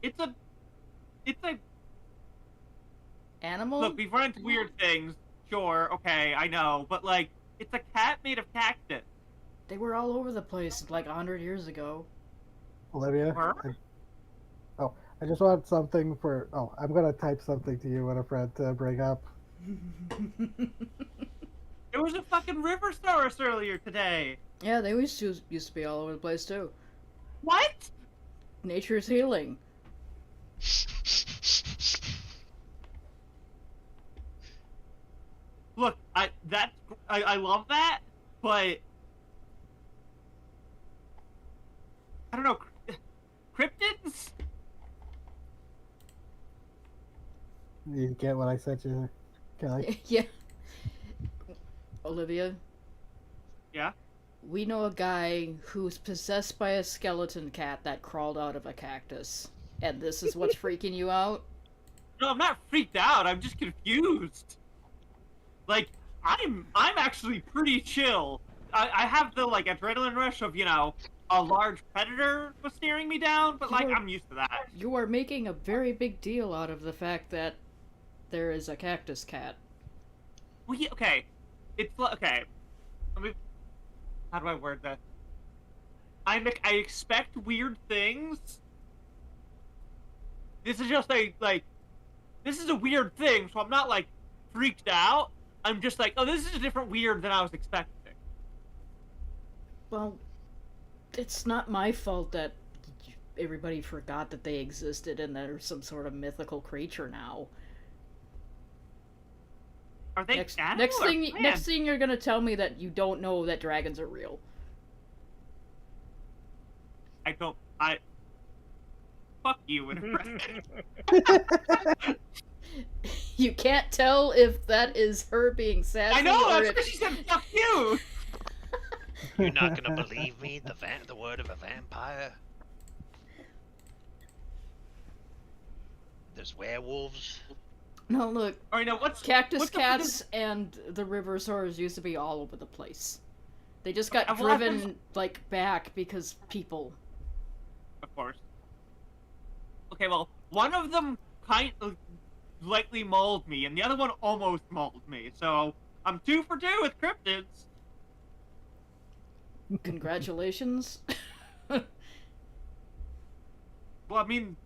It's a... Animal? Look, we've run into weird things. Sure, okay, I know. But, like, it's a cat made of cactus. They were all over the place like 100 years ago. Olivia, Her? I just want something for. Oh, I'm gonna type something to you, Winifred, to bring up. There was a fucking river source earlier today. Yeah, they used to be all over the place too. What? Nature's healing. Look, I love that, but I don't know. Cryptids? You get what I sent you, Kelly? Yeah. Olivia, Yeah. we know a guy who's possessed by a skeleton cat that crawled out of a cactus. And this is what's freaking you out? No, I'm not freaked out. I'm just confused. Like, I'm actually pretty chill. I have the like adrenaline rush of, you know, a large predator was staring me down, but like I'm used to that. You are making a very big deal out of the fact that there is a cactus cat. Well, yeah, okay. It's okay. Let me. How do I word that? I expect weird things. This is just this is a weird thing, so I'm not like freaked out. I'm just like, oh, this is a different weird than I was expecting. Well, it's not my fault that everybody forgot that they existed and they're some sort of mythical creature now. Are they Next animal or plant? next thing you're gonna tell me that you don't know that dragons are real. Fuck you, Winifred. You can't tell if that is her being sassy I know, or that's if... what she said, fuck you! You're not gonna believe me? The word of a vampire? There's werewolves. No, look, Alright, now what's cactus the cats and the river soars used to be all over the place. They just got Okay, well, driven, like, back because people. Of course. Okay, well, one of them kind of lightly mauled me, and the other one almost mauled me, so I'm 2 for 2 with cryptids. Congratulations. Well, I mean,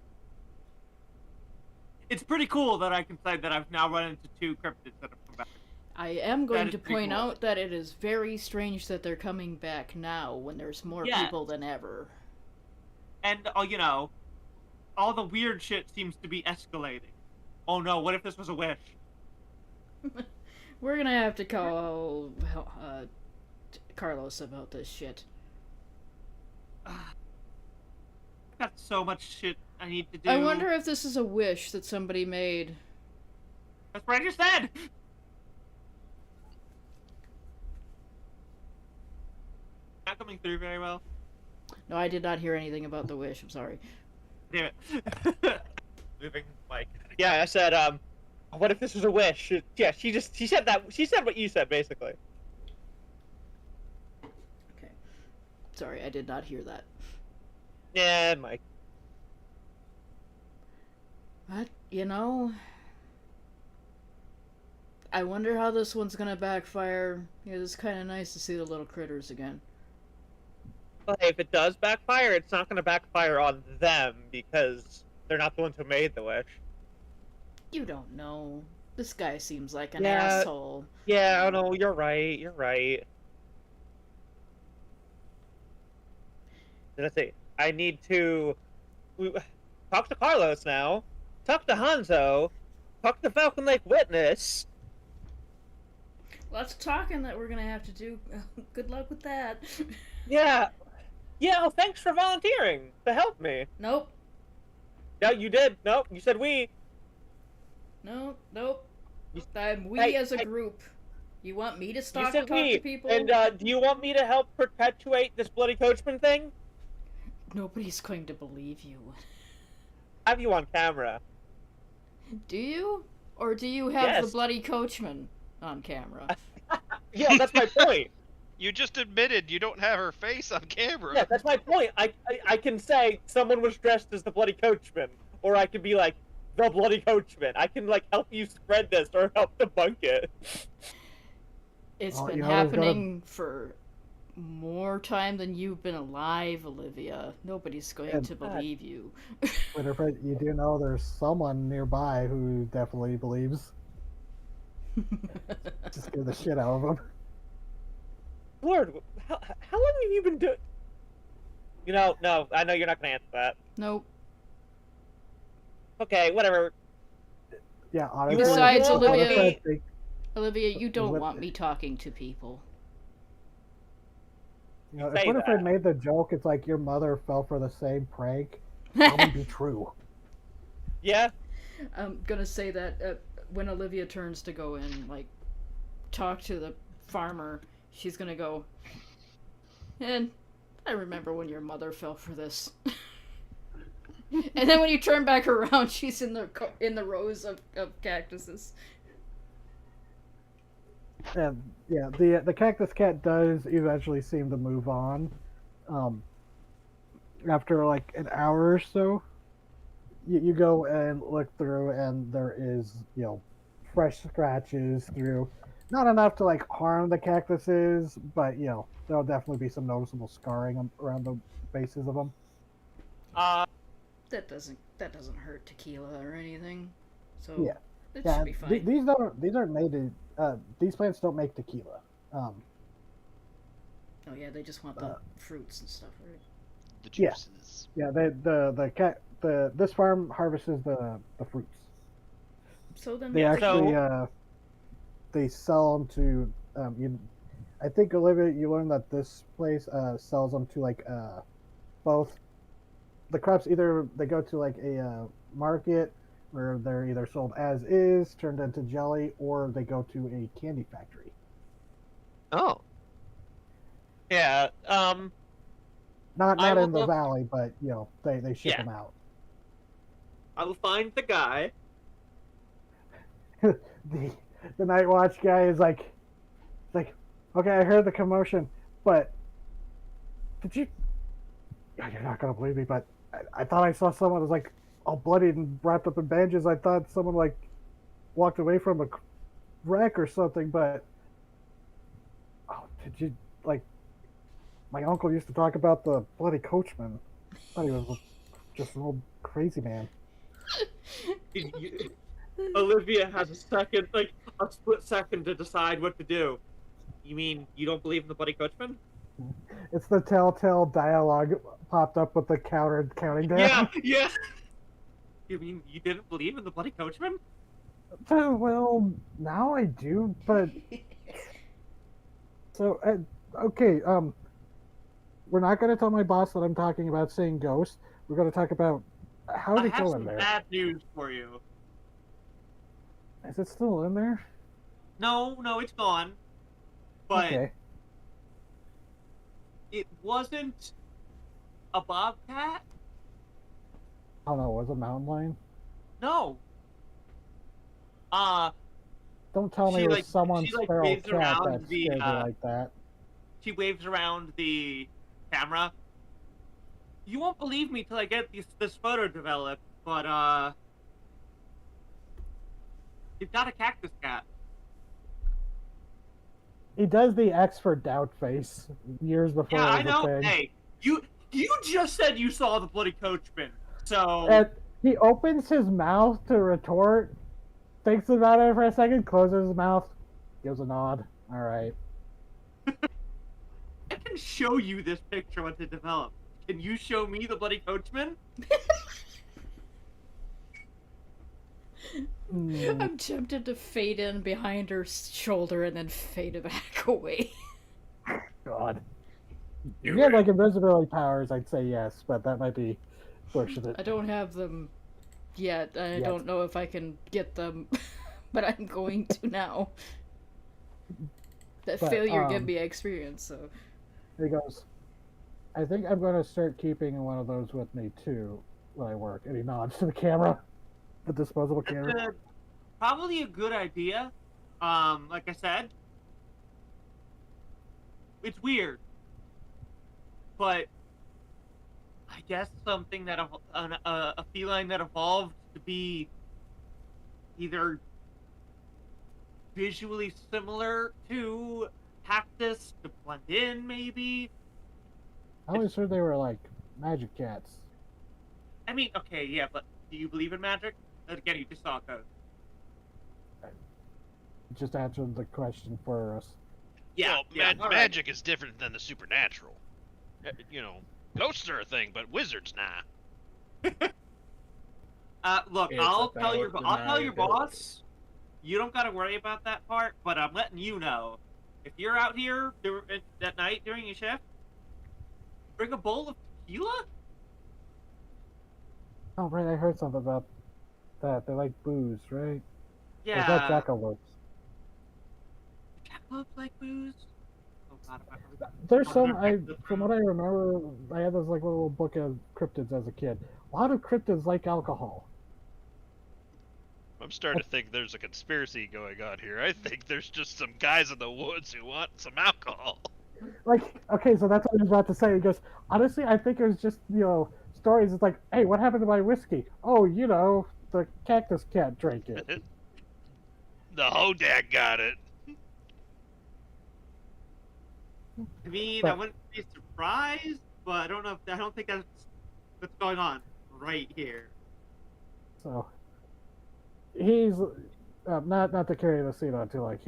it's pretty cool that I can say that I've now run into 2 cryptids that have come back. I am going That to is pretty point cool. out that it is very strange that they're coming back now when there's more Yeah. people than ever. And, you know, all the weird shit seems to be escalating. Oh no, what if this was a wish? We're gonna have to call Carlos about this shit. I've got so much shit I need to do. I wonder if this is a wish that somebody made. That's what I just said! Not coming through very well. No, I did not hear anything about the wish. I'm sorry. Damn it. Moving mic. Yeah, I said, what if this was a wish? Yeah, she said that. She said what you said, basically. Okay. Sorry, I did not hear that. Yeah, Mike. But, you know, I wonder how this one's gonna backfire. It's kind of nice to see the little critters again. Well, hey, if it does backfire, it's not going to backfire on them because they're not the ones who made the wish. You don't know. This guy seems like an Yeah. asshole. Yeah, oh no, you're right. You're right. Let's see. I need to talk to Carlos now. Talk to Hanzo. Talk to Falcon Lake Witness. Lots of talking that we're gonna have to do. Good luck with that. Yeah. Yeah, well, thanks for volunteering to help me. Nope. Yeah, you did. Nope, you said we. Nope. Nope. You- We Hey, as a hey. group. You want me to You stop said and talk we. to people? And do you want me to help perpetuate this bloody coachman thing? Nobody's going to believe you. I have you on camera. Do you? Or do you have the Yes. bloody coachman on camera? Yeah, that's my point. You just admitted you don't have her face on camera. Yeah, that's my point. I can say someone was dressed as the bloody coachman, or I could be like the bloody coachman. I can like help you spread this or help debunk it. It's Well, been you know, there's gotta- happening for more time than you've been alive, Olivia. Nobody's going And- to believe you. Winifred, you do know there's someone nearby who definitely believes. Just scare the shit out of them. Lord, how long have you been doing? You know, no, I know you're not gonna answer that. Nope. Okay, whatever. Yeah, honestly. Besides, Olivia- Winifred think- Olivia, you don't What- want me talking to people. You know, Say if Winifred that. made the joke, it's like your mother fell for the same prank. That would be true. Yeah, I'm gonna say that when Olivia turns to go and like talk to the farmer, she's gonna go. And I remember when your mother fell for this. And then when you turn back around, she's in the rows of cactuses. And yeah, the cactus cat does eventually seem to move on. After like an hour or so, you go and look through, and there is fresh scratches through. Not enough to like harm the cactuses, but there'll definitely be some noticeable scarring around the bases of them. That doesn't hurt tequila or anything. So Yeah. it Yeah, should be fine. these aren't made to. These plants don't make tequila. Oh yeah, they just want the fruits and stuff, right? The Yeah. juices. Yeah, this farm harvests the fruits. So then They that's- actually they sell them to I think Olivia, you learned that this place sells them to like both the crops. Either they go to like a market where they're either sold as is, turned into jelly, or they go to a candy factory. Oh. Yeah. Not I will in the go- valley, but they ship Yeah. them out. I will find the guy. The night watch guy is like, okay, I heard the commotion, but did you? You're not gonna believe me, but I thought I saw someone was like all bloodied and wrapped up in bandages. I thought someone like walked away from a wreck or something, but did you like? My uncle used to talk about the bloody coachman. I thought he was just an old crazy man. Olivia has a split second to decide what to do. You mean you don't believe in the bloody coachman? It's the telltale dialogue popped up with the counting down. Yeah, yeah. You mean you didn't believe in the bloody coachman? Well, now I do, but so okay. We're not going to tell my boss that I'm talking about seeing ghosts. We're going to talk about how I did it have go in some there. bad news for you. Is it still in there? No, it's gone. But Okay. it wasn't a bobcat. Oh no, was it a mountain lion? No. Uh, Don't tell me she it was like someone's she like feral waves cat that around the scared me like that. she waves around the camera. You won't believe me till I get this photo developed, but you've got a cactus cat. He does the X for doubt face years before Yeah, it I was a know. thing. Hey, you just said you saw the bloody coachman, so And he opens his mouth to retort, thinks about it for a second, closes his mouth, gives a nod. All right. I can show you this picture once it develops. Can you show me the bloody coachman? I'm tempted to fade in behind her shoulder and then fade back away. God. Do If you had it. like invisibility powers, I'd say yes, but that might be pushing it. I don't have them yet. I don't know if I can get them, but I'm going to now. That But, failure gave me experience, so. He goes, I think I'm going to start keeping one of those with me too when I work. And he nods to the camera, the disposable camera. That's probably a good idea. Like I said, it's weird, but I guess something that a feline that evolved to be either visually similar to cactus to blend in, maybe. I always heard they were like magic cats. I mean, okay, yeah, but do you believe in magic? Again, you just saw a ghost. Just answered the question for us. Yeah, Well, yeah. all right. magic is different than the supernatural. You know, ghosts are a thing, but wizards, nah. Look, It's I'll tell about your boss. You don't got to worry about that part, but I'm letting you know. If you're out here at night during your shift, bring a bowl of tequila. Oh, right, I heard something about that. They like booze, right? Yeah. Is that jackalopes? Jackalopes like booze. Oh God, if I ever- There's some. Wonder- From what I remember, I had this like little book of cryptids as a kid. A lot of cryptids like alcohol. I'm starting to think there's a conspiracy going on here. I think there's just some guys in the woods who want some alcohol. Like, okay, so that's what I was about to say. He goes, honestly, I think it was just, stories. It's like, hey, what happened to my whiskey? Oh, the cactus cat drank it. The Hodag got it. I mean, I But- wouldn't be surprised, but I don't know. I don't think that's what's going on right here. So, he's not to carry the scene on too. Like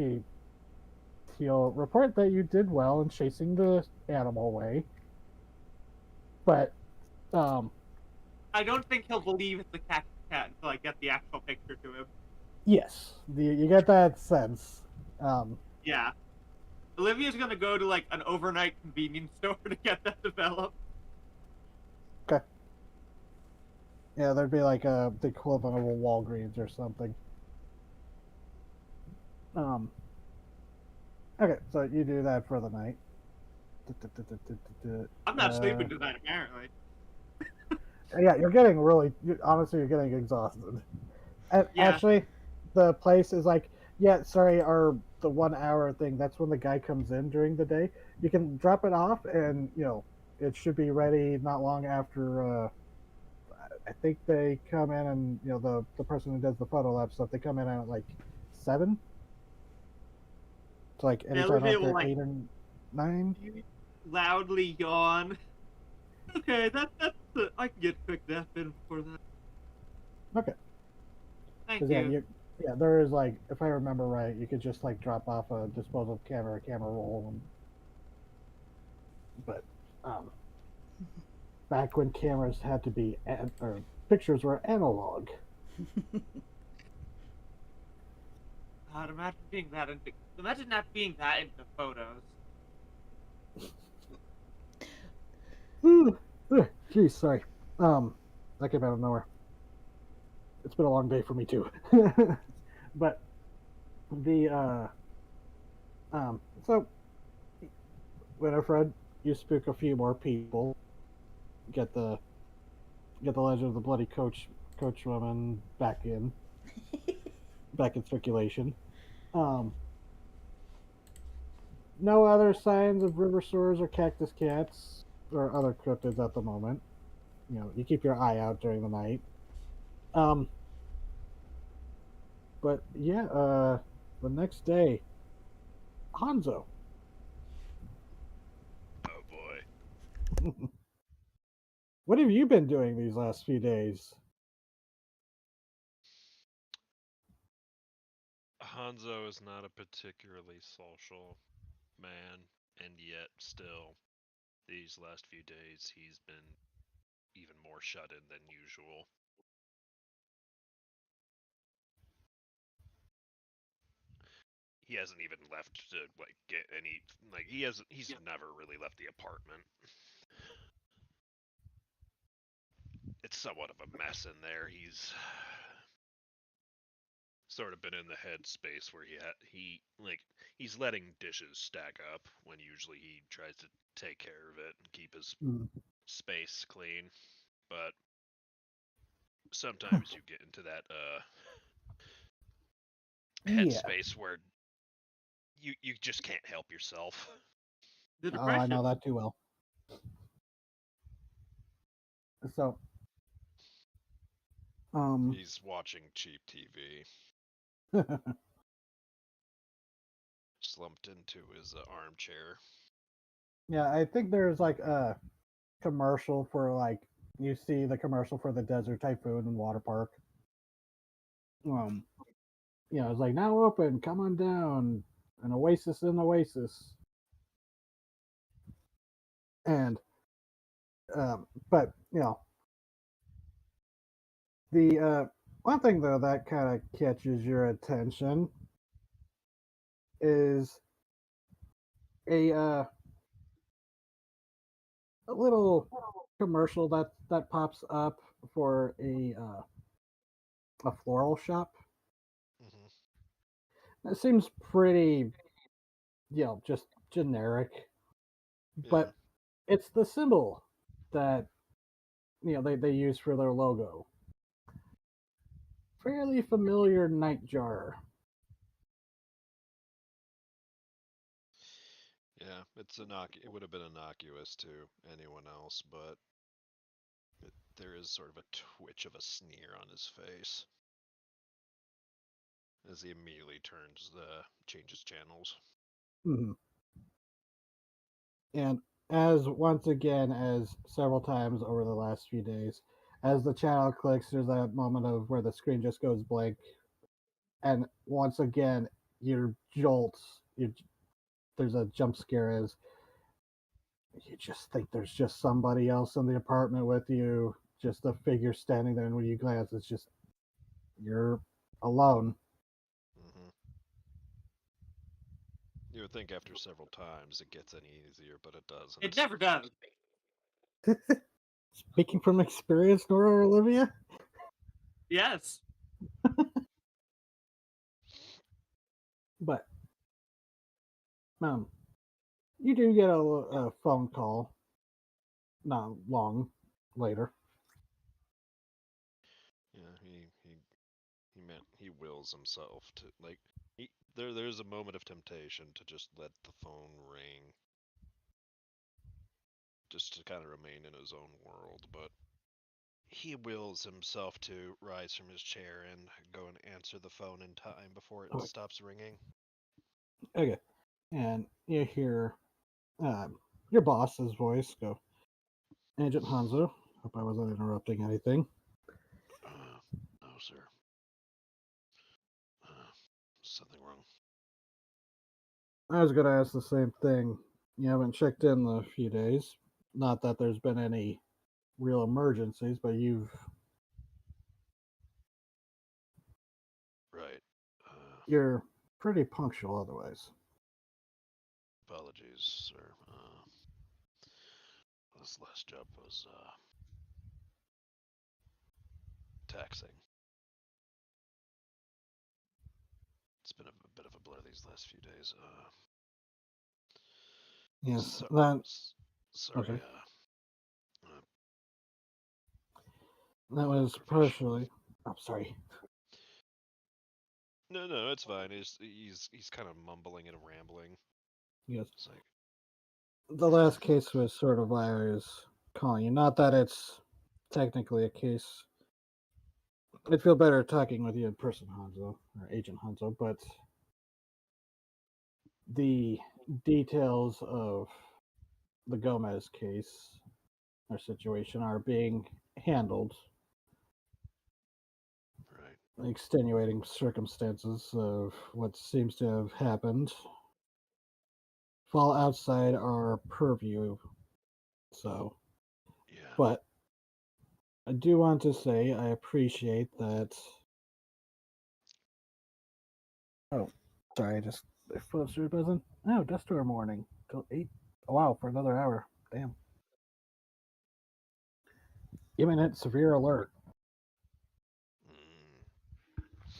he'll report that you did well in chasing the animal away, but I don't think he'll believe it's a cactus cat until I get the actual picture to him. yes, you get that sense. Yeah. Olivia's gonna go to like an overnight convenience store to get that developed. Yeah, there'd be like the equivalent of a Walgreens or something. Okay, so you do that for the night. I'm not sleeping tonight, apparently. Yeah, honestly, you're getting exhausted. And Yeah. actually, the place is like, yeah, sorry, the 1 hour thing, that's when the guy comes in during the day. You can drop it off and, it should be ready not long after, I think they come in and, the person who does the photo lab stuff, they come in at like 7. It's like anytime Olivia will, after like, 8 or 9. You loudly yawn. Okay, I can get a quick nap in before that. Okay. Thank 'Cause, you. yeah, there is like, if I remember right, you could just like drop off a disposable camera roll, but back when cameras had to be or pictures were analog. God, imagine not being that into photos. Jeez, sorry. That came out of nowhere. It's been a long day for me too. But the so Winifred, you spook a few more people, get the legend of the bloody coach woman back in circulation. Um, no other signs of river sores or cactus cats or other cryptids at the moment. You keep your eye out during the night. Um, but yeah, the next day, Hanzo. Oh boy. What have you been doing these last few days? Hanzo is not a particularly social man, and yet still, these last few days, he's been even more shut in than usual. He hasn't even left to get any he's never really left the apartment. It's somewhat of a mess in there. He's sort of been in the headspace where he's letting dishes stack up when usually he tries to take care of it and keep his space clean. But sometimes you get into that headspace where you just can't help yourself. The Oh, I know depression. that too well. So, He's watching cheap TV, slumped into his armchair. yeah, I think there's like a commercial for you see the commercial for the Desert Typhoon and Water Park. Um, it's like now open, come on down, an Oasis in Oasis, and but the one thing though that kind of catches your attention is a a little commercial that pops up for a floral shop. Mm-hmm. It seems pretty, just generic, Yeah. but it's the symbol that they use for their logo. Fairly familiar nightjar. Yeah, it would have been innocuous to anyone else, but there is sort of a twitch of a sneer on his face as he immediately changes channels. Mm-hmm. And as once again, as several times over the last few days, as the channel clicks, there's that moment of where the screen just goes blank, and once again, your jolts. There's a jump scare as you just think there's just somebody else in the apartment with you, just a figure standing there, and when you glance, it's just you're alone. Mm-hmm. You would think after several times it gets any easier, but it doesn't. It never does. Speaking from experience, Nora or Olivia? Yes. But, you do get a phone call not long later. Yeah, he wills himself to there's a moment of temptation to just let the phone ring, just to kind of remain in his own world, but he wills himself to rise from his chair and go and answer the phone in time before it stops ringing. Okay. And you hear your boss's voice go, Agent Hanzo, hope I wasn't interrupting anything. No, sir. Something wrong. I was going to ask the same thing. You haven't checked in a few days. Not that there's been any real emergencies, but Right. you're pretty punctual otherwise. Apologies, sir. This last job was taxing. It's been a bit of a blur these last few days. Yes, Sorry. okay. Uh, That was partially. I'm sorry. no, it's fine. He's kind of mumbling and rambling. Yes. It's like, The last case was sort of why I was calling you. Not that it's technically a case. I'd feel better talking with you in person, Hanzo, or Agent Hanzo, but the details of the Gomez case or situation are being handled. right. Extenuating circumstances of what seems to have happened fall outside our purview. So, Yeah. but I do want to say I appreciate that. Oh, sorry, I just phone started buzzing. Oh, dust storm warning till 8. Oh, wow, for another hour. Damn. Imminent severe alert.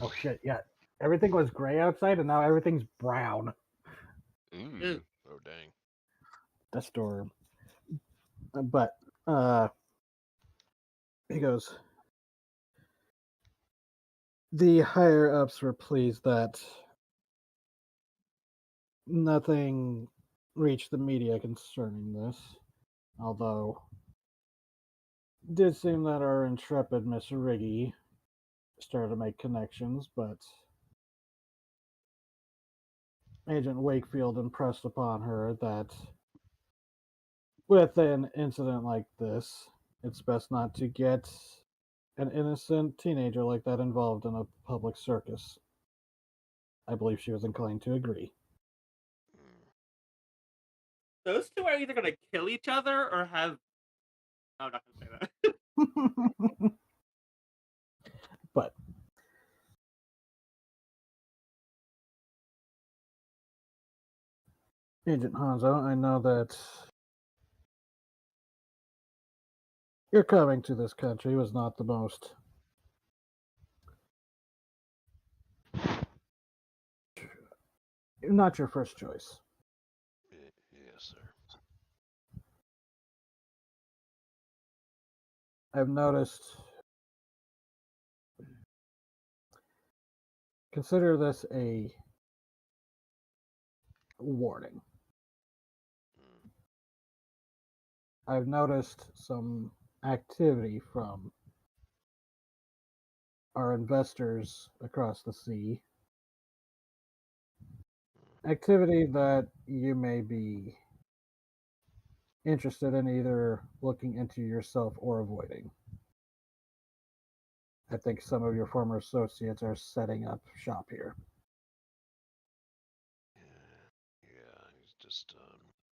Oh shit, yeah. Everything was gray outside and now everything's brown. Ooh. Oh dang. Dust storm. But he goes, the higher ups were pleased that nothing reached the media concerning this, although it did seem that our intrepid Miss Riggy started to make connections, but Agent Wakefield impressed upon her that with an incident like this, it's best not to get an innocent teenager like that involved in a public circus. I believe she was inclined to agree. Those two are either gonna kill each other or have. Oh, I'm not gonna say that. But Agent Hanzo, I know that your coming to this country was not the most not your first choice. Yes, sir. I've noticed. Consider this a warning. I've noticed some activity from our investors across the sea. Activity that you may be interested in either looking into yourself or avoiding. I think some of your former associates are setting up shop here. Yeah, he's just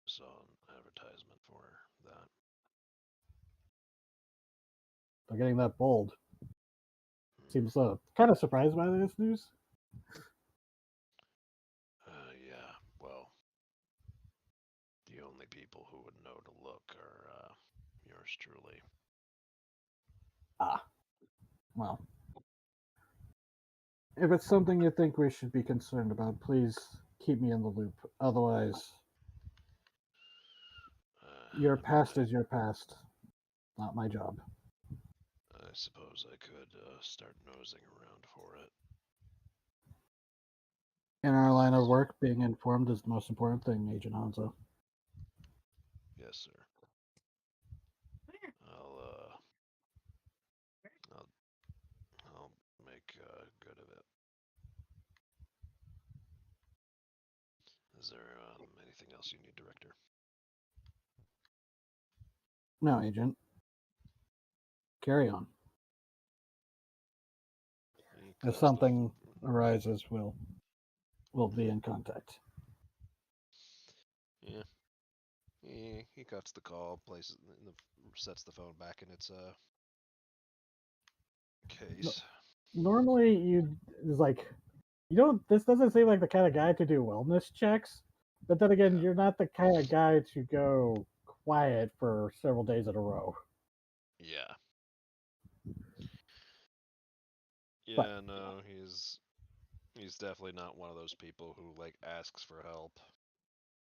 saw an advertisement for that. They're getting that bold. Seems kind of surprised by this news. Yeah, well, the only people who would know to look are yours truly. Ah, well. If it's something you think we should be concerned about, please keep me in the loop. Otherwise, your past is your past, not my job. I suppose I could start nosing around for it. In our line of work, being informed is the most important thing, Agent Hanzo. Yes, sir. I'll make good of it. Is there anything else you need, Director? No, Agent. Carry on. If something arises, we'll be in contact. Yeah. He cuts the call, sets the phone back in its case. Normally, it's like You don't. This doesn't seem like the kind of guy to do wellness checks. But then again, Yeah. you're not the kind of guy to go quiet for several days in a row. Yeah. But Yeah, no, he's definitely not one of those people who like asks for help.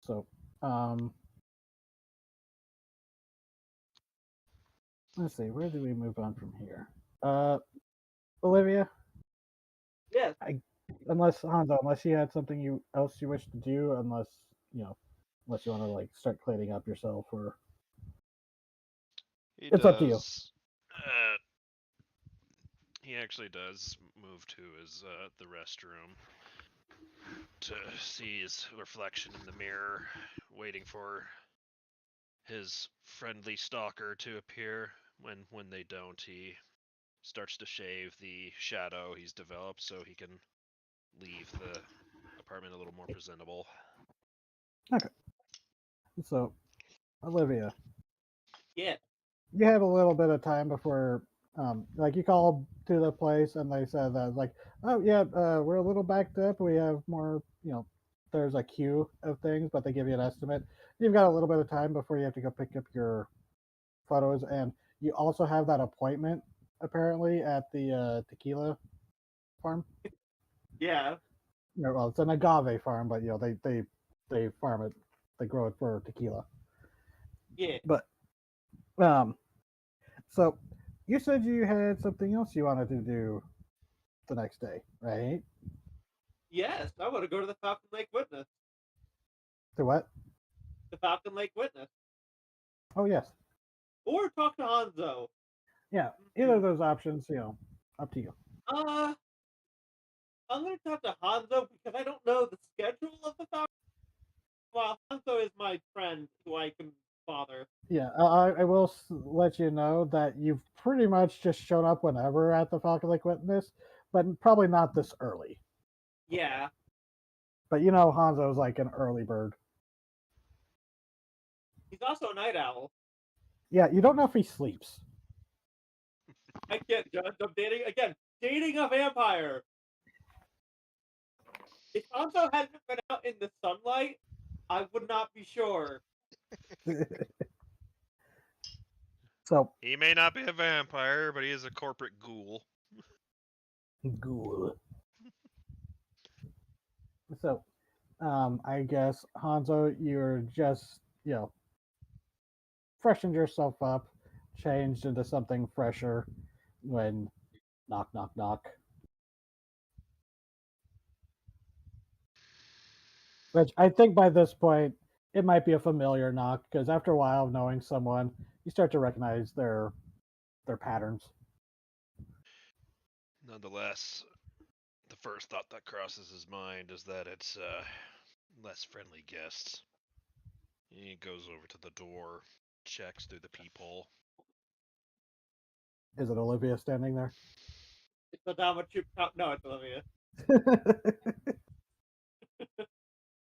so, let's see. Where do we move on from here? Olivia. Yes. Unless Hanzo, unless you had something else you wish to do, unless unless you want to like start cleaning up yourself, or He it's up to you. does. He actually does move to his the restroom to see his reflection in the mirror, waiting for his friendly stalker to appear. When they don't, he starts to shave the shadow he's developed so he can leave the apartment a little more presentable. Okay. So, Olivia, Yeah. you have a little bit of time before, like you called to the place and they said that like, oh yeah, we're a little backed up. We have more, there's a queue of things, but they give you an estimate. You've got a little bit of time before you have to go pick up your photos, and you also have that appointment apparently at the tequila farm. Yeah. No, well, it's an agave farm, but they farm it, they grow it for tequila. Yeah. But um, so you said you had something else you wanted to do the next day, right? Yes. I want to go to the Falcon Lake Witness. To what? The Falcon Lake Witness. Oh yes, Or talk to Hanzo. yeah. Either of those options, up to you. I'm gonna talk to Hanzo because I don't know the schedule of the Falcon. Well, Hanzo is my friend who I can bother. Yeah, I will let you know that you've pretty much just shown up whenever at the Falcon Lake Witness, but probably not this early. Yeah. But Hanzo's like an early bird. He's also a night owl. Yeah, you don't know if he sleeps. I can't judge. I'm dating a vampire. If Hanzo hadn't been out in the sunlight, I would not be sure. So, He may not be a vampire, but he is a corporate ghoul. ghoul. So, I guess Hanzo, you're just freshened yourself up, changed into something fresher when knock, knock, knock. Which I think by this point it might be a familiar knock because after a while of knowing someone, you start to recognize their patterns. Nonetheless, the first thought that crosses his mind is that it's less friendly guests. He goes over to the door, checks through the peephole. Is it Olivia standing there? It's the Dama Chupacabra. No, it's Olivia.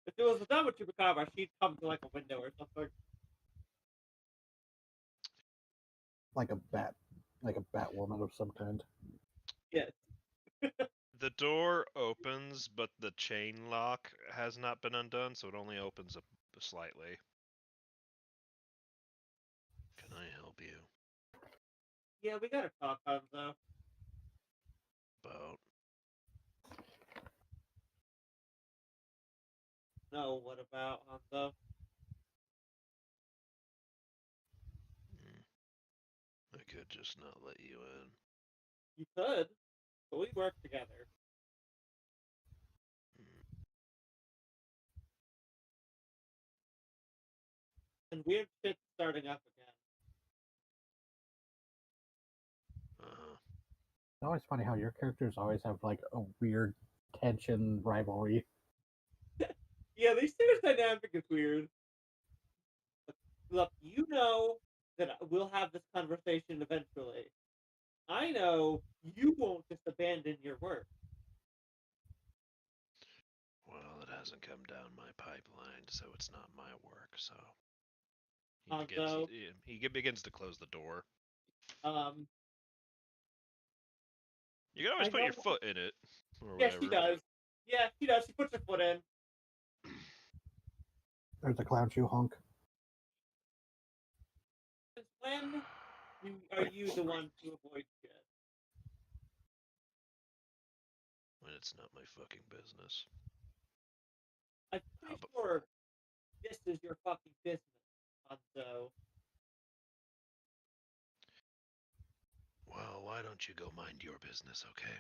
If it was the Dama Chupacabra, she'd come to like a window or something. like a bat woman of some kind. Yes. The door opens, but the chain lock has not been undone, so it only opens up slightly. Can I help you? Yeah, we gotta talk, Hanzo. About No, what about Hanzo? I could just not let you in. You could, but we work together. And weird shit's starting up again. Uh-huh. It's always funny how your characters always have like a weird tension rivalry. Yeah, these two dynamic is weird. Look, you know that we'll have this conversation eventually. I know you won't just abandon your work. Well, it hasn't come down my pipeline, so it's not my work. So Hanzo, he begins to close the door. um, You can always I put your know. foot in it, or Yes, he whatever. does. Yeah, she does. She puts her foot in. There's the clown shoe honk. Since when are you the one to avoid shit? When it's not my fucking business. I'm pretty sure this is your fucking business, Hanzo. Well, why don't you go mind your business, okay?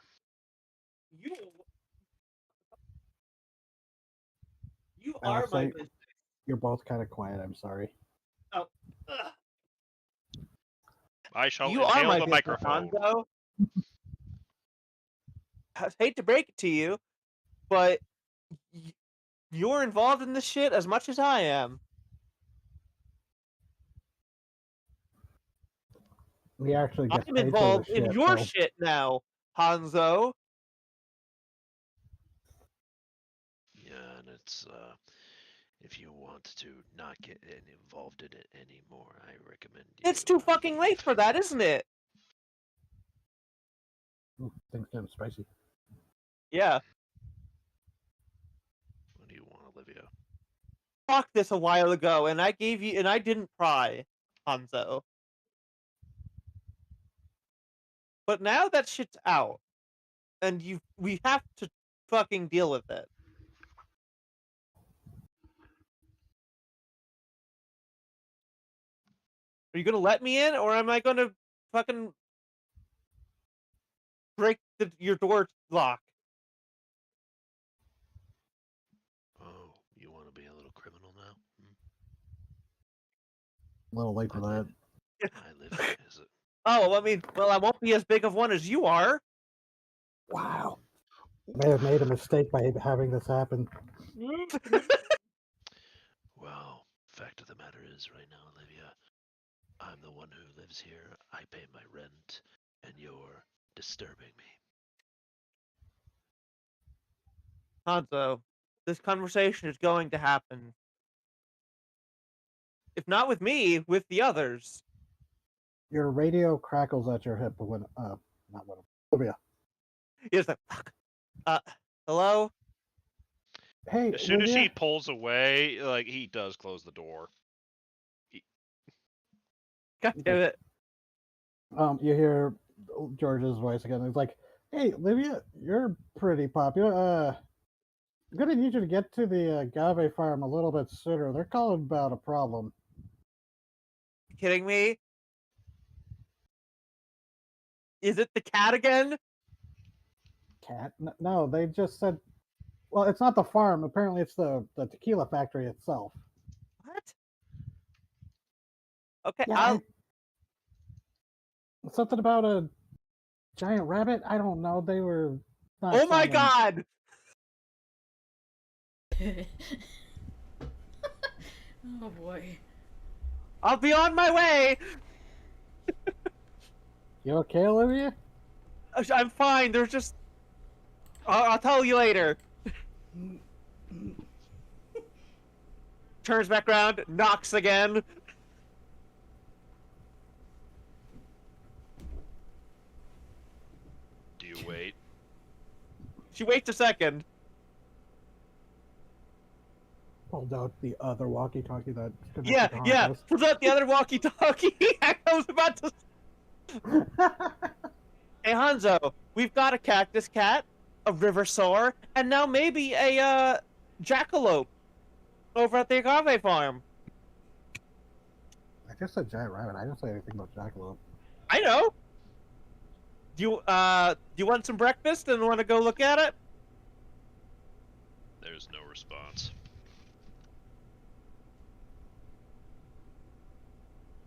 You I will are my say- business. You're both kind of quiet. I'm sorry. Oh. Ugh. I shall You are inhale my the business, microphone. Hanzo. I hate to break it to you, but you're involved in this shit as much as I am. He actually gets I'm paid for involved this in shit. your So shit now, Hanzo. Yeah, and it's if you want to not get involved in it anymore, I recommend you. It's too fucking late for that, isn't it? Ooh, things getting spicy. Yeah. What do you want, Olivia? Fuck this a while ago, and I didn't pry, Hanzo. But now that shit's out, and we have to fucking deal with it. Are you gonna let me in, or am I gonna fucking break your door lock? Oh, you want to be a little criminal now? A little late for that. I live here, is it? Oh, I mean, well, I won't be as big of one as you are. Wow. May have made a mistake by having this happen. Well, fact of the matter is, right now, Olivia, I'm the one who lives here. I pay my rent, and you're disturbing me. Hanzo, this conversation is going to happen. If not with me, with the others. Your radio crackles at your hip when not when Olivia. He's like, fuck. Hello? Hey, As soon as Olivia? he pulls away, like he does close the door. God damn it. You hear George's voice again. He's like, "Hey, Olivia, you're pretty popular. I'm gonna need you to get to the agave farm a little bit sooner. They're calling about a problem." Kidding me? Is it the cat again? Cat? No, they just said. Well, it's not the farm. Apparently, it's the tequila factory itself. What? Okay, Yeah, something about a giant rabbit. I don't know. They were. Not oh my sounding- god! Oh boy. I'll be on my way! You okay, Olivia? I'm fine, there's just... I'll tell you later. Turns back around, knocks again. Do you wait? She waits a second. Pulled out the other walkie-talkie that. Yeah, pulls out the other walkie-talkie. I was about to... Hey, Hanzo, we've got a cactus cat, a river soar, and now maybe a, jackalope over at the agave farm. I just said giant rabbit. I didn't say anything about jackalope. I know. Do you want some breakfast and want to go look at it? There's no response.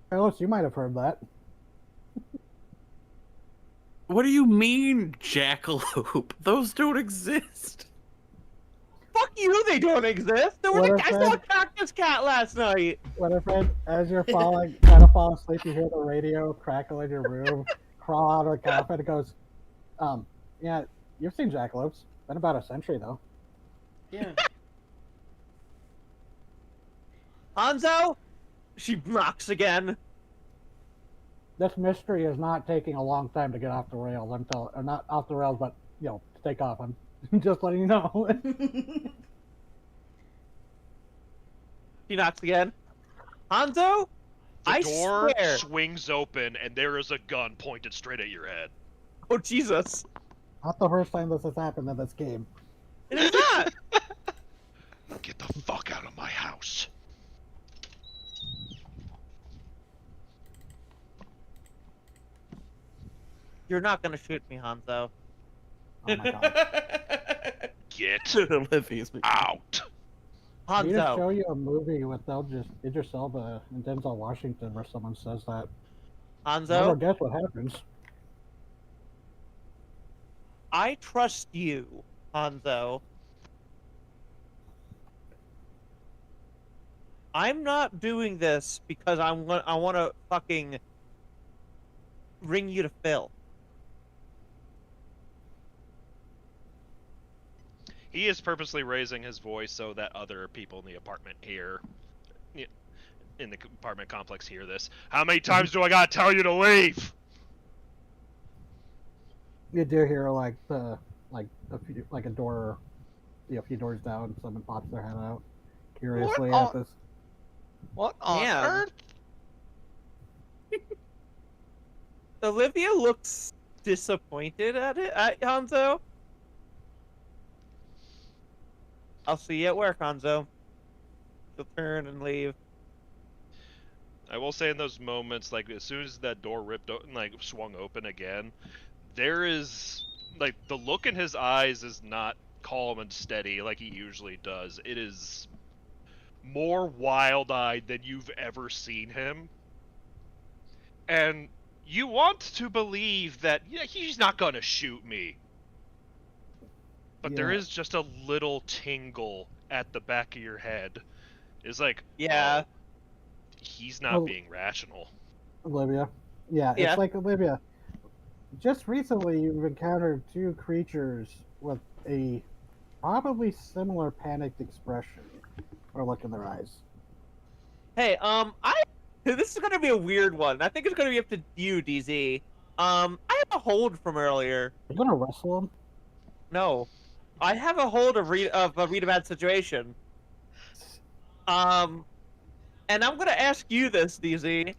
Carlos, you might have heard that. What do you mean, jackalope? Those don't exist. Fuck you, they don't exist. I saw a cactus cat last night. What if it, as you're falling, trying to fall asleep, you hear the radio crackle in your room, crawl out of the coffin, it goes, yeah, you've seen jackalopes. Been about a century, though. Yeah. Hanzo? She knocks again. This mystery is not taking a long time to get off the rails until, or not off the rails, but, to take off. I'm Just letting you know. She knocks again. Hanzo? The I door swear. swings open, and there is a gun pointed straight at your head. Oh, Jesus. Not the first time this has happened in this game. It is not. Get the fuck out of my house. You're not gonna shoot me, Hanzo. Oh my god. Get Olivia's out. I need to show Hanzo. you a movie with Idris Elba and Denzel Washington where someone says that. Never Hanzo, guess what happens. I trust you, Hanzo. I'm not doing this because I want to fucking ring you to Phil. He is purposely raising his voice so that other people in the apartment hear, in the apartment complex hear this. How many times do I gotta tell you to leave? You do hear like a door, a few doors down. Someone pops their head out curiously What at this. What on Damn. earth? Olivia looks disappointed at Hanzo. I'll see you at work, Hanzo. She'll turn and leave. I will say in those moments, like as soon as that door swung open again, there is like the look in his eyes is not calm and steady like he usually does. It is more wild-eyed than you've ever seen him. And you want to believe that he's not gonna shoot me. But there Yeah. is just a little tingle at the back of your head. It's like, Yeah. oh, he's not Oh. being rational. Olivia. Yeah, Yeah. it's like Olivia. Just recently, you've encountered two creatures with a probably similar panicked expression or look in their eyes. Hey, this is gonna be a weird one. I think it's gonna be up to you, DZ. I have a hold from earlier. You're gonna wrestle them? No, I have a hold of read a bad situation. And I'm gonna ask you this, DZ.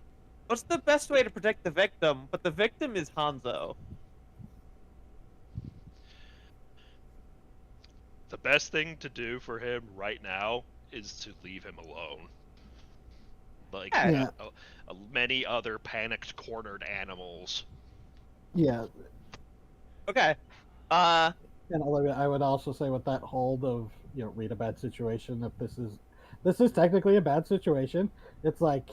What's the best way to protect the victim? But the victim is Hanzo. The best thing to do for him right now is to leave him alone. Like Yeah. many other panicked, cornered animals. Yeah. Okay. And Olivia, I would also say with that hold of read a bad situation. If this is technically a bad situation, it's like,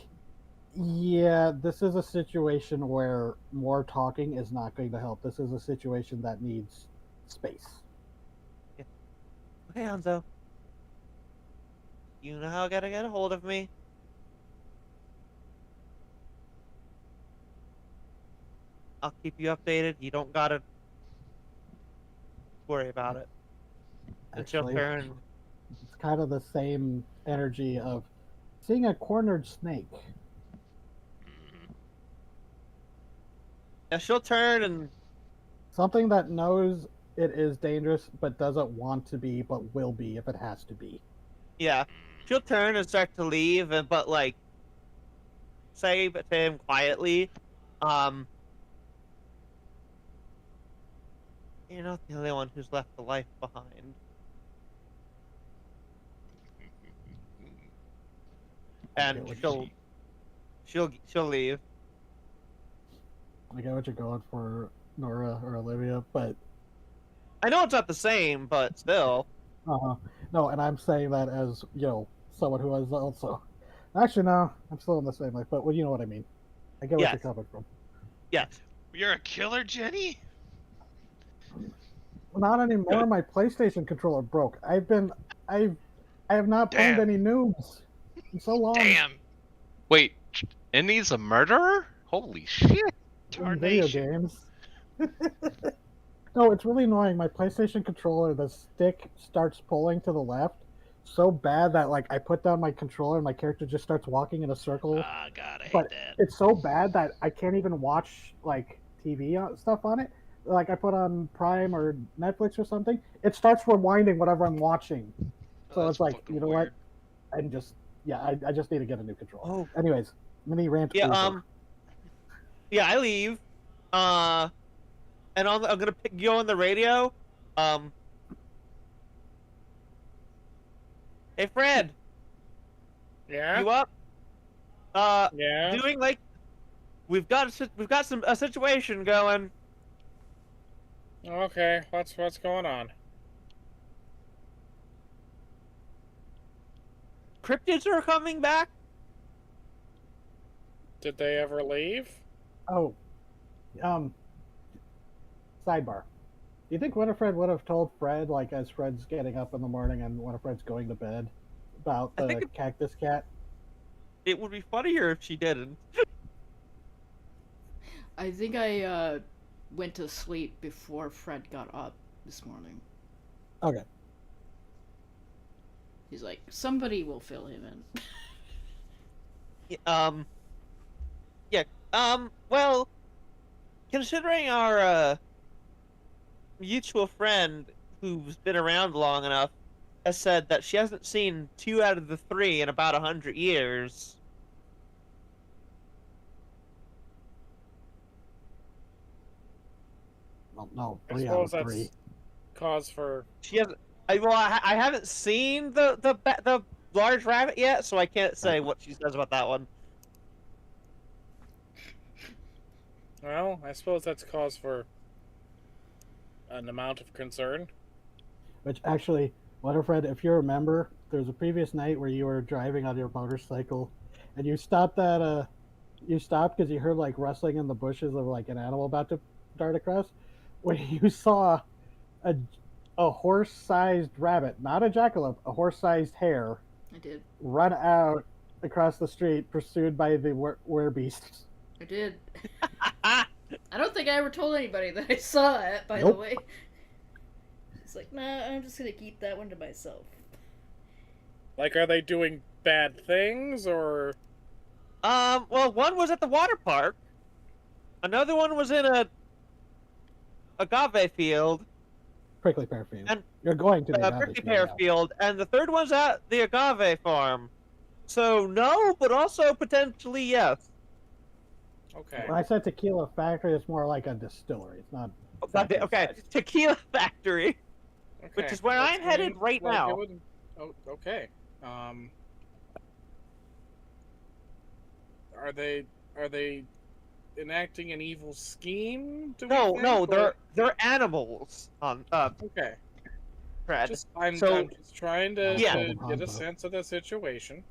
yeah, this is a situation where more talking is not going to help. This is a situation that needs space. Okay, Hanzo. You know how I gotta get a hold of me. I'll keep you updated. You don't gotta worry about it. It's your Actually, turn. it's kind of the same energy of seeing a cornered snake. Mhm. Yeah, she'll turn and Something that knows it is dangerous but doesn't want to be, but will be if it has to be. yeah, she'll turn and start to leave, but like say to him quietly, you're not the only one who's left the life behind. And Okay, she'll leave. I get what you're going for, Nora or Olivia, but I know it's not the same, but still. no, and I'm saying that as someone who has also. Actually, no, I'm still in the same life, but well, you know what I mean. I get what Yes. you're coming from. Yes. You're a killer, Jenny? Not anymore. My PlayStation controller broke. I have not pwned Damn. any noobs in so long. Damn. Wait, Indy's a murderer? Holy shit! In video Tarnation. games. No, it's really annoying. My PlayStation controller, the stick starts pulling to the left so bad that like I put down my controller and my character just starts walking in a circle. Ah, God, I hate But that. it's so bad that I can't even watch like TV stuff on it. like I put on Prime or Netflix or something, it starts rewinding whatever I'm watching. So That's it's like, fucking you know weird. what? I'm just I just need to get a new controller. Oh. Anyways, mini rant Yeah. over. Yeah. I leave. And I'm gonna go on the radio. Um. Hey, Fred. Yeah? You up? Yeah? Doing like we've got a situation going. Okay, what's going on? Cryptids are coming back. Did they ever leave? Oh, sidebar. Do you think Winifred would have told Fred, like, as Fred's getting up in the morning and Winifred's going to bed, about I the think cactus cat? it would be funnier if she didn't. I think I went to sleep before Fred got up this morning. Okay. He's like, somebody will fill him in. Yeah. Well, considering our mutual friend who's been around long enough has said that she hasn't seen 2 out of the 3 in about 100 years. Well, no, I 3 out suppose of that's 3. cause for... She hasn't. I haven't seen the large rabbit yet, so I can't say what she says about that one. Well, I suppose that's cause for an amount of concern. Which actually, Winifred, if you remember, there was a previous night where you were driving on your motorcycle, and you stopped because you heard like rustling in the bushes of like an animal about to dart across. When you saw a horse-sized rabbit, not a jackalope, a horse-sized hare, I did. run out across the street, pursued by the werebeast. I did. I don't think I ever told anybody that I saw it, by the way. It's like, nah, I'm just gonna keep that one to myself. Like, are they doing bad things, or... Well, one was at the water park. Another one was in a agave field. Prickly pear field. And you're going to the agave prickly field pear now. field, and the third one's at the agave farm. So no, but also potentially yes. Okay. When I said tequila factory, it's more like a distillery. It's not. Okay, tequila factory, which is where That I'm headed seems right like now. it would- Oh, okay. Are they enacting an evil scheme? Do we No, think, no, or- they're animals. Okay. Fred. I'm So- just trying to, Yeah. to get a sense of the situation.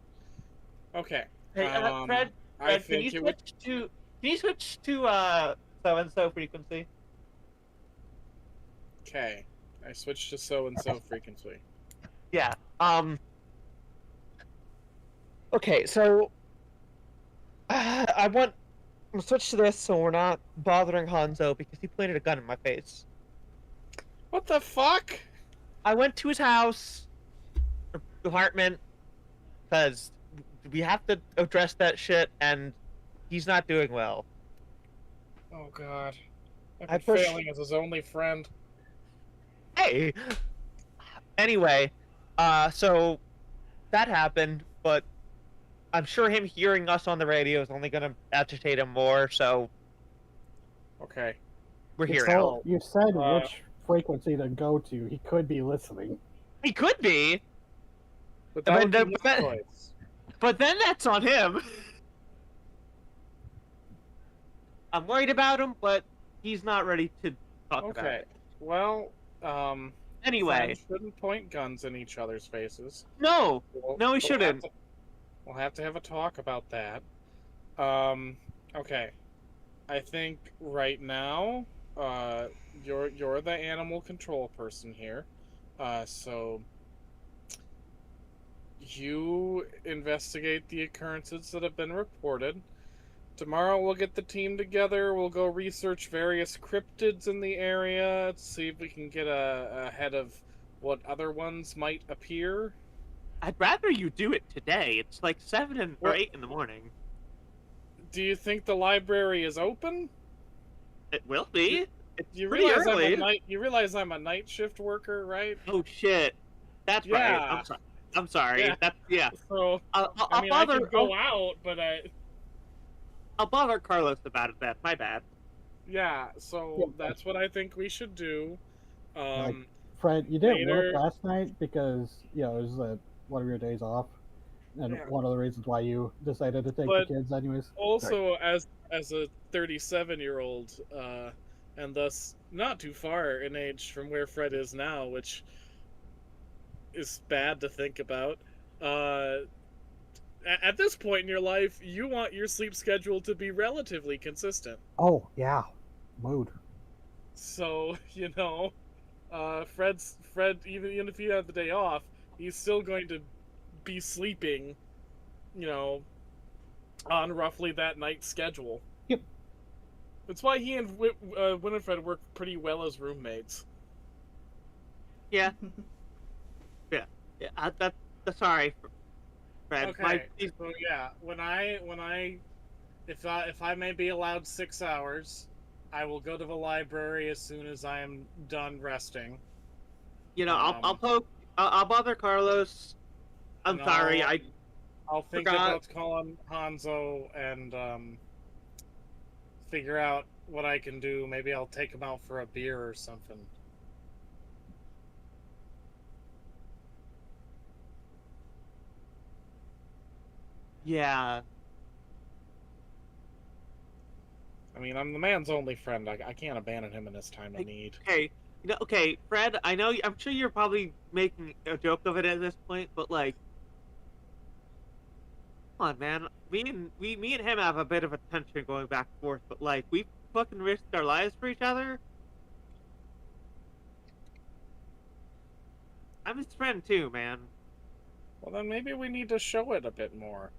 Okay. Hey, Fred, I can you think it would... switch to so and so frequency? Okay. I switched to so-and-so frequency. Yeah. Okay, so I'm gonna switch to this so we're not bothering Hanzo because he pointed a gun in my face. What the fuck? I went to his house, or apartment, because we have to address that shit, and he's not doing well. Oh god. I've I been push- failing as his only friend. Hey! Anyway, so that happened, but I'm sure him hearing us on the radio is only gonna agitate him more, so Okay. we're You here told- now. You said which frequency to go to. He could be listening. He could be, But that would be But his then- choice. but then that's on him. I'm worried about him, but he's not ready to talk about Okay. it. Well, Anyway, friends shouldn't point guns in each other's faces. no, We'll no, he have shouldn't. we'll have to have a talk about that. Okay. I think right now, you're the animal control person here. So you investigate the occurrences that have been reported. Tomorrow we'll get the team together. We'll go research various cryptids in the area to see if we can get ahead of what other ones might appear. I'd rather you do it today. It's like 7 or What? 8 in the morning. Do you think the library is open? It will be. It's You pretty realize early. you realize I'm a night shift worker, right? Oh shit. That's right. Yeah. I'm sorry. Yeah. That's yeah. So I'll, I'll, I I'll mean, I bother. could go out, but I'll bother Carlos about it. Then my bad. yeah. So that's what I think we should do. Like, Fred, you didn't work Later. last night because it was one of your days off, and Yeah. one of the reasons why you decided to take the But kids, anyways. Sorry. Also, as a 37-year-old, and thus not too far in age from where Fred is now, which is bad to think about. At this point in your life, you want your sleep schedule to be relatively consistent. Oh yeah, mood. So Fred, even if he had the day off, he's still going to be sleeping, on roughly that night schedule. Yep. That's why he and Winifred work pretty well as roommates. Yeah. Yeah. That's sorry, Fred. Okay. So yeah, if I may be allowed 6 hours, I will go to the library as soon as I am done resting. I'll bother Carlos. I'm sorry. I'll think about calling Hanzo and figure out what I can do. Maybe I'll take him out for a beer or something. Yeah. I mean, I'm the man's only friend. I can't abandon him in his time of need. Okay. Okay, Fred. I'm sure you're probably making a joke of it at this point, but like, come on, man. Me and him have a bit of a tension going back and forth, but like, we fucking risked our lives for each other. I'm his friend too, man. Well, then maybe we need to show it a bit more.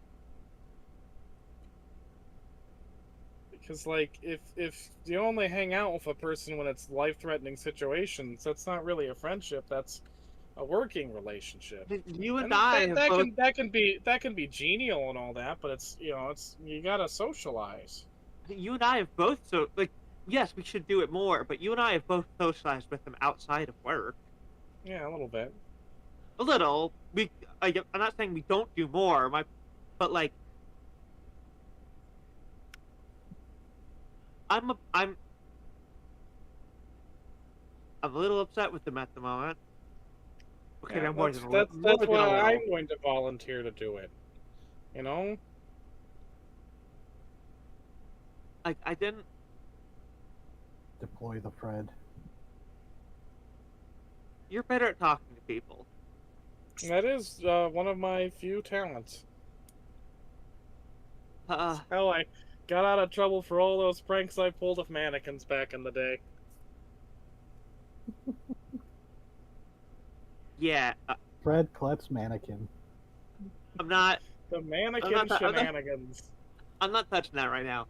Because, like, if you only hang out with a person when it's life-threatening situations, that's not really a friendship. That's a working relationship. You and I that can be genial and all that, but it's you gotta socialize. You and I have both yes, we should do it more, but you and I have both socialized with him outside of work. Yeah, a little bit. A little. I'm not saying we don't do more, but like, I'm a little upset with him at the moment. Okay, Yeah, I'm more than that's more than why a little. I'm going to volunteer to do it. You know? I didn't Deploy the Fred. You're better at talking to people. That is one of my few talents. Hell, I got out of trouble for all those pranks I pulled with mannequins back in the day. Yeah. Fred Klutz mannequin. I'm not. The mannequin shenanigans. I'm not touching that right now.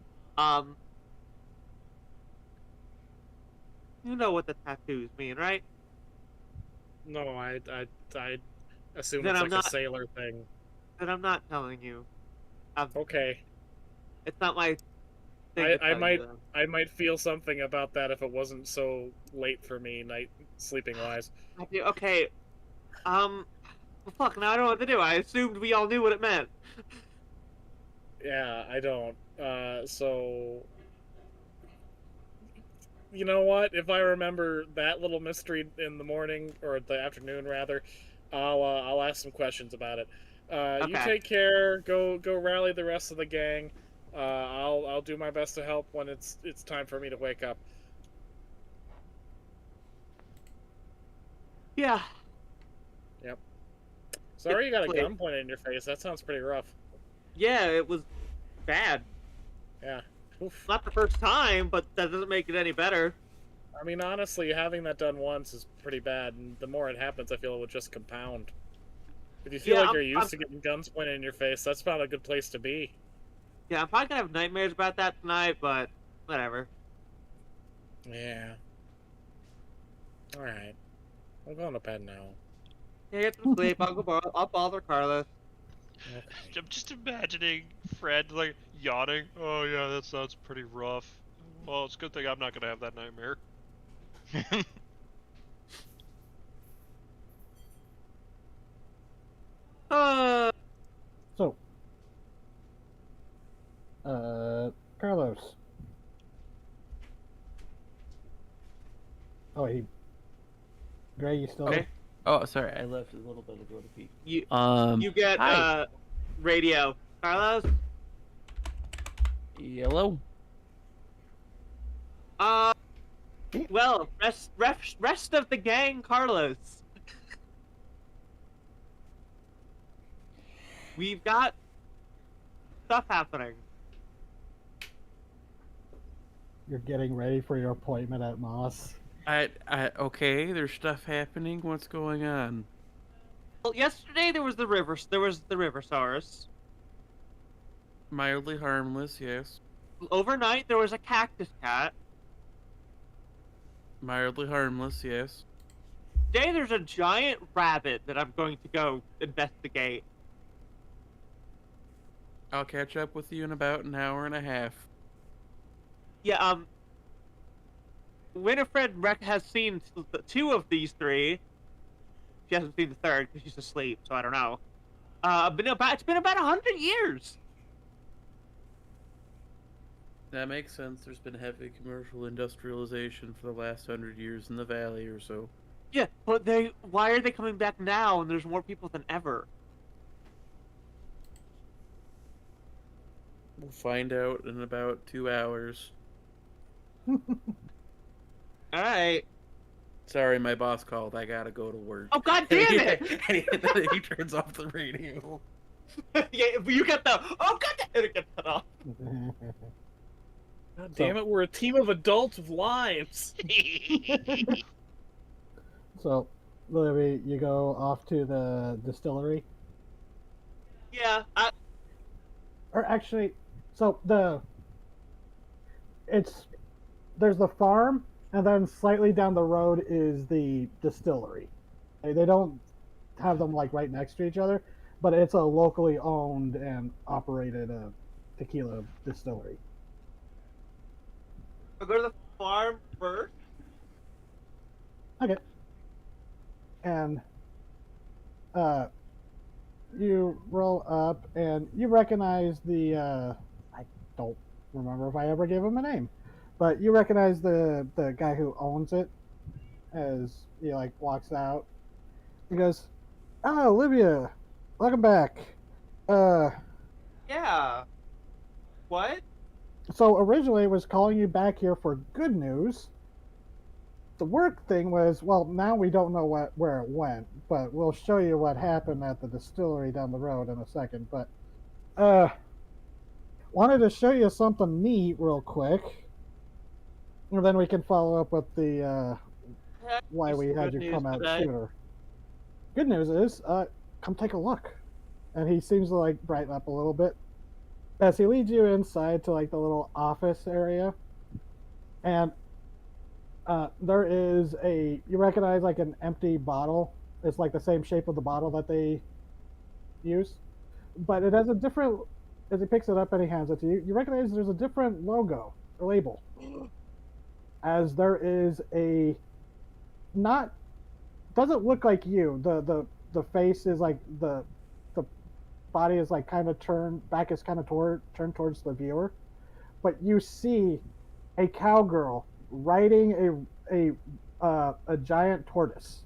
You know what the tattoos mean, right? No, I assume Then it's I'm like not- a sailor thing. And I'm not telling you. Okay. It's not my thing to tell you, though. I might feel something about that if it wasn't so late for me, sleeping wise. Okay. Well, fuck, now I don't know what to do. I assumed we all knew what it meant. Yeah, I don't. So you know what? If I remember that little mystery in the morning or the afternoon, rather, I'll ask some questions about it. You take care. Go rally the rest of the gang. I'll do my best to help when it's time for me to wake up. Yeah. Yep. Sorry you got a gun pointed in your face. That sounds pretty rough. Yeah, it was bad. Yeah. Oof. Not the first time, but that doesn't make it any better. I mean, honestly, having that done once is pretty bad, and the more it happens, I feel it would just compound. If you feel like you're used to getting guns pointed in your face, that's probably a good place to be. Yeah, I'm probably gonna have nightmares about that tonight, but whatever. Yeah. Alright. I'm going to bed now. Yeah, get some sleep. I'll bother Carlos. Okay. I'm just imagining Fred like yawning. Oh yeah, that sounds pretty rough. Well, it's a good thing I'm not gonna have that nightmare. Uh, So, Carlos. Oh, Gray, you still there? Oh, sorry, I left a little bit to go to pee. you Um, get hi. radio, Carlos. Yellow. Well, rest of the gang, Carlos. We've got stuff happening. You're getting ready for your appointment at Moss. Okay, there's stuff happening. What's going on? Well, yesterday there was the river source. Mildly harmless, yes. Overnight there was a cactus cat. Mildly harmless, yes. Today there's a giant rabbit that I'm going to go investigate. I'll catch up with you in about an hour and a half. Yeah, Winifred has seen two of these three. She hasn't seen the third because she's asleep, so I don't know. It's been about 100 years. That makes sense. There's been heavy commercial industrialization for the last 100 years in the valley or so. Yeah, but why are they coming back now and there's more people than ever? We'll find out in about 2 hours. Alright. Sorry, my boss called. I gotta go to work. Oh, god damn it! And he turns off the radio. Yeah, you get the, oh god damn it, get cut off. God damn it, we're a team of adults with lives. So, Libby, you go off to the distillery? Yeah, Or actually, so there's the farm, and then slightly down the road is the distillery. They don't have them like right next to each other, but it's a locally owned and operated tequila distillery. I'll go to the farm first. Okay. And you roll up and you recognize the I don't remember if I ever gave him a name, but you recognize the guy who owns it as he like walks out. He goes, "Oh, Olivia, welcome back." Yeah. What? So originally I was calling you back here for good news. The work thing was, well, now we don't know where it went, but we'll show you what happened at the distillery down the road in a second. But wanted to show you something neat real quick, and then we can follow up with the why we had you come out sooner. Good news is, come take a look. And he seems to like brighten up a little bit as he leads you inside to like the little office area, and there is you recognize like an empty bottle. It's like the same shape of the bottle that they use, but it has a different. As he picks it up and he hands it to you, you recognize there's a different logo or label, as there is a not doesn't look like you. The face is like the body is like kind of back is kind of turned towards the viewer, but you see a cowgirl riding a giant tortoise.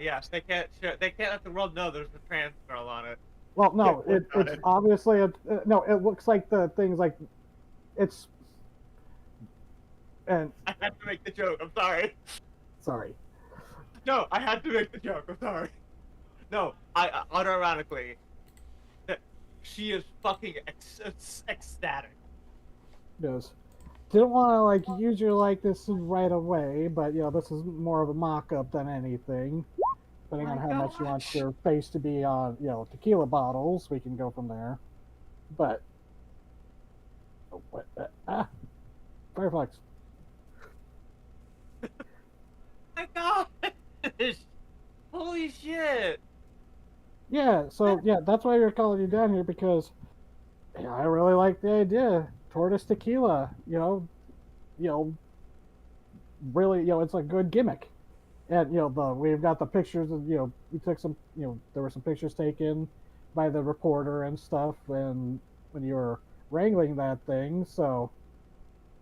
Yes, they can't let the world know there's a trans girl on it. Well, no, it's obviously no. It looks like the things like it's. And I had to make the joke. I'm sorry. Sorry. No, I had to make the joke. I'm sorry. No, I unironically, she is fucking ecstatic. Goes. Didn't want to like use your likeness right away, but this is more of a mock-up than anything. Depending on how much you want your face to be on, tequila bottles, we can go from there. But Firefox. My God! Holy shit! Yeah, so that's why we're calling you down here, because I really like the idea. Tortoise tequila, you know, really, it's a good gimmick. And we've got the pictures of, we took some, there were some pictures taken by the reporter and stuff when you were wrangling that thing. So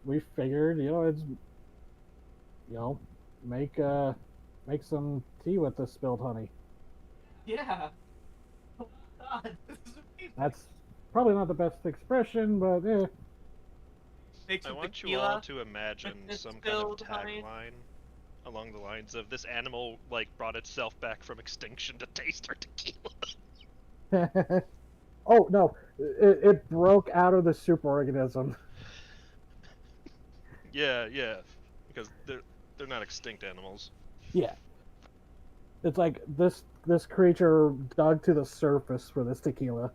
we figured, it's, you know, make make some tea with the spilled honey. Yeah. Oh my god, this is amazing. That's probably not the best expression, but Make I some want you tequila all to imagine with this some kind of spilled honey. tagline along the lines of this animal like brought itself back from extinction to taste our tequila. oh no, it broke out of the superorganism. Yeah, because they're not extinct animals. Yeah, it's like this creature dug to the surface for this tequila.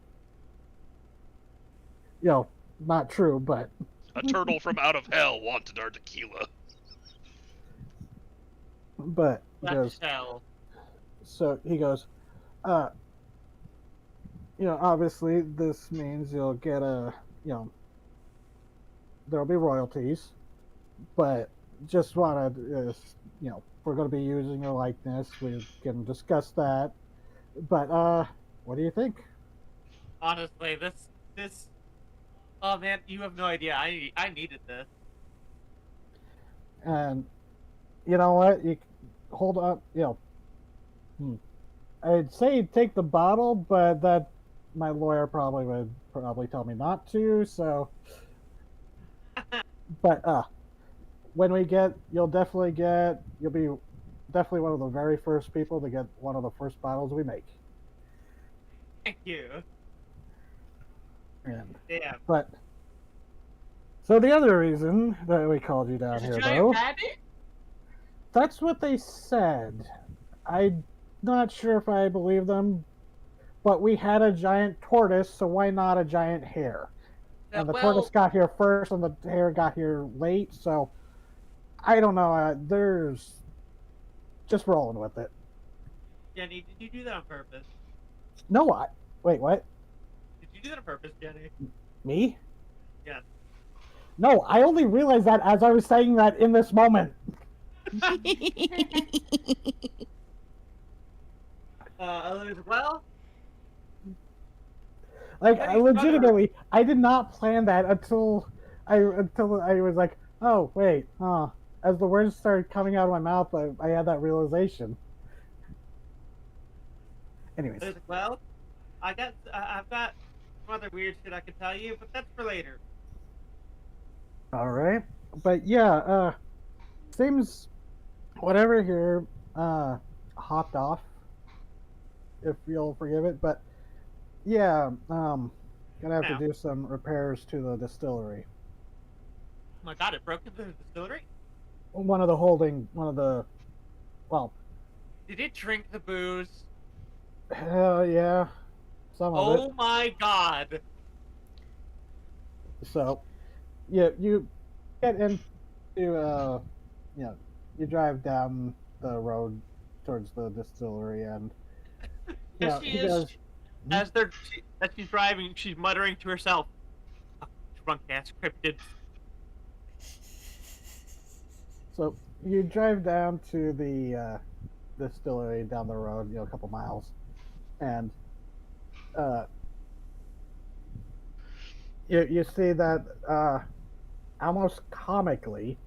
Not true, but A turtle from out of hell wanted our tequila. but he That's goes. hell. So he goes, uh, obviously this means you'll get there'll be royalties, but just wanted, we're going to be using your likeness. We can discuss that. But what do you think? Honestly, this. Oh man, you have no idea. I needed this. And you know what? You hold up. I'd say take the bottle, but that my lawyer would probably tell me not to. So, but when we get, you'll be definitely one of the very first people to get one of the first bottles we make. Thank you. And Damn. but so the other reason that we called you down Is a here, giant though, rabbit? that's what they said. I'm not sure if I believe them, but we had a giant tortoise, so why not a giant hare? And the tortoise got here first, and the hare got here late, so I don't know. There's just rolling with it. Jenny, did you do that on purpose? No, what? Wait, what? Did you do that on purpose, Jenny? Me? Yes. No, I only realized that as I was saying that in this moment. Well, Like, Jenny's I legitimately, I did not plan that until I was like, oh wait, as the words started coming out of my mouth, I had that realization. Anyways, well, I've got some other weird shit I could tell you, but that's for later. all right, but yeah, seems whatever here hopped off, if you'll forgive it, but yeah, gonna have to do some repairs to the distillery. Oh my god, it broke into the distillery? One of the, well, Did it drink the booze? yeah, some of it. Oh my god. So, yeah, you get into, you drive down the road towards the distillery, and As she's driving, she's muttering to herself, drunk ass cryptids. so you drive down to the distillery down the road, a couple miles, and you see that almost comically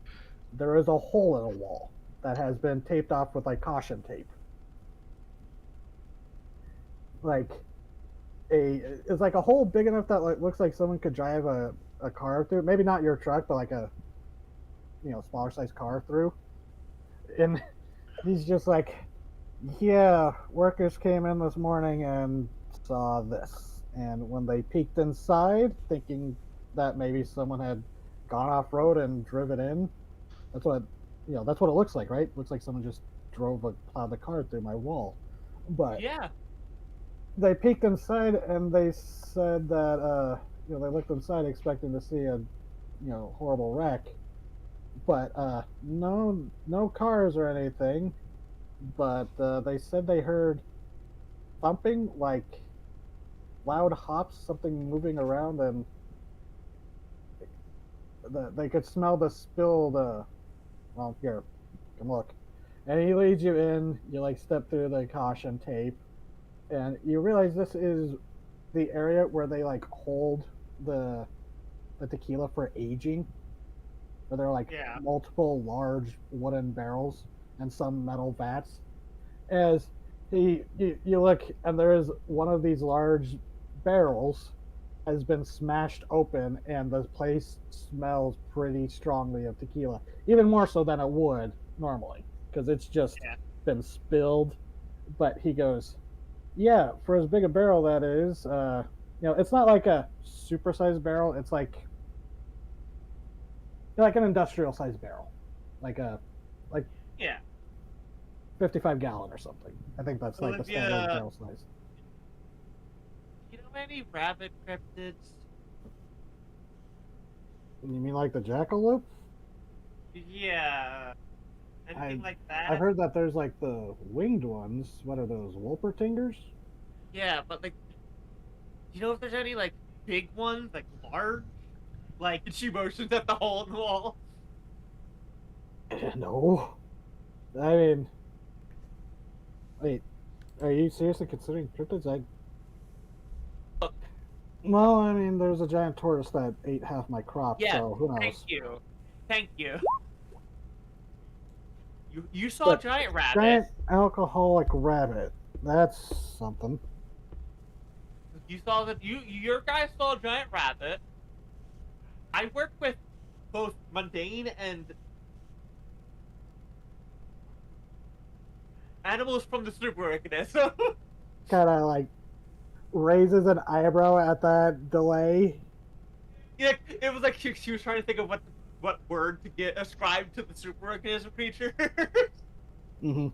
there is a hole in a wall that has been taped off with like caution tape. Like it's like a hole big enough that like looks like someone could drive a car through. Maybe not your truck, but like a smaller size car through. And he's just like, yeah, workers came in this morning and saw this. And when they peeked inside, thinking that maybe someone had gone off road and driven in, that's what that's what it looks like, right? Looks like someone just plowed the car through my wall. But yeah, they peeked inside and they said that they looked inside expecting to see a horrible wreck, but no cars or anything. But they said they heard thumping, like loud hops, something moving around, and they could smell the spill. Well, here, come look. And he leads you in. You like step through the caution tape, and you realize this is the area where they like hold the the tequila for aging. Where there are like Yeah. multiple large wooden barrels and some metal vats. As you look, and there is one of these large barrels has been smashed open, and the place smells pretty strongly of tequila, even more so than it would normally, because it's just Yeah. been spilled. But he goes, "Yeah, for as big a barrel that is, it's not like a supersized barrel. It's like an industrial sized barrel, like a like Yeah. 55-gallon or something. I think that's like the standard Olivia, barrel size." you know any rabbit cryptids? You mean like the jackalope? Yeah. Anything like that? I've heard that there's like the winged ones. What are those? Wolpertingers? Yeah, but like, do you know if there's any like big ones, like large? Like, she motions at the hole in the wall. No. I mean, wait. Are you seriously considering cryptids? Well, I mean, there's a giant tortoise that ate half my crop, Yeah, so who thank knows? you. Thank you. You saw But a giant rabbit. giant alcoholic rabbit. That's something. You saw that your guy saw a giant rabbit. I work with both mundane and animals from the super organism. Kind of like raises an eyebrow at that delay. Yeah, it was like she was trying to think of what word to get ascribed to the superorganism creature. Mm-hmm.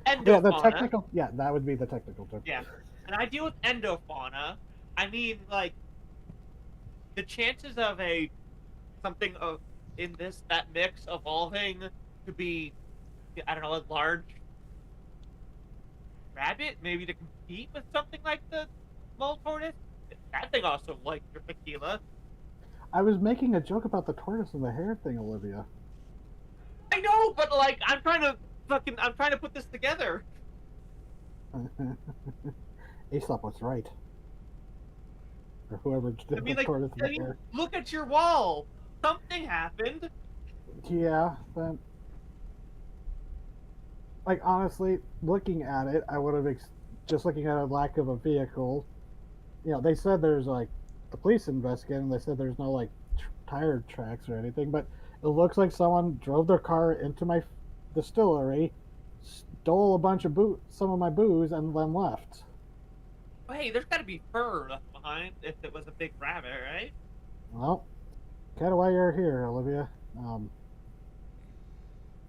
Endofauna. Yeah, the technical. Yeah, that would be the technical term. Yeah, and I deal with endofauna. I mean, like, the chances of something of in that mix evolving to be, I don't know, a large rabbit, maybe to compete with something like the mole tortoise. That thing also likes your tequila. I was making a joke about the tortoise and the hare thing, Olivia. I know, but like, I'm trying to put this together. Aesop was right. Or whoever did I mean, the like, tortoise and I the mean, hare. look at your wall. Something happened. Yeah, but like honestly, looking at it, I would have just looking at a lack of a vehicle. They said there's like the police investigating. They said there's no like tire tracks or anything, but it looks like someone drove their car into my distillery, stole a bunch of some of my booze, and then left. Well, hey, there's got to be fur left behind if it was a big rabbit, right? Well, kind of why you're here, Olivia. Kind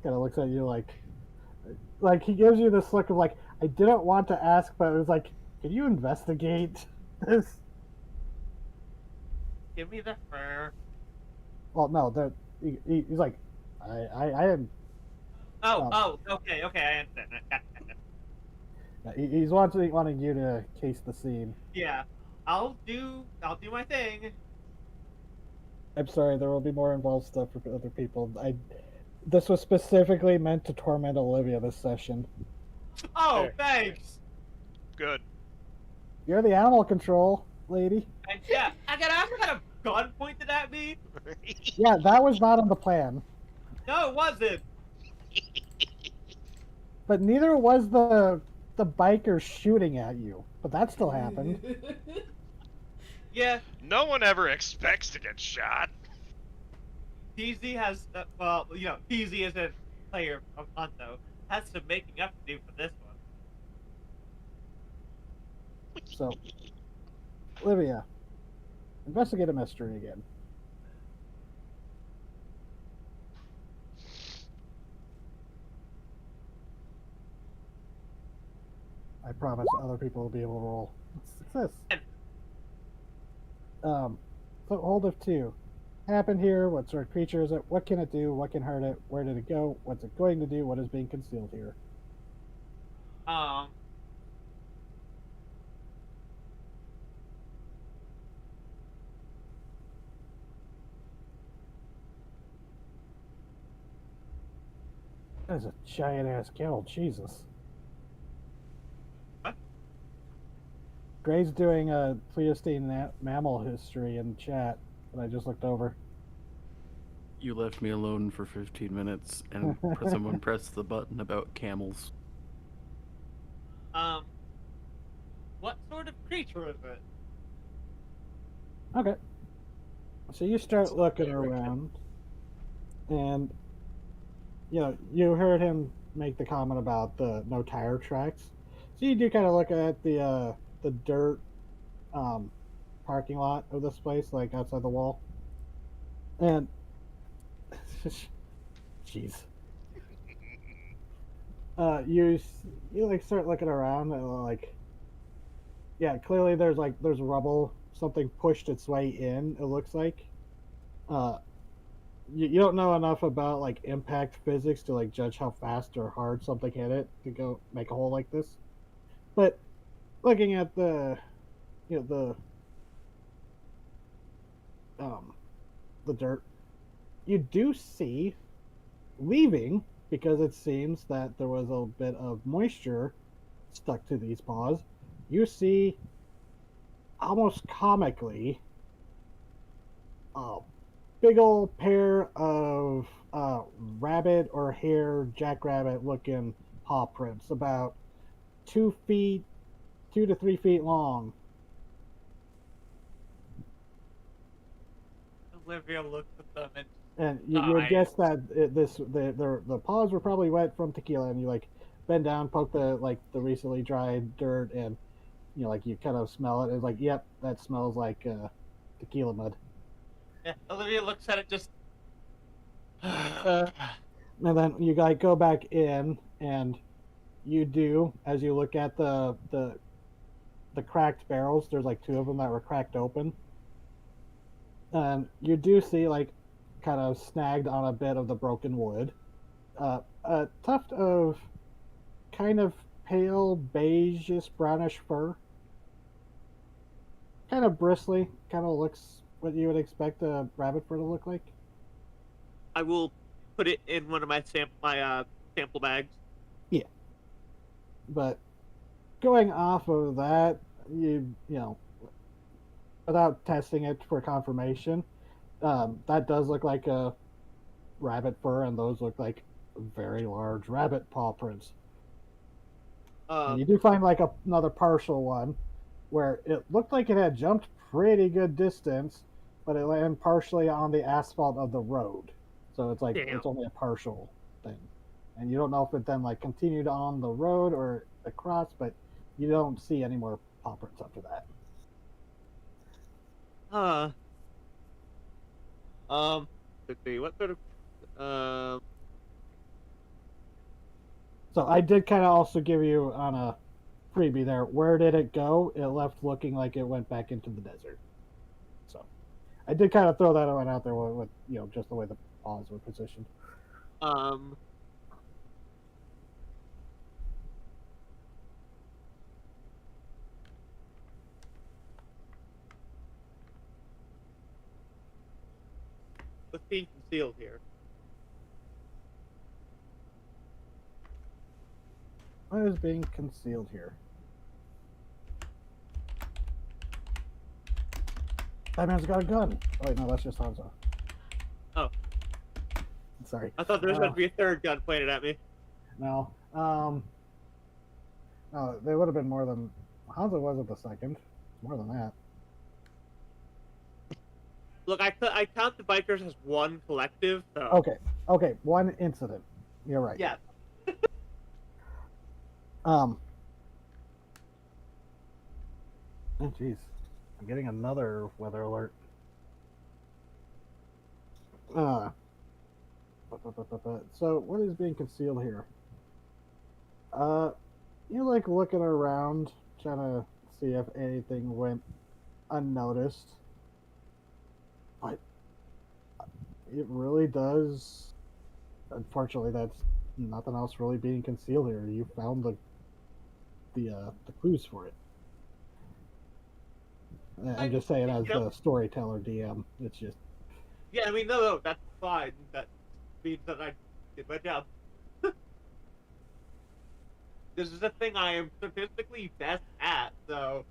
of looks at you like he gives you this look of like, I didn't want to ask, but it was like, can you investigate this? Give me the fur. Well, no, he's like, I am. Okay, I understand. He's wanting you to case the scene. Yeah, I'll do my thing. I'm sorry, there will be more involved stuff for other people. This was specifically meant to torment Olivia this session. Oh, Sure. thanks. Good. You're the animal control lady. And yeah, I got a gun pointed at me. Yeah, that was not on the plan. No, it wasn't. But neither was the biker shooting at you. But that still happened. Yeah, No one ever expects to get shot. DZ has DZ is a player of Hunto. Has some making up to do for this one. So, Olivia, investigate a mystery again. I promise other people will be able to roll. Success. So hold of 2. Happened here, what sort of creature is it? What can it do? What can hurt it? Where did it go? What's it going to do? What is being concealed here? That's a giant ass camel. Jesus. What? Gray's doing a Pleistocene mammal history in chat that I just looked over. You left me alone for 15 minutes, and someone pressed the button about camels. What sort of creature is it? Okay. So you start looking around, and you heard him make the comment about the no tire tracks. So you do kind of look at the dirt parking lot of this place, like outside the wall, and jeez, you like start looking around and like, yeah, clearly there's rubble, something pushed its way in. It looks like, uh, you don't know enough about like impact physics to like judge how fast or hard something hit it to go make a hole like this. But looking at you know the dirt, you do see leaving because it seems that there was a bit of moisture stuck to these paws. You see almost comically a big old pair of rabbit or hare jackrabbit looking paw prints, about 2 feet, 2 to 3 feet long. Olivia looks at them and And you would guess that the paws were probably wet from tequila, and you like bend down, poke the recently dried dirt, and like you kind of smell it. It's like, yep, that smells like tequila mud. yeah, Olivia looks at it just. And then you like go back in, and you do, as you look at the cracked barrels. There's like two of them that were cracked open, and you do see like kind of snagged on a bit of the broken wood, a tuft of kind of pale beigeish brownish fur, kind of bristly, kind of looks what you would expect a rabbit fur to look like. I will put it in one of my sample bags. Yeah, but going off of that, you know, without testing it for confirmation, that does look like a rabbit fur, and those look like very large rabbit paw prints. And you do find like another partial one where it looked like it had jumped pretty good distance, but it landed partially on the asphalt of the road. So it's like Damn. it's only a partial thing, and you don't know if it then like continued on the road or across, but you don't see any more paw prints after that. Let's see, what sort of So I did kind of also give you on a freebie there. Where did it go? It left looking like it went back into the desert. So I did kind of throw that one out there with just the way the paws were positioned. what's being concealed here? What is being concealed here? That man's got a gun. Oh wait, no, that's just Hanzo. Oh. Sorry. I thought there was going to be a third gun pointed at me. No. No, they would have been more than Hanzo was at the second. More than that. Look, I count the bikers as one collective. So. Okay, one incident. You're right. Yeah. Oh, jeez. I'm getting another weather alert. So, what is being concealed here? You're like looking around, trying to see if anything went unnoticed. But it really does. Unfortunately, that's nothing else really being concealed here. You found the clues for it. I'm just saying, as the storyteller DM, it's just. Yeah, I mean, no, that's fine. That means that I did my job. This is a thing I am statistically best at, so.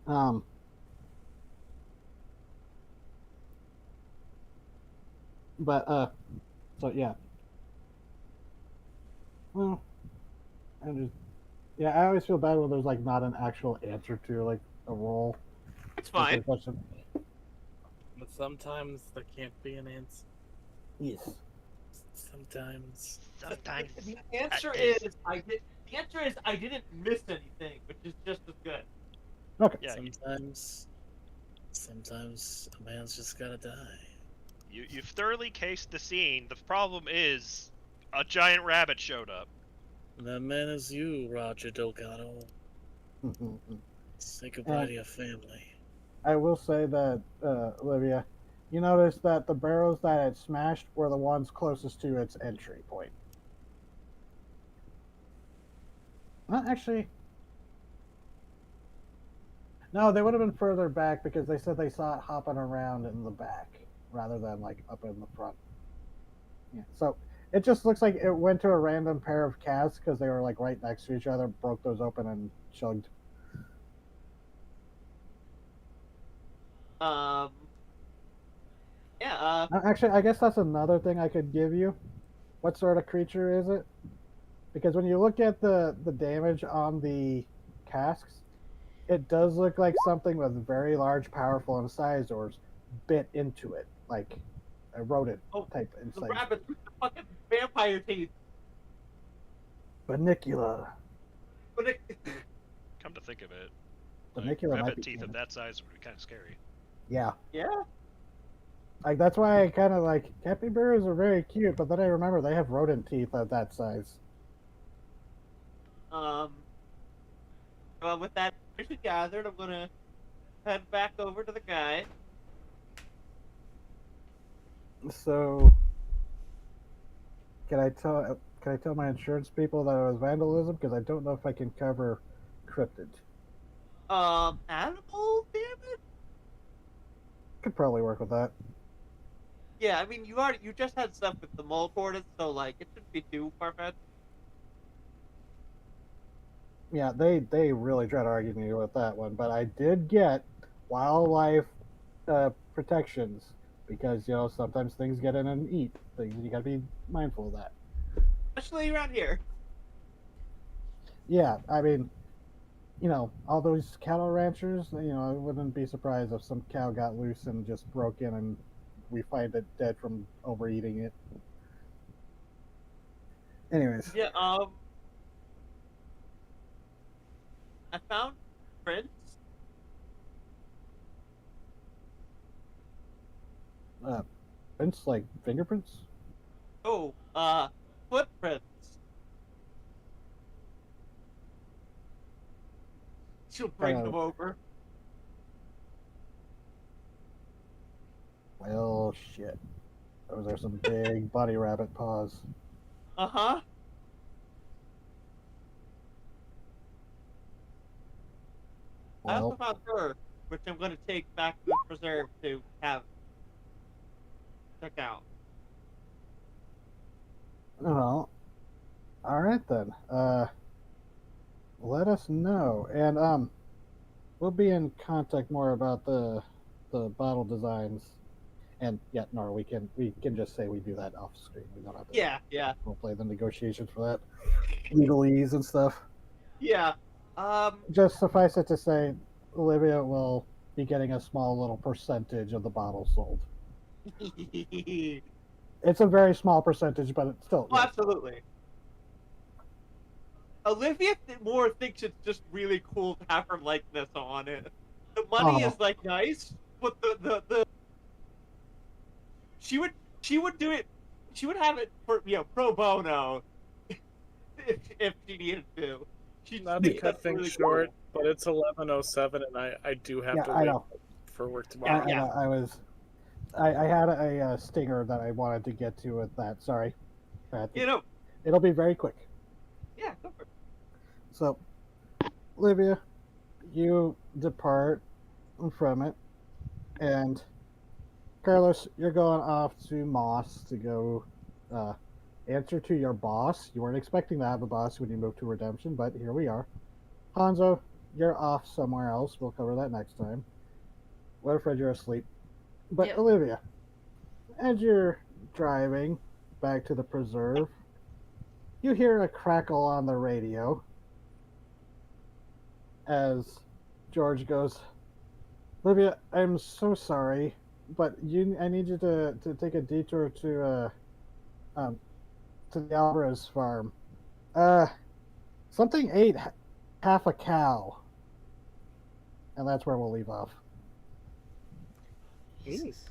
Um, but so yeah. Well, I just yeah, I always feel bad when there's like not an actual answer to like a role. It's Like, fine. a question. But sometimes there can't be an answer. Yes. Sometimes. Sometimes The answer it's- is the answer is I didn't miss anything, which is just as good. Okay. yeah, Sometimes a man's just gotta die. you've thoroughly cased the scene. The problem is a giant rabbit showed up. That man is you, Roger Delgado. Say goodbye And- to your family. I will say that, Olivia, you noticed that the barrels that it smashed were the ones closest to its entry point. Not actually. No, they would have been further back because they said they saw it hopping around in the back rather than like up in the front. Yeah. So it just looks like it went to a random pair of casks because they were like right next to each other, broke those open and chugged. Um. Yeah. Actually, I guess that's another thing I could give you. What sort of creature is it? Because when you look at the damage on the casks, it does look like something with very large, powerful incisors bit into it, like a rodent type The incisor. rabbit with the fucking vampire teeth. Banicula. But it, Come to think of it, Banicula might rabbit be teeth of canon. that size would be kind of scary. Yeah. yeah. Like that's why I kind of like capybaras are very cute, but then I remember they have rodent teeth of that size. Well, with that information gathered, I'm gonna head back over to the guy. So, can I tell my insurance people that it was vandalism? Because I don't know if I can cover cryptid. Animal damage? Could probably work with that. Yeah, I mean, you just had stuff with the mole tortoise, so like it shouldn't be too far fetched. Yeah, they really try to argue me with that one, but I did get wildlife protections because sometimes things get in and eat things. You got to be mindful of that. Especially around here. Yeah, I mean, all those cattle ranchers. I wouldn't be surprised if some cow got loose and just broke in and we find it dead from overeating it. Anyways, Yeah. I found prints. prints like fingerprints. Oh, footprints. She'll bring them over. Well, shit. Those are some big bunny rabbit paws. Uh-huh. I also Well, found her, which I'm going to take back to the preserve to have check out. well, all right then. Let us know, and we'll be in contact more about the bottle designs. And yeah, Nora, we can just say we do that off screen. We don't have to. Yeah. We'll play the negotiations for that, legalese and stuff. Yeah. Just suffice it to say, Olivia will be getting a small little percentage of the bottles sold. It's a very small percentage, but it's still. Oh, absolutely. Olivia more thinks it's just really cool to have her likeness on it. The money is like nice, but the she would do it. She would have it for pro bono if she needed to. She Not to thinks cut that's things really short, cool. but it's 11:07, and I do have to I wait know. for work tomorrow. I know. I had a stinger that I wanted to get to with that. Sorry. It'll be very quick. Yeah, go for it. So, Olivia, you depart from it, and Carlos, you're going off to Moss to go answer to your boss. You weren't expecting to have a boss when you moved to Redemption, but here we are. Hanzo, you're off somewhere else. We'll cover that next time. Winifred, you're asleep. But Yep. Olivia, as you're driving back to the preserve, you hear a crackle on the radio as George goes, Olivia, I'm so sorry, but I need you to take a detour to the Alvarez farm. Something ate half a cow. And that's where we'll leave off. Jesus.